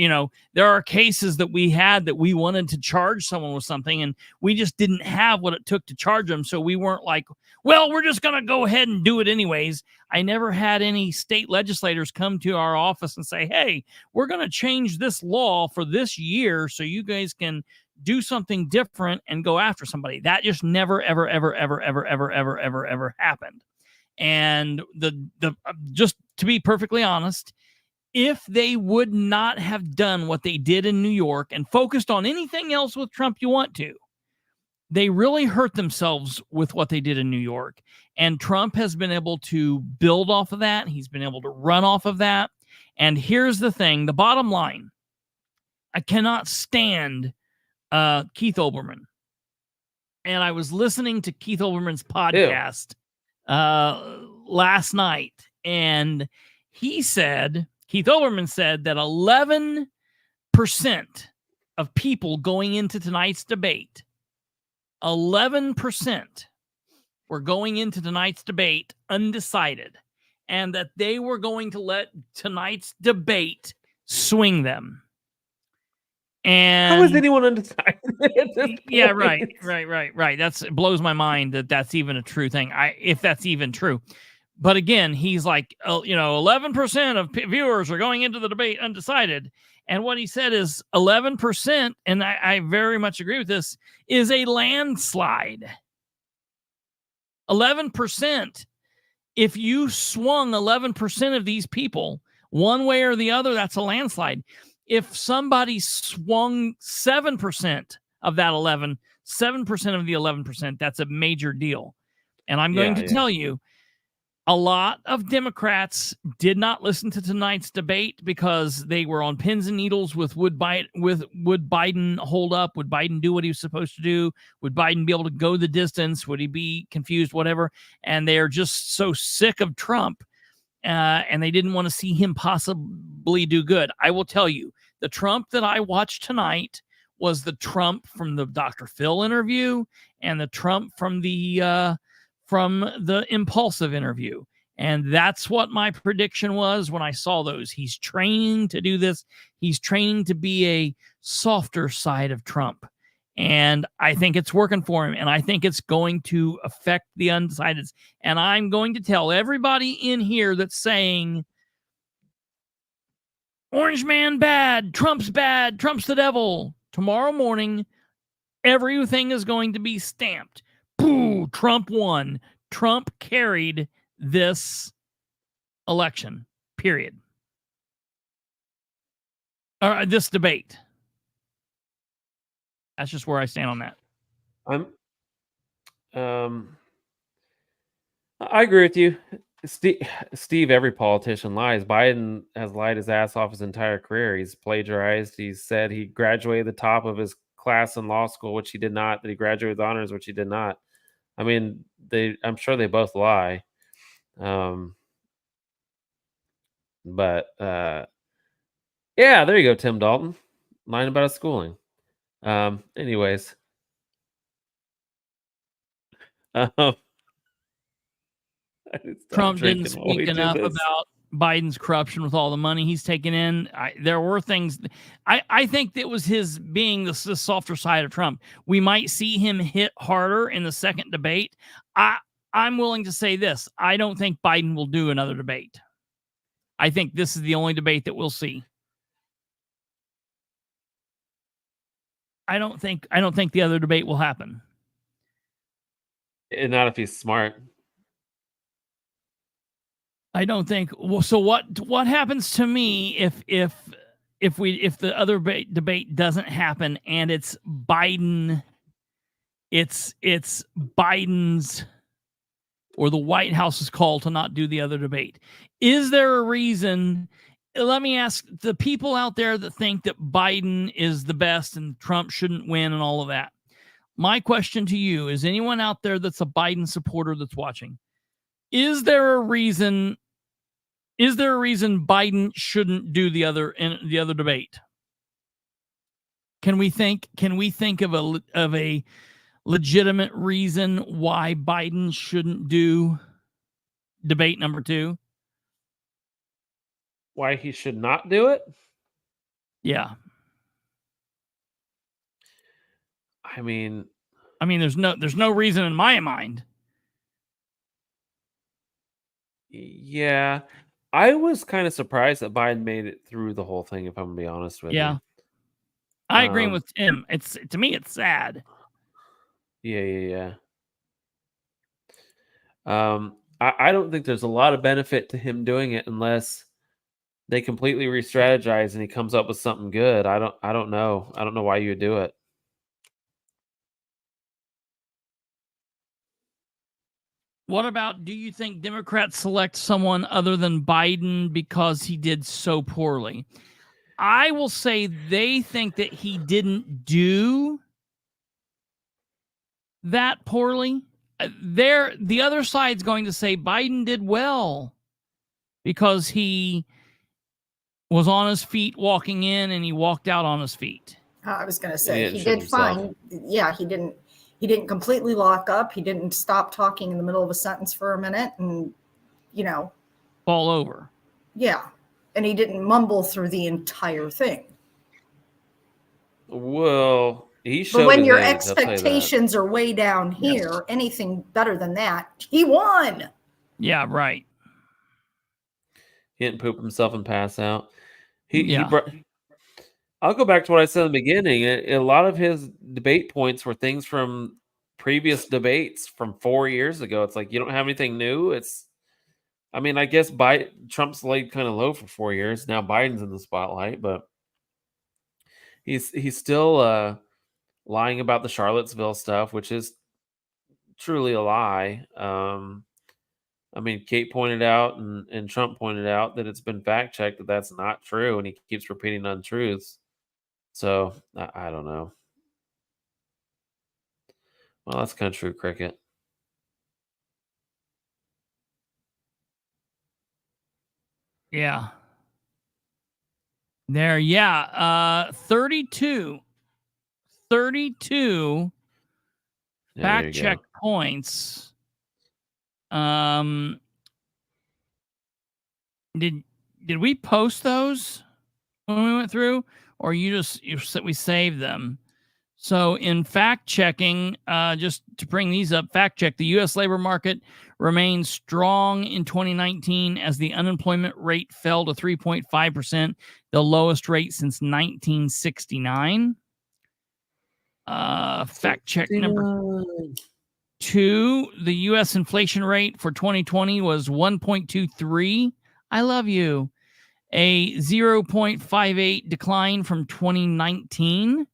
there are cases that we had that we wanted to charge someone with something and we just didn't have what it took to charge them. So we weren't like, well, we're just going to go ahead and do it anyways. I never had any state legislators come to our office and say, hey, we're going to change this law for this year so you guys can do something different and go after somebody. That just never, ever, ever, ever, ever, ever, ever, ever, ever happened. And the just to be perfectly honest, if they would not have done what they did in New York and focused on anything else with Trump you want to, they really hurt themselves with what they did in New York. And Trump has been able to build off of that. He's been able to run off of that. And here's the thing, the bottom line, I cannot stand Keith Olbermann. And I was listening to Keith Olbermann's podcast last night, and Keith Olbermann said that 11% of people going into tonight's debate, 11% were going into tonight's debate undecided, and that they were going to let tonight's debate swing them. And how is anyone undecided? Yeah, right. It blows my mind that that's even a true thing. If that's even true. But again, he's like, 11% of viewers are going into the debate undecided. And what he said is 11%, and I very much agree with this, is a landslide. 11%. If you swung 11% of these people one way or the other, that's a landslide. If somebody swung 7% of that 7% of the 11%, that's a major deal. And I'm going to tell you, a lot of Democrats did not listen to tonight's debate because they were on pins and needles with would Biden hold up? Would Biden do what he was supposed to do? Would Biden be able to go the distance? Would he be confused? Whatever. And they are just so sick of Trump. And they didn't want to see him possibly do good. I will tell you, the Trump that I watched tonight was the Trump from the Dr. Phil interview and the Trump from the impulsive interview. And that's what my prediction was when I saw those. He's training to do this. He's training to be a softer side of Trump. And I think it's working for him. And I think it's going to affect the undecideds. And I'm going to tell everybody in here that's saying, Orange man bad, Trump's the devil. Tomorrow morning, everything is going to be stamped. Boo, Trump won. Trump carried this election, period. Or this debate. That's just where I stand on that. I agree with you. Steve, every politician lies. Biden has lied his ass off his entire career. He's plagiarized. He said he graduated the top of his class in law school, which he did not. That he graduated with honors, which he did not. I mean, I'm sure they both lie. But yeah, there you go, Tim Dalton. Lying about his schooling. Anyways. Trump didn't speak enough about Biden's corruption with all the money he's taken in. There were things. I think that was his being the softer side of Trump. We might see him hit harder in the second debate. I'm willing to say this. I don't think Biden will do another debate. I think this is the only debate that we'll see. I don't think the other debate will happen. And not if he's smart. I don't think. Well, so what happens to me if the other debate doesn't happen and it's Biden, it's Biden's or the White House's call to not do the other debate? Is there a reason? Let me ask the people out there that think that Biden is the best and Trump shouldn't win and all of that. My question to you is: anyone out there that's a Biden supporter that's watching, is there a reason Biden shouldn't do the other debate? Can we think of a legitimate reason why Biden shouldn't do debate number 2? Why he should not do it? Yeah. I mean, there's no reason in my mind. Yeah. I was kind of surprised that Biden made it through the whole thing, if I'm gonna be honest with you. I agree with Tim. To me, it's sad. Yeah. I don't think there's a lot of benefit to him doing it unless they completely re-strategize and he comes up with something good. I don't know. I don't know why you would do it. What about, do you think Democrats select someone other than Biden because he did so poorly? I will say they think that he didn't do that poorly. The other side's going to say Biden did well because he was on his feet walking in and he walked out on his feet. I was going to say he did fine. Yeah, he didn't completely lock up. He didn't stop talking in the middle of a sentence for a minute and, fall over. Yeah. And he didn't mumble through the entire thing. Well, he showed. But when your expectations are way down here, anything better than that, he won. Yeah, right. He didn't poop himself and pass out. I'll go back to what I said in the beginning. A lot of his debate points were things from previous debates from 4 years ago. It's like, you don't have anything new. I guess Trump's laid kind of low for 4 years. Now Biden's in the spotlight, but he's still lying about the Charlottesville stuff, which is truly a lie. Kate pointed out and Trump pointed out that it's been fact checked that that's not true, and he keeps repeating untruths. So I don't know. Well, that's kind of true, Cricket. Yeah. There, 32 fact check points. Did we post those when we went through, or we saved them? So in fact checking, just to bring these up, fact check: the U.S. labor market remains strong in 2019 as the unemployment rate fell to 3.5%, the lowest rate since 1969. Fact check number 2: the U.S. inflation rate for 2020 was 1.23. I love you. A 0.58 decline from 2019.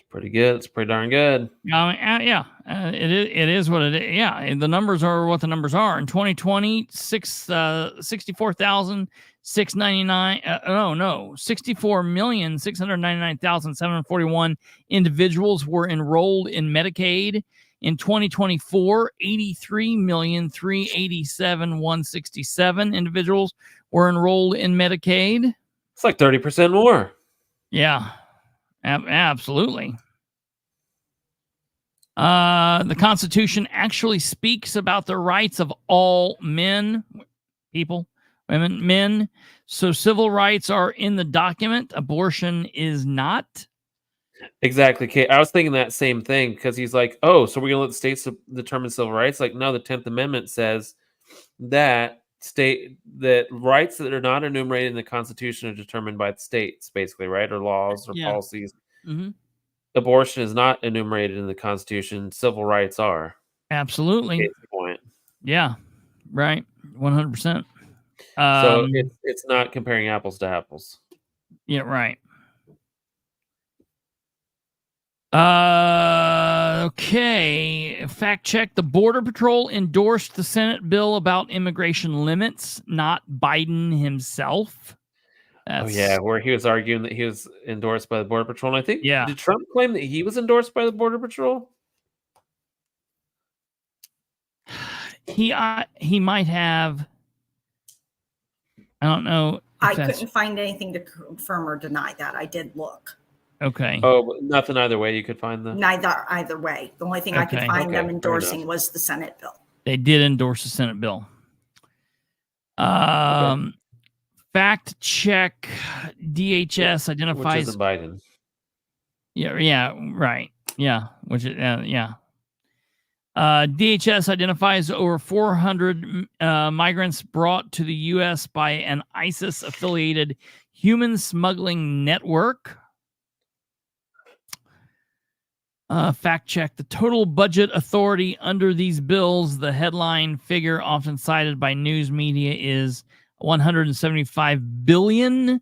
Pretty good. It's pretty darn good. It is what it is. Yeah, the numbers are what the numbers are. In 2020, 64,699,741 individuals were enrolled in Medicaid. In 2024, 83,387,167 individuals were enrolled in Medicaid. It's like 30% more. Yeah. Absolutely. The Constitution actually speaks about the rights of all men, people, women, men. So civil rights are in the document. Abortion is not. Exactly, Kate. I was thinking that same thing because he's like, oh, so we're going to let the states determine civil rights? Like, no, the 10th Amendment says that rights that are not enumerated in the Constitution are determined by the states, basically, right? Or laws or policies. Mm-hmm. abortion is not enumerated in the Constitution, civil rights are. Absolutely. Case in point. Yeah. Right. 100%. So it's not comparing apples to apples. Yeah, right. Okay. Fact check. The Border Patrol endorsed the Senate bill about immigration limits, not Biden himself. Oh yeah, where he was arguing that he was endorsed by the Border Patrol. And I think, yeah. Did Trump claim that he was endorsed by the Border Patrol? He might have. I don't know. I couldn't find anything to confirm or deny that. I did look. Okay. Oh, but nothing either way you could find the either way. The only thing I could find them endorsing was the Senate bill. They did endorse the Senate bill. Fact check. DHS identifies. Which isn't Biden. Yeah, right. Yeah, which is yeah. DHS identifies over 400 migrants brought to the U.S. by an ISIS-affiliated human smuggling network. Fact check. The total budget authority under these bills, the headline figure often cited by news media, is $175 billion.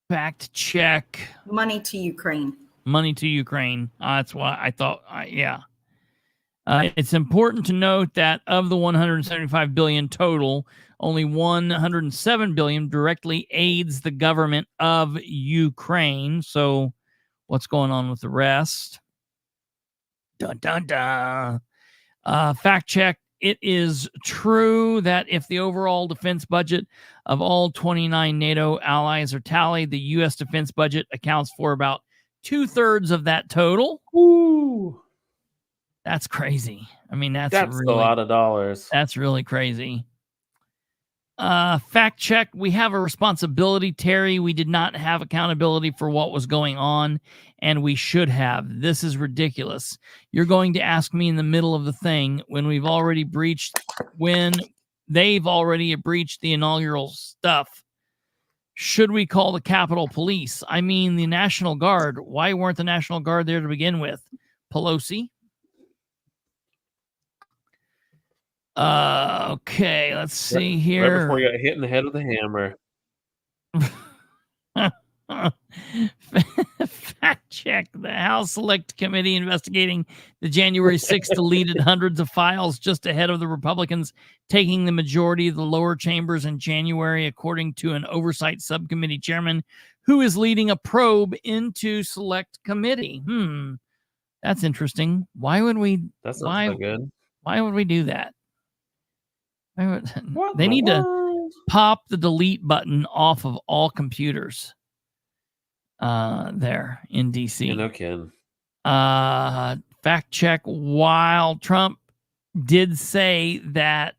Fact check. Money to Ukraine. Money to Ukraine. That's why I thought, yeah. It's important to note that of the $175 billion total, only $107 billion directly aids the government of Ukraine. So, what's going on with the rest? Dun dun dun. Fact check. It is true that if the overall defense budget of all 29 NATO allies are tallied, the U.S. defense budget accounts for about 2/3 of that total. Ooh. That's crazy. I mean, that's really, a lot of dollars. That's really crazy. Fact check. We have a responsibility, Terry. We did not have accountability for what was going on, and we should have. This is ridiculous. You're going to ask me in the middle of the thing when they've already breached the inaugural stuff. Should we call the Capitol Police? I mean, the National Guard. Why weren't the National Guard there to begin with? Pelosi? Okay, let's see here. Right before you got hit in the head with a hammer. Fact check. The House Select Committee investigating the January 6th deleted hundreds of files just ahead of the Republicans taking the majority of the lower chambers in January, according to an oversight subcommittee chairman who is leading a probe into Select Committee. That's interesting. Why would we? That's not so good. Why would we do that? They need to pop the delete button off of all computers there in DC. Yeah, no kidding. Fact check. While Trump did say that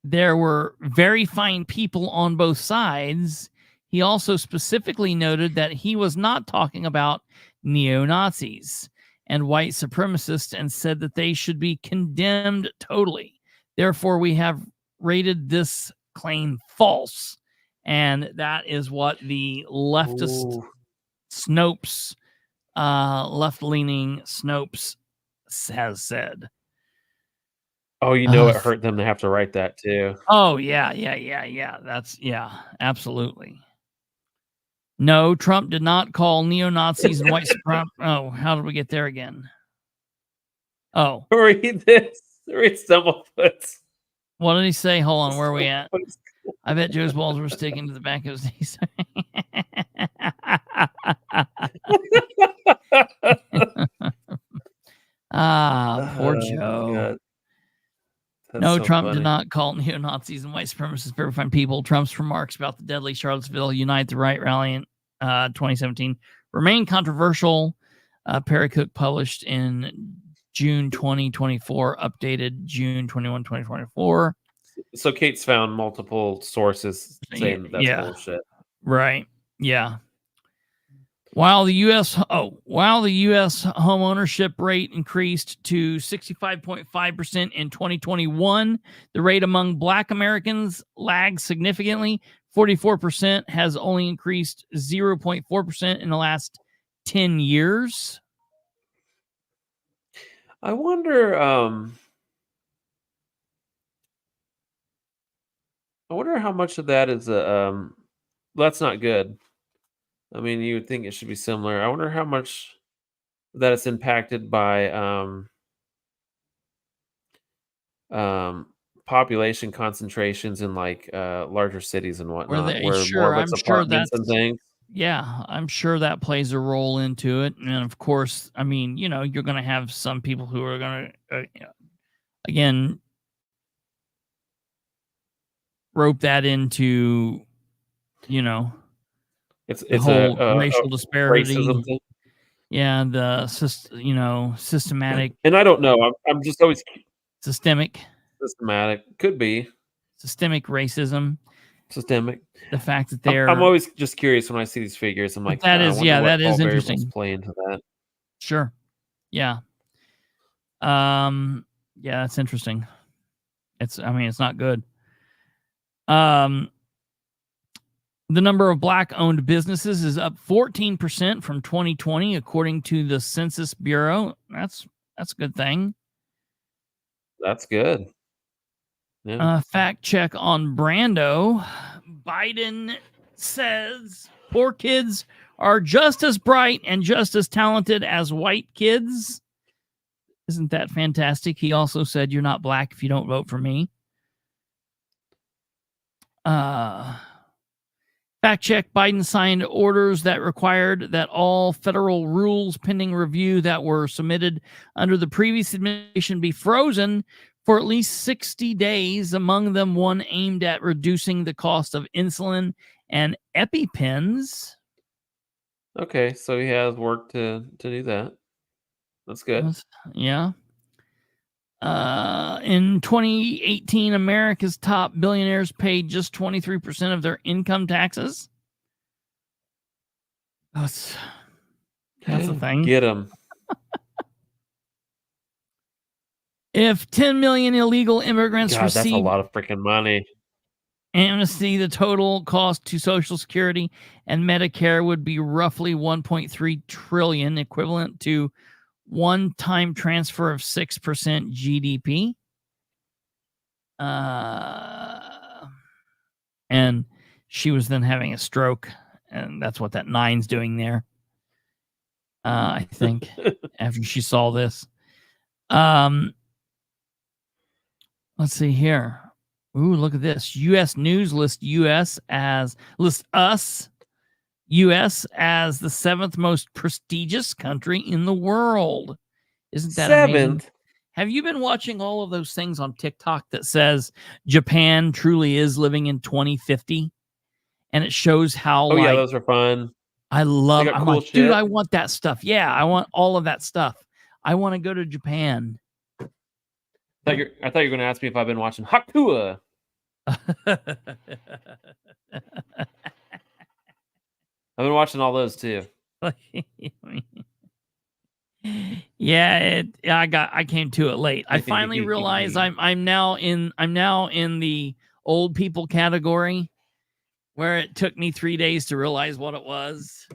there were very fine people on both sides, he also specifically noted that he was not talking about neo-Nazis and white supremacists and said that they should be condemned totally. Therefore, we have rated this claim false. And that is what the leftist Snopes, left-leaning Snopes has said. Oh, you know it hurt them to have to write that too. Oh, yeah. That's, absolutely. No, Trump did not call neo-Nazis and white supremacists. Oh, how did we get there again? Oh. Read this. Read Stumblefoot's. What did he say? Hold on, where are we at? I bet Joe's balls were sticking to the back of his knees. Poor Joe. No, so Trump funny. did not call neo-Nazis and white supremacists very fine people. Trump's remarks about the deadly Charlottesville Unite the Right rally in 2017 remain controversial. Perry Cook published in June 2024, updated June 21, 2024. So Kate's found multiple sources saying that's bullshit. Right. Yeah. While the U.S. home ownership rate increased to 65.5% in 2021, the rate among Black Americans lagged significantly 44% has only increased 0.4% in the last 10 years. I wonder how much of that is that's not good. I mean, you would think it should be similar. I wonder how much that it's impacted by population concentrations in like larger cities and whatnot, where more of it's I'm sure apartments and things. Yeah, I'm sure that plays a role into it. And of course, I mean, you know, you're going to have some people who are going to, again, rope that into, you know, It's the whole a racial disparity. racism thing. Yeah, the systematic. And I don't know. I'm just always systemic could be systemic racism. Systemic. The fact that they're I'm always just curious when I see these figures. I'm like, that is, yeah, that is interesting. Play into that. Sure. Yeah. Yeah, that's interesting. I mean, it's not good. The number of Black-owned businesses is up 14% from 2020, according to the Census Bureau. That's a good thing. That's good. Yeah. Fact check on Brando. Biden says poor kids are just as bright and just as talented as white kids. Isn't that fantastic? He also said, "You're not black if you don't vote for me." Fact check, Biden signed orders that required that all federal rules pending review that were submitted under the previous administration be frozen for at least 60 days, among them one aimed at reducing the cost of insulin and EpiPens. Okay, so he has work to do that. That's good. Yeah. In 2018, America's top billionaires paid just 23% of their income taxes. That's the thing. Get them. If 10 million illegal immigrants receive that's a lot of freaking money. Amnesty, the total cost to Social Security and Medicare would be roughly 1.3 trillion, equivalent to one-time transfer of 6% GDP. And she was then having a stroke, and that's what that 9's doing there. I think after she saw this. Let's see here. Ooh, look at this. U.S. News lists us as the 7th most prestigious country in the world. Isn't that amazing? Have you been watching all of those things on TikTok that says Japan truly is living in 2050? And it shows how yeah, those are fun. I love I'm cool like, shit. Dude, I want that stuff. Yeah, I want all of that stuff. I want to go to Japan. I thought you were going to ask me if I've been watching Hakua. I've been watching all those too. Yeah, I came to it late. I finally realized I'm now in the old people category, where it took me 3 days to realize what it was.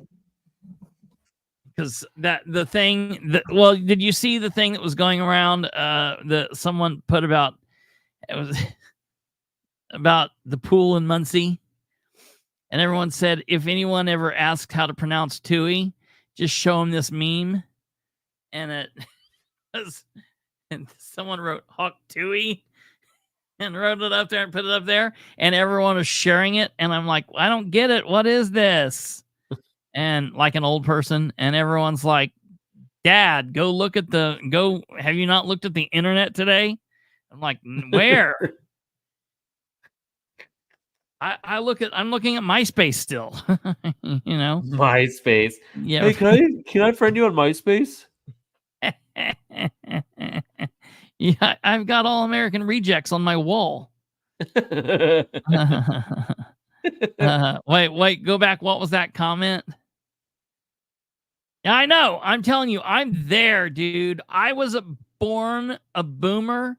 Because did you see the thing that was going around that someone put about? It was about the pool in Muncie, and everyone said, if anyone ever asks how to pronounce Tui, just show them this meme. And it was, and someone wrote Hawk Tui and wrote it up there and put it up there, and everyone was sharing it. And I'm like, I don't get it. What is this? And like an old person, and everyone's like, Dad, have you not looked at the internet today? I'm like, where? I'm looking at MySpace still. You know? MySpace. Yeah. Hey, can I friend you on MySpace? Yeah, I've got All American Rejects on my wall. Wait, go back. What was that comment? I know. I'm telling you, I'm there, dude. I was born a boomer.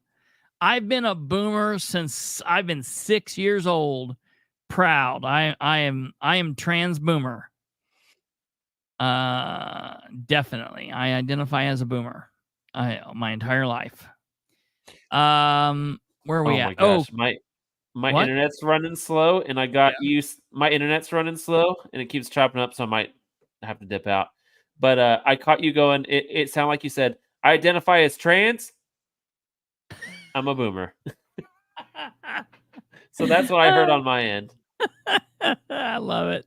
I've been a boomer since I've been 6 years old. proud. I am trans boomer. Definitely. I identify as a boomer. My entire life. Where are we Oh at? my gosh, my what? internet's running slow, and I got used. My internet's running slow, and it keeps chopping up, so I might have to dip out. But I caught you going. It sounded like you said, "I identify as trans. I'm a boomer." So that's what I heard on my end. I love it.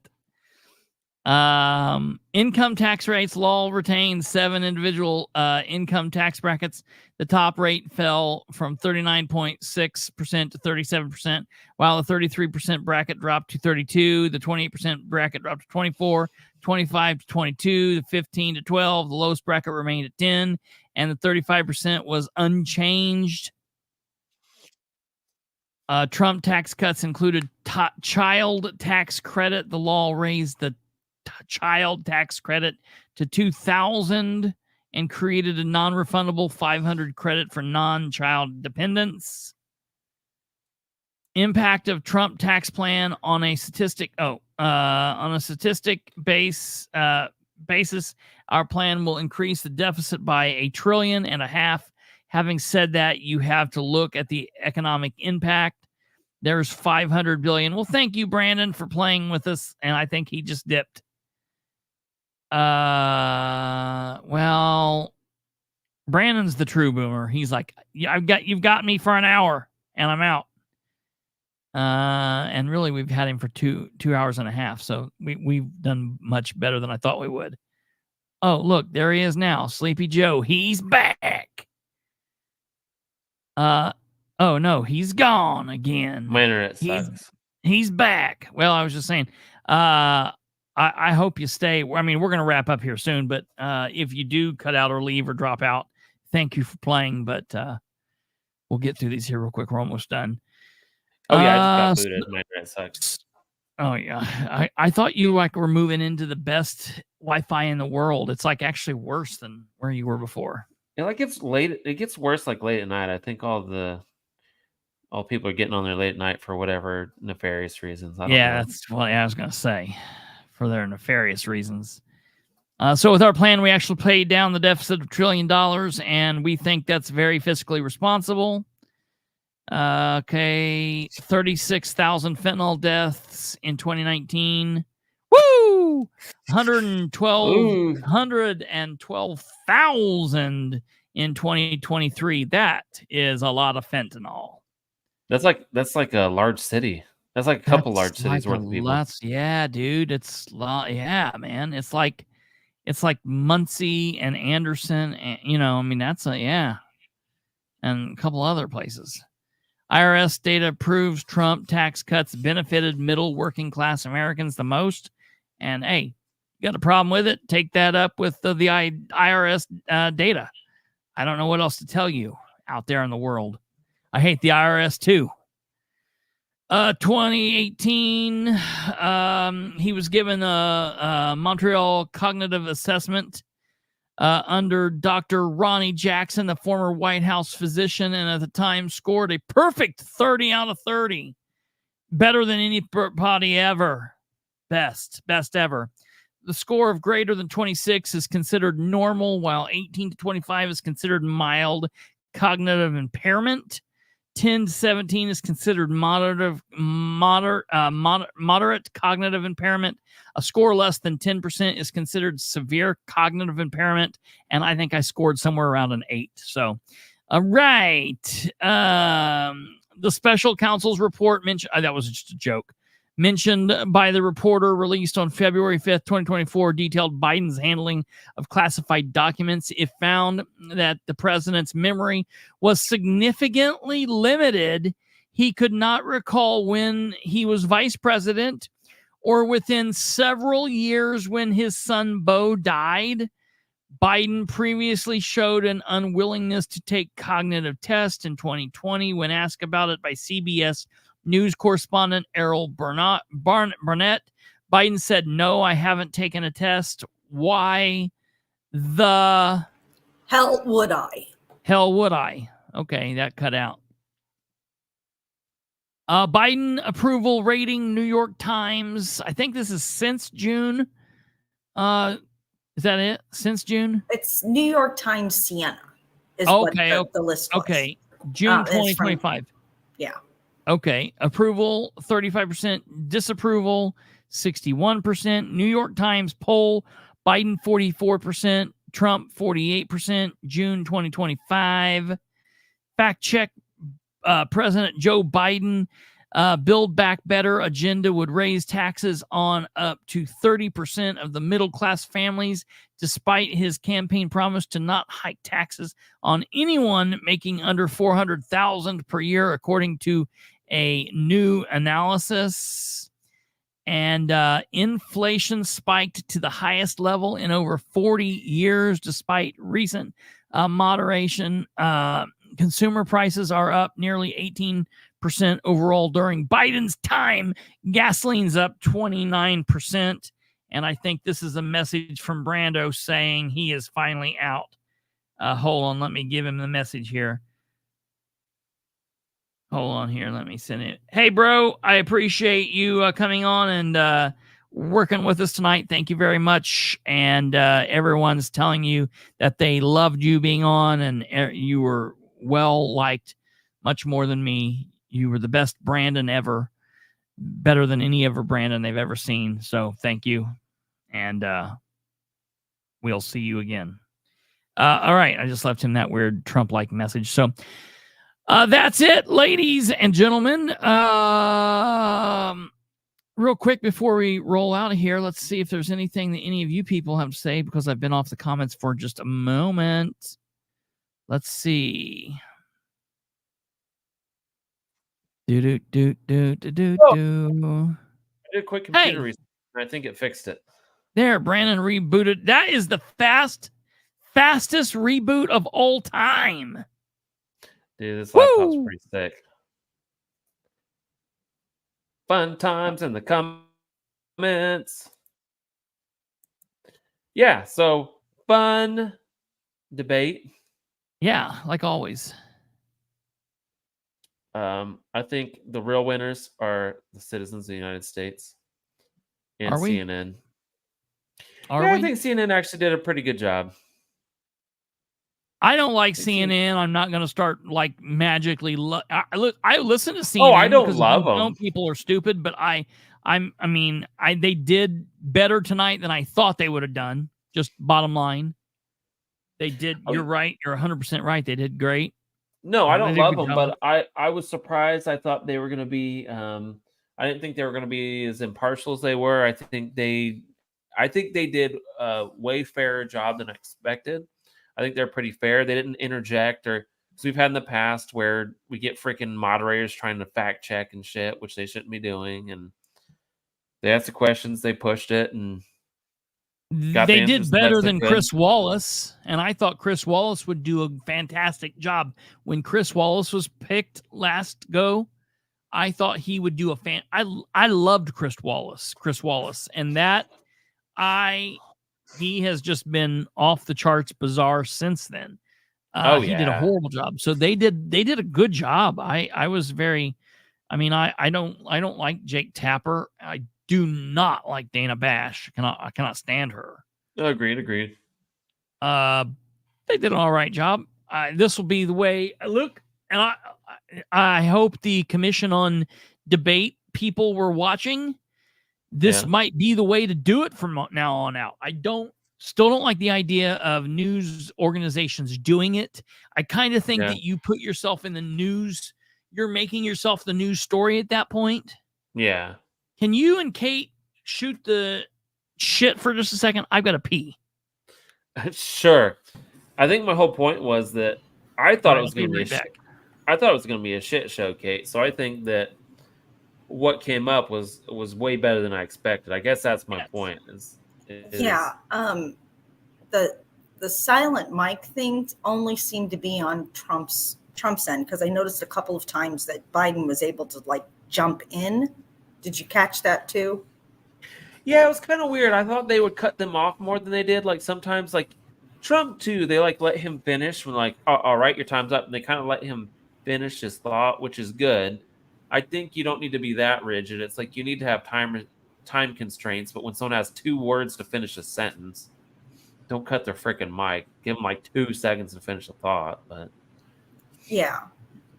Income tax rates. Law retains 7 individual income tax brackets. The top rate fell from 39.6% to 37%, while the 33% bracket dropped to 32%. The 28% bracket dropped to 24%, 25% to 22%, the 15% to 12%. The lowest bracket remained at 10%, and the 35% was unchanged. Trump tax cuts included child tax credit. The law raised the child tax credit to $2,000 and created a non-refundable $500 credit for non-child dependents. Impact of Trump tax plan on a statistic. On a statistic basis, our plan will increase the deficit by $1.5 trillion. Having said that, you have to look at the economic impact. There's $500 billion. Well, thank you, Brandon, for playing with us. And I think he just dipped. Well, Brandon's the true boomer. He's like, you've got me for an hour and I'm out. And really we've had him for two hours and a half. So we've done much better than I thought we would. Oh, look, there he is now. Sleepy Joe. He's back. Oh no, he's gone again. My internet sucks. He's back. Well, I was just saying, I hope you stay. I mean, we're going to wrap up here soon, but if you do cut out or leave or drop out, thank you for playing. But we'll get through these here real quick. We're almost done. Oh yeah, I just got booted. My internet sucks. Oh yeah, I thought you were moving into the best Wi-Fi in the world. It's like actually worse than where you were before. It gets late. It gets worse like late at night. I think all people are getting on there late at night for whatever nefarious reasons. I don't know. That's what I was going to say, for their nefarious reasons. So with our plan, we actually paid down the deficit of $1 trillion, and we think that's very fiscally responsible. Okay, 36,000 fentanyl deaths in 2019. Woo! 112,000 in 2023. That is a lot of fentanyl. That's like a large city. That's like a couple large cities worth of people. Yeah, dude. Yeah, man. It's like Muncie and Anderson, and I mean that's and a couple other places. IRS data proves Trump tax cuts benefited middle working class Americans the most. And hey, you got a problem with it? Take that up with the IRS data. I don't know what else to tell you out there in the world. I hate the IRS too. 2018, he was given a Montreal cognitive assessment under Dr. Ronnie Jackson, the former White House physician, and at the time scored a perfect 30 out of 30. Better than anybody ever. Best ever. The score of greater than 26 is considered normal, while 18 to 25 is considered mild cognitive impairment. 10 to 17 is considered moderate cognitive impairment. A score less than 10% is considered severe cognitive impairment. And I think I scored somewhere around an 8. So, all right. The special counsel's report mentioned, that was just a joke. Mentioned by the reporter released on February 5th, 2024, detailed Biden's handling of classified documents. It found that the president's memory was significantly limited. He could not recall when he was vice president or within several years when his son Beau died. Biden previously showed an unwillingness to take cognitive tests in 2020 when asked about it by CBS News correspondent Errol Burnett. Biden said, "No, I haven't taken a test. Why the hell would I? Hell would I?" Okay, that cut out. Biden approval rating, New York Times. I think this is since June. Is that it? Since June? It's New York Times Siena is okay, what the list was. Okay. June 2025. Yeah. Okay. Approval, 35%. Disapproval, 61%. New York Times poll, Biden 44%. Trump 48%. June 2025. Fact check. President Joe Biden, Build Back Better agenda would raise taxes on up to 30% of the middle-class families, despite his campaign promise to not hike taxes on anyone making under $400,000 per year, according to a new analysis. And inflation spiked to the highest level in over 40 years, despite recent moderation. Consumer prices are up nearly 18% overall during Biden's time. Gasoline's up 29%. And I think this is a message from Brando saying he is finally out. Hold on, let me give him the message here. Hold on here, let me send it. Hey, bro, I appreciate you coming on and working with us tonight. Thank you very much. And everyone's telling you that they loved you being on, and you were well liked, much more than me. You were the best Brandon ever, better than any ever Brandon they've ever seen. So thank you, and we'll see you again. All right, I just left him that weird Trump-like message. So that's it, ladies and gentlemen. Real quick before we roll out of here, let's see if there's anything that any of you people have to say, because I've been off the comments for just a moment. Let's see. I did a quick computer research, and I think it fixed it. There, Brandon rebooted. That is the fastest reboot of all time. Dude, this laptop's pretty sick. Fun times in the comments. Yeah, so fun debate. Yeah, like always. I think the real winners are the citizens of the United States and Are we? CNN. I think CNN actually did a pretty good job. I don't like CNN. I'm not going to start like magically. I listen to CNN. Oh, I don't because love them. People are stupid, but they did better tonight than I thought they would have done. Just bottom line, they did. You're right. You're 100% right. They did great. No, I don't love them, but I was surprised. I thought they were going to be. I didn't think they were going to be as impartial as they were. I think they did a way fairer job than I expected. I think they're pretty fair. They didn't interject, or because we've had in the past where we get freaking moderators trying to fact check and shit, which they shouldn't be doing. And they asked the questions, they pushed it, and they did better than Chris Wallace. And I thought Chris Wallace would do a fantastic job when Chris Wallace was picked last go. I thought he would do I loved Chris Wallace, and that he has just been off the charts bizarre since then. He did a horrible job. So they did a good job. I was very, I don't like Jake Tapper. I do not like Dana Bash. I cannot stand her. Agreed. They did an all right job. This will be the way I look. And I hope the Commission on Debate people were watching. This might be the way to do it from now on out. I still don't like the idea of news organizations doing it. I kind of think that you put yourself in the news. You're making yourself the news story at that point. Yeah. Can you and Kate shoot the shit for just a second? I've got to pee. Sure. I think my whole point was that I thought it was going to be I thought it was going to be a shit show, Kate. So I think that what came up was way better than I expected. I guess that's my point. The silent mic thing only seemed to be on Trump's end, because I noticed a couple of times that Biden was able to like jump in. Did you catch that too? Yeah, it was kind of weird. I thought they would cut them off more than they did. Like sometimes, like Trump too, they like let him finish when like, all right, your time's up, and they kind of let him finish his thought, which is good. I think you don't need to be that rigid. It's like you need to have time constraints, but when someone has 2 words to finish a sentence, don't cut their freaking mic. Give them like 2 seconds to finish a thought. But yeah,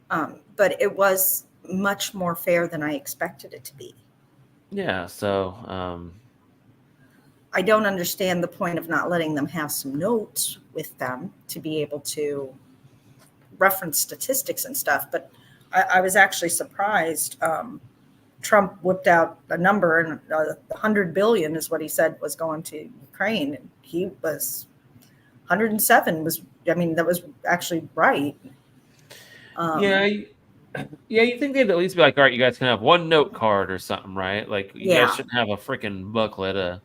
but it was much more fair than I expected it to be. yeah, so I don't understand the point of not letting them have some notes with them to be able to reference statistics and stuff. But I was actually surprised. Trump whipped out a number, and 100 billion is what he said was going to Ukraine. And he was 107 was, I mean, that was actually right. yeah, you think they'd at least be like, all right, you guys can have 1 note card or something, right? Like, you guys shouldn't have a freaking booklet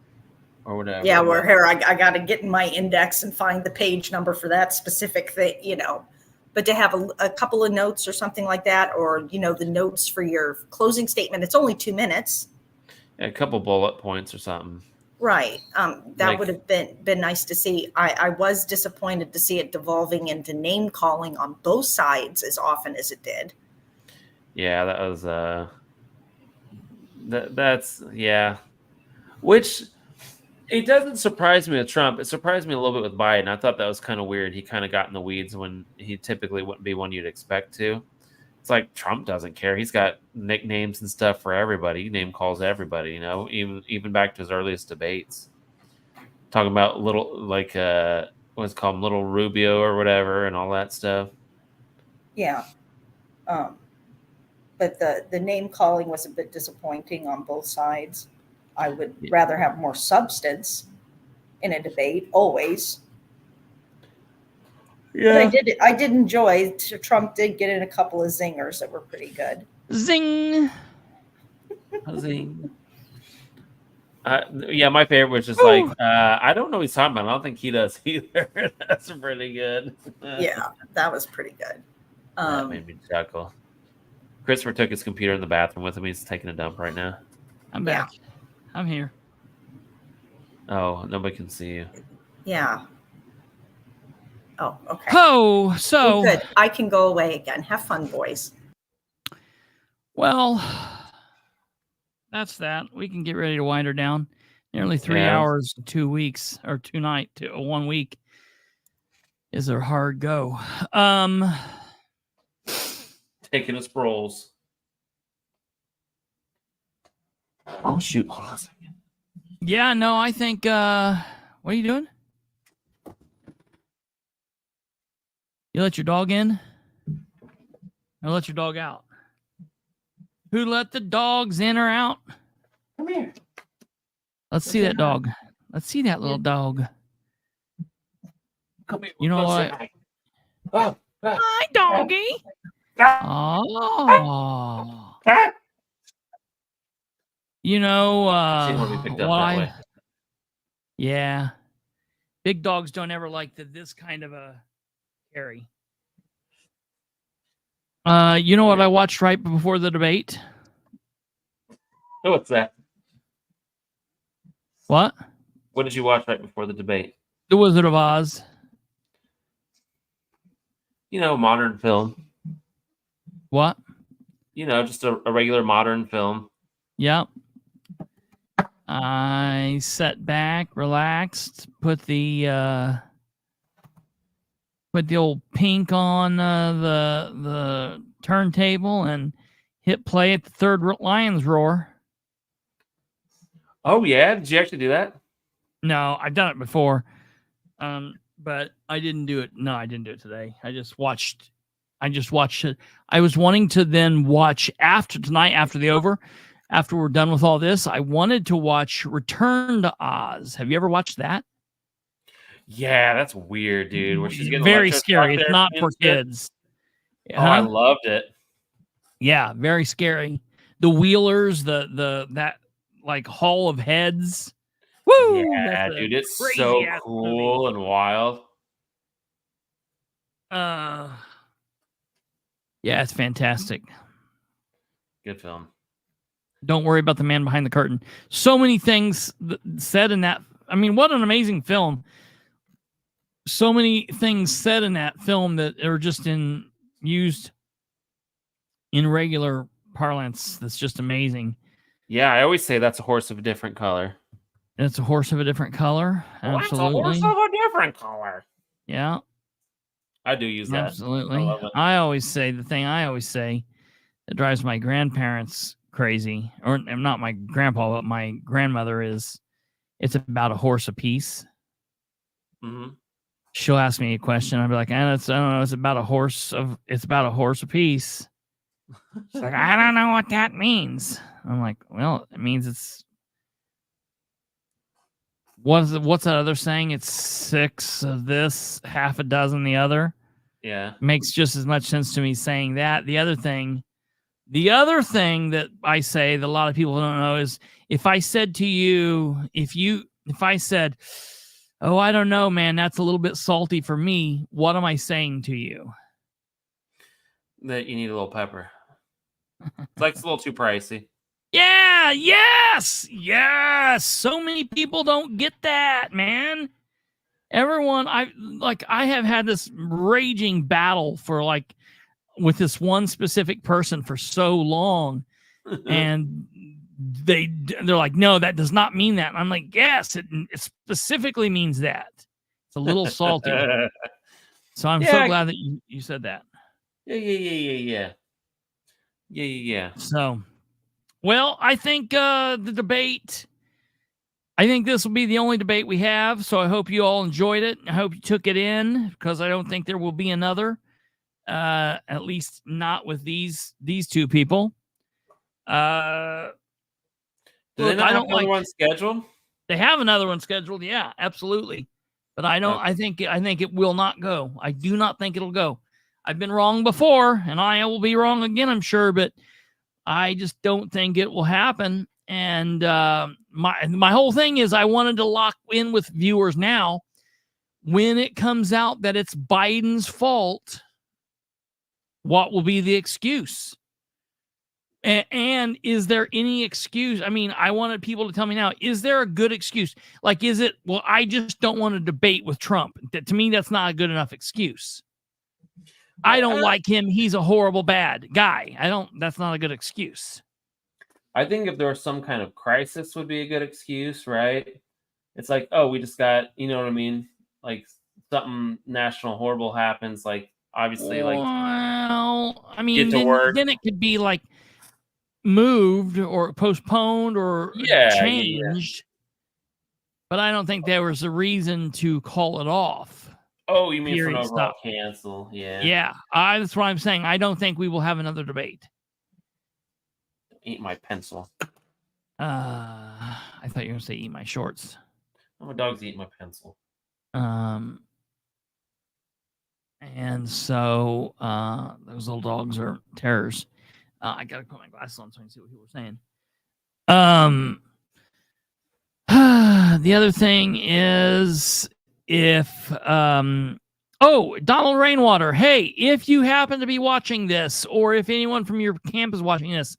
or whatever. Yeah, where here I got to get in my index and find the page number for that specific thing, you know. But to have a couple of notes or something like that, or, you know, the notes for your closing statement, it's only 2 minutes. Yeah, a couple bullet points or something. Right. That would have been nice to see. I was disappointed to see it devolving into name calling on both sides as often as it did. Yeah, that was that's yeah. Which it doesn't surprise me with Trump. It surprised me a little bit with Biden. I thought that was kind of weird. He kind of got in the weeds when he typically wouldn't be one you'd expect to. It's like Trump doesn't care. He's got nicknames and stuff for everybody. He name calls everybody, you know, even back to his earliest debates. Talking about little, like, what's called Little Rubio or whatever and all that stuff. Yeah. But the name calling was a bit disappointing on both sides. I would rather have more substance in a debate, always. Yeah. But I did enjoy, Trump did get in a couple of zingers that were pretty good. Zing. Zing. Yeah, my favorite was just like, I don't know what he's talking about. I don't think he does either. That's pretty good. Yeah, that was pretty good. That made me chuckle. Christopher took his computer in the bathroom with him. He's taking a dump right now. I'm back. I'm here. Oh, nobody can see you. Yeah. Oh, okay. Oh, so good. I can go away again. Have fun, boys. Well, that's that. We can get ready to wind her down. Nearly 3 hours, 2 weeks, or 2 nights to 1 week is a hard go. Taking us sprawls. Oh shoot! Hold on a second. Yeah, no, I think. What are you doing? You let your dog in, or let your dog out? Who let the dogs in or out? Come here. Let's see that dog. Let's see that little dog. Come here. You know what? Hi, doggy. Oh. You know, yeah. Big dogs don't ever like this kind of a carry. You know what I watched right before the debate? What's that? What? What did you watch right before the debate? The Wizard of Oz. You know, modern film. What? You know, just a regular modern film. Yep. I sat back, relaxed, put the old pink on the turntable, and hit play at the third lion's roar. Oh yeah, did you actually do that? No, I've done it before, but I didn't do it. No, I didn't do it today. I just watched it. I was wanting to then watch after tonight, after we're done with all this. I wanted to watch Return to Oz. Have you ever watched that? Yeah, that's weird, dude. Where she's getting very scary. It's not for kids. Oh, I loved it. Yeah, very scary. The Wheelers, that like Hall of Heads. Woo! Yeah, dude, it's so cool and wild. Yeah, it's fantastic. Good film. Don't worry about the man behind the curtain. So many things said in that. I mean, what an amazing film. So many things said in that film that are just used in regular parlance that's just amazing. Yeah, I always say that's a horse of a different color. It's a horse of a different color. Absolutely. That's a horse of a different color. Yeah. I do use that. Absolutely. I love it. I always say the thing I always say that drives my grandparents crazy, or not my grandpa, but my grandmother is, it's about a horse apiece. Mm-hmm. She'll ask me a question. I'll be like, I don't know. It's about a horse apiece. She's like, I don't know what that means. I'm like, well, it means it's, what's that other saying? It's 6 of this, half a dozen the other. Yeah. Makes just as much sense to me saying that. The other thing that I say that a lot of people don't know is, if I said to you, if I said, oh, I don't know, man, that's a little bit salty for me, what am I saying to you? That you need a little pepper. It's like it's a little too pricey. Yeah, yes. So many people don't get that, man. Everyone, I have had this raging battle with this one specific person for so long, and they're like, no, that does not mean that. And I'm like, yes, it specifically means that. It's a little salty. So I'm so glad that you said that. Yeah. So, well, I think the debate, I think this will be the only debate we have. So I hope you all enjoyed it. I hope you took it in, because I don't think there will be another, at least not with these two people. Do they not have another one scheduled? They have another one scheduled. Yeah, absolutely. But I don't. I think it will not go. I do not think it'll go. I've been wrong before, and I will be wrong again, I'm sure. But I just don't think it will happen. And my whole thing is, I wanted to lock in with viewers now. When it comes out that it's Biden's fault, what will be the excuse? And is there any excuse? I mean, I wanted people to tell me now, is there a good excuse? Like, is it, well, I just don't want to debate with Trump. To me, that's not a good enough excuse. I don't like him. He's a horrible, bad guy. That's not a good excuse. I think if there was some kind of crisis would be a good excuse, right? It's like, oh, we just got, you know what I mean? Like something national horrible happens. Like, obviously, like, well, I mean, get to work. Then it could be like moved or postponed or changed. Yeah. But I don't think there was a reason to call it off. Oh, you mean for an overall cancel? Yeah. Yeah. That's what I'm saying. I don't think we will have another debate. Eat my pencil. I thought you were going to say eat my shorts. Oh, my dog's eating my pencil. And so those little dogs are terrors. I gotta put my glasses on so I can see what people are saying. The other thing is, if Donald Rainwater, hey, if you happen to be watching this, or if anyone from your camp is watching this,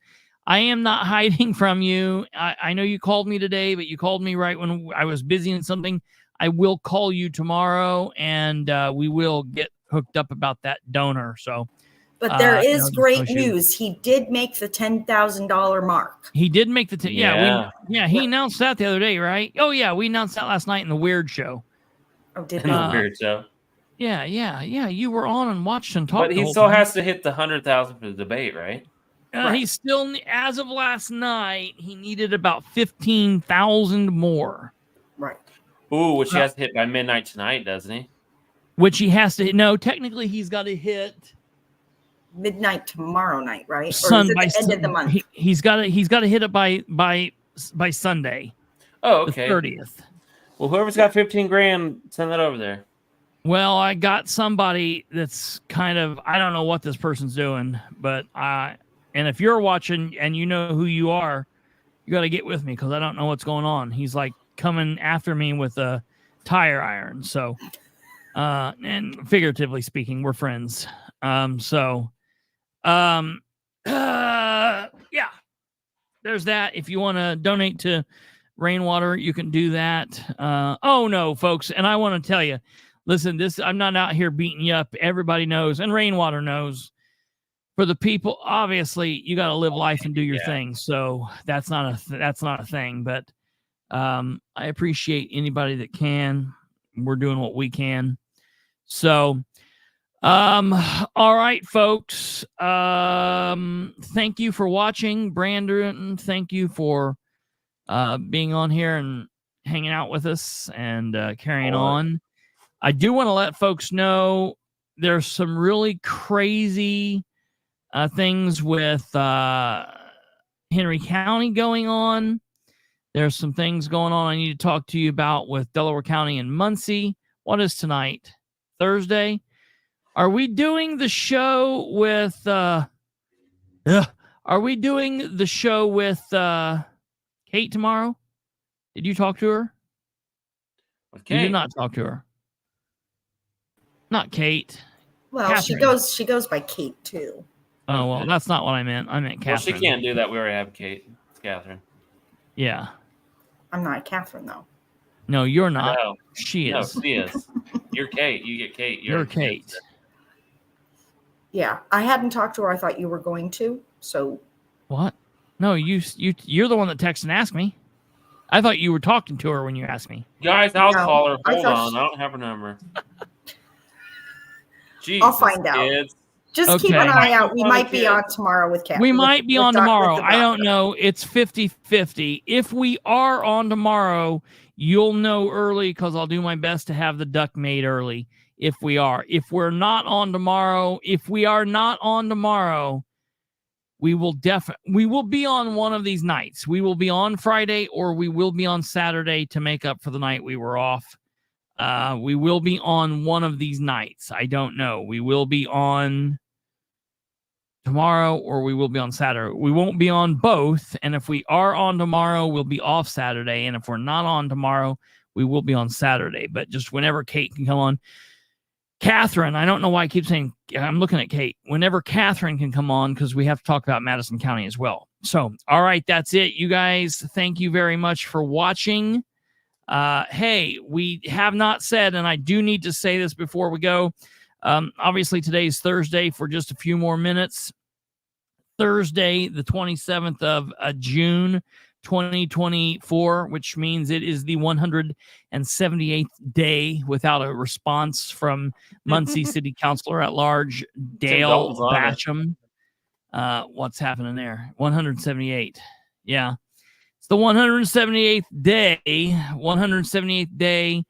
I am not hiding from you. I know you called me today, but you called me right when I was busy in something. I will call you tomorrow, and we will get hooked up about that donor. So, but there is great news. He did make the $10,000 mark. He did make the he announced that the other day, right? Oh yeah, we announced that last night in the Weird Show. Oh, did we? Weird Show. Yeah. You were on and watched and talked. But he still has to hit the 100,000 for the debate, right? Right. He's still, as of last night, he needed about 15,000 more. Right. Ooh, which he has to hit by midnight tonight, doesn't he? Which he has to hit. No, technically he's got to hit midnight tomorrow night, right? Or is it the end of the month? He's got to hit it by Sunday. Oh, okay. The 30th. Well, whoever's got 15 grand, send that over there. Well, I got somebody that's kind of, I don't know what this person's doing, but and if you're watching and you know who you are, you got to get with me, because I don't know what's going on. He's like coming after me with a tire iron. So, and figuratively speaking, we're friends. Yeah, there's that. If you want to donate to Rainwater, you can do that. Oh no, folks. And I want to tell you, listen, I'm not out here beating you up. Everybody knows, and Rainwater knows, for the people, obviously you got to live life and do your thing. So that's not a thing, but I appreciate anybody that can. We're doing what we can. So, all right, folks. Thank you for watching. Brandon, thank you for being on here and hanging out with us and carrying on. I do want to let folks know there's some really crazy things with Henry County going on. There's some things going on I need to talk to you about with Delaware County and Muncie. What is tonight? Thursday? Are we doing the show with Kate tomorrow? Did you talk to her? With Kate? You did not talk to her. Not Kate. Well, Catherine. she goes by Kate too. Oh, well, that's not what I meant. I meant Catherine. Well, she can't do that. We already have Kate. It's Catherine. Yeah. I'm not Catherine, though. No, you're not. No. She is. No, she is. You're Kate. You get Kate. You're Kate. Yeah, I hadn't talked to her. I thought you were going to. So. What? No, you're the one that texted and asked me. I thought you were talking to her when you asked me. Guys, I'll call her. Hold on. I don't have her number. Jesus, I'll find out. Kids. Just keep an eye out. We might be on tomorrow with Catherine. We might be on tomorrow. I don't know. It's 50-50. If we are on tomorrow, you'll know early because I'll do my best to have the duck made early. If we are. If we're not on tomorrow, we will be on one of these nights. We will be on Friday or we will be on Saturday to make up for the night we were off. We will be on one of these nights. I don't know. We will be on tomorrow or we will be on Saturday. We won't be on both. And if we are on tomorrow, we'll be off Saturday. And if we're not on tomorrow, we will be on Saturday. But just whenever Kate can come on. Catherine, I don't know why I keep saying, I'm looking at Kate. Whenever Catherine can come on, because we have to talk about Madison County as well. So, all right, that's it. You guys, thank you very much for watching. Hey, we have not said, and I do need to say this before we go. Obviously, today's Thursday for just a few more minutes. Thursday, the 27th of June, 2024, which means it is the 178th day without a response from Muncie City Councilor at Large, Dale Basham. What's happening there? 178. Yeah. It's the 178th day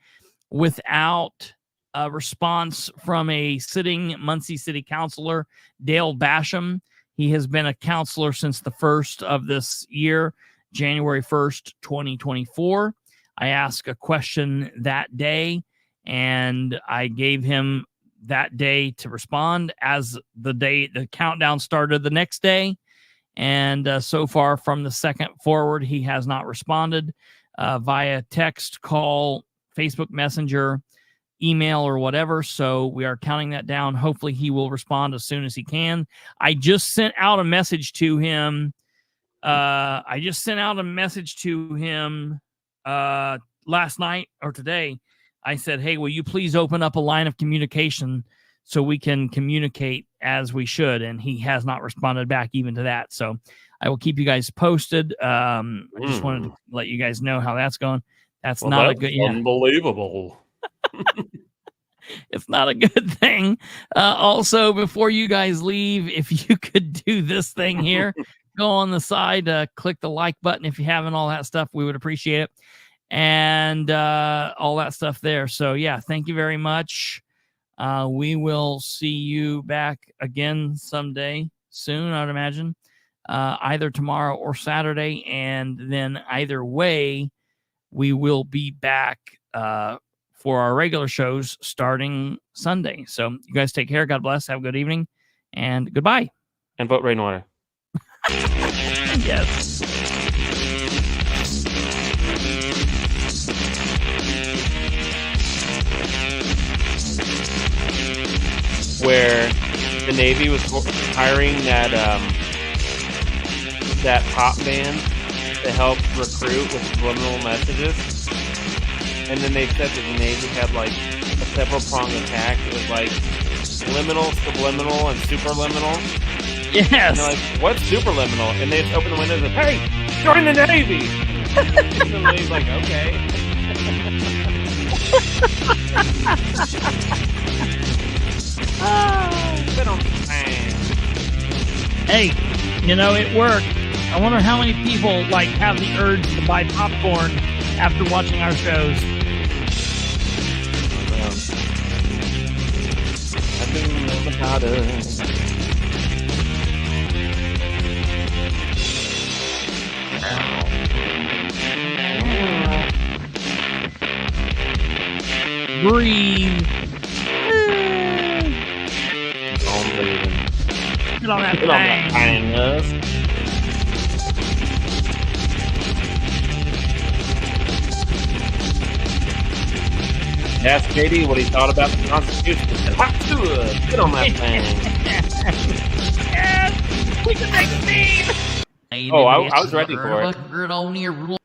without a response from a sitting Muncie City Councilor, Dale Basham. He has been a councilor since the first of this year, January 1st, 2024. I asked a question that day, and I gave him that day to respond as the countdown started the next day. And so far from the second forward, he has not responded via text, call, Facebook Messenger, email, or whatever. So we are counting that down. Hopefully he will respond as soon as he can. I just sent out a message to him. Last night or today. I said, hey, will you please open up a line of communication so we can communicate as we should? And he has not responded back even to that. So I will keep you guys posted. I just wanted to let you guys know how that's going. That's a good, unbelievable. It's not a good thing. Also, before you guys leave, if you could do this thing here, go on the side, click the like button if you haven't, all that stuff. We would appreciate it. And all that stuff there. So, yeah, thank you very much. We will see you back again someday soon, I would imagine, either tomorrow or Saturday. And then either way, we will be back for our regular shows starting Sunday. So you guys take care. God bless. Have a good evening and goodbye. And vote rainwater. Yes. Where the Navy was hiring that pop band to help recruit with subliminal messages, and then they said that the Navy had like a several prong attack. It was like liminal, subliminal, and superliminal. Yes. And they're like, what's superliminal? And they just open the windows and, hey, join the Navy. And the lady's like, okay. Sit on the fan. Hey, you know, it worked. I wonder how many people like have the urge to buy popcorn after watching our shows. Breathe. Get on that thing. Ask JD what he thought about the Constitution. He said, hot to it. Get on that thing. Yes, we can make a scene. Oh, I was ready for it.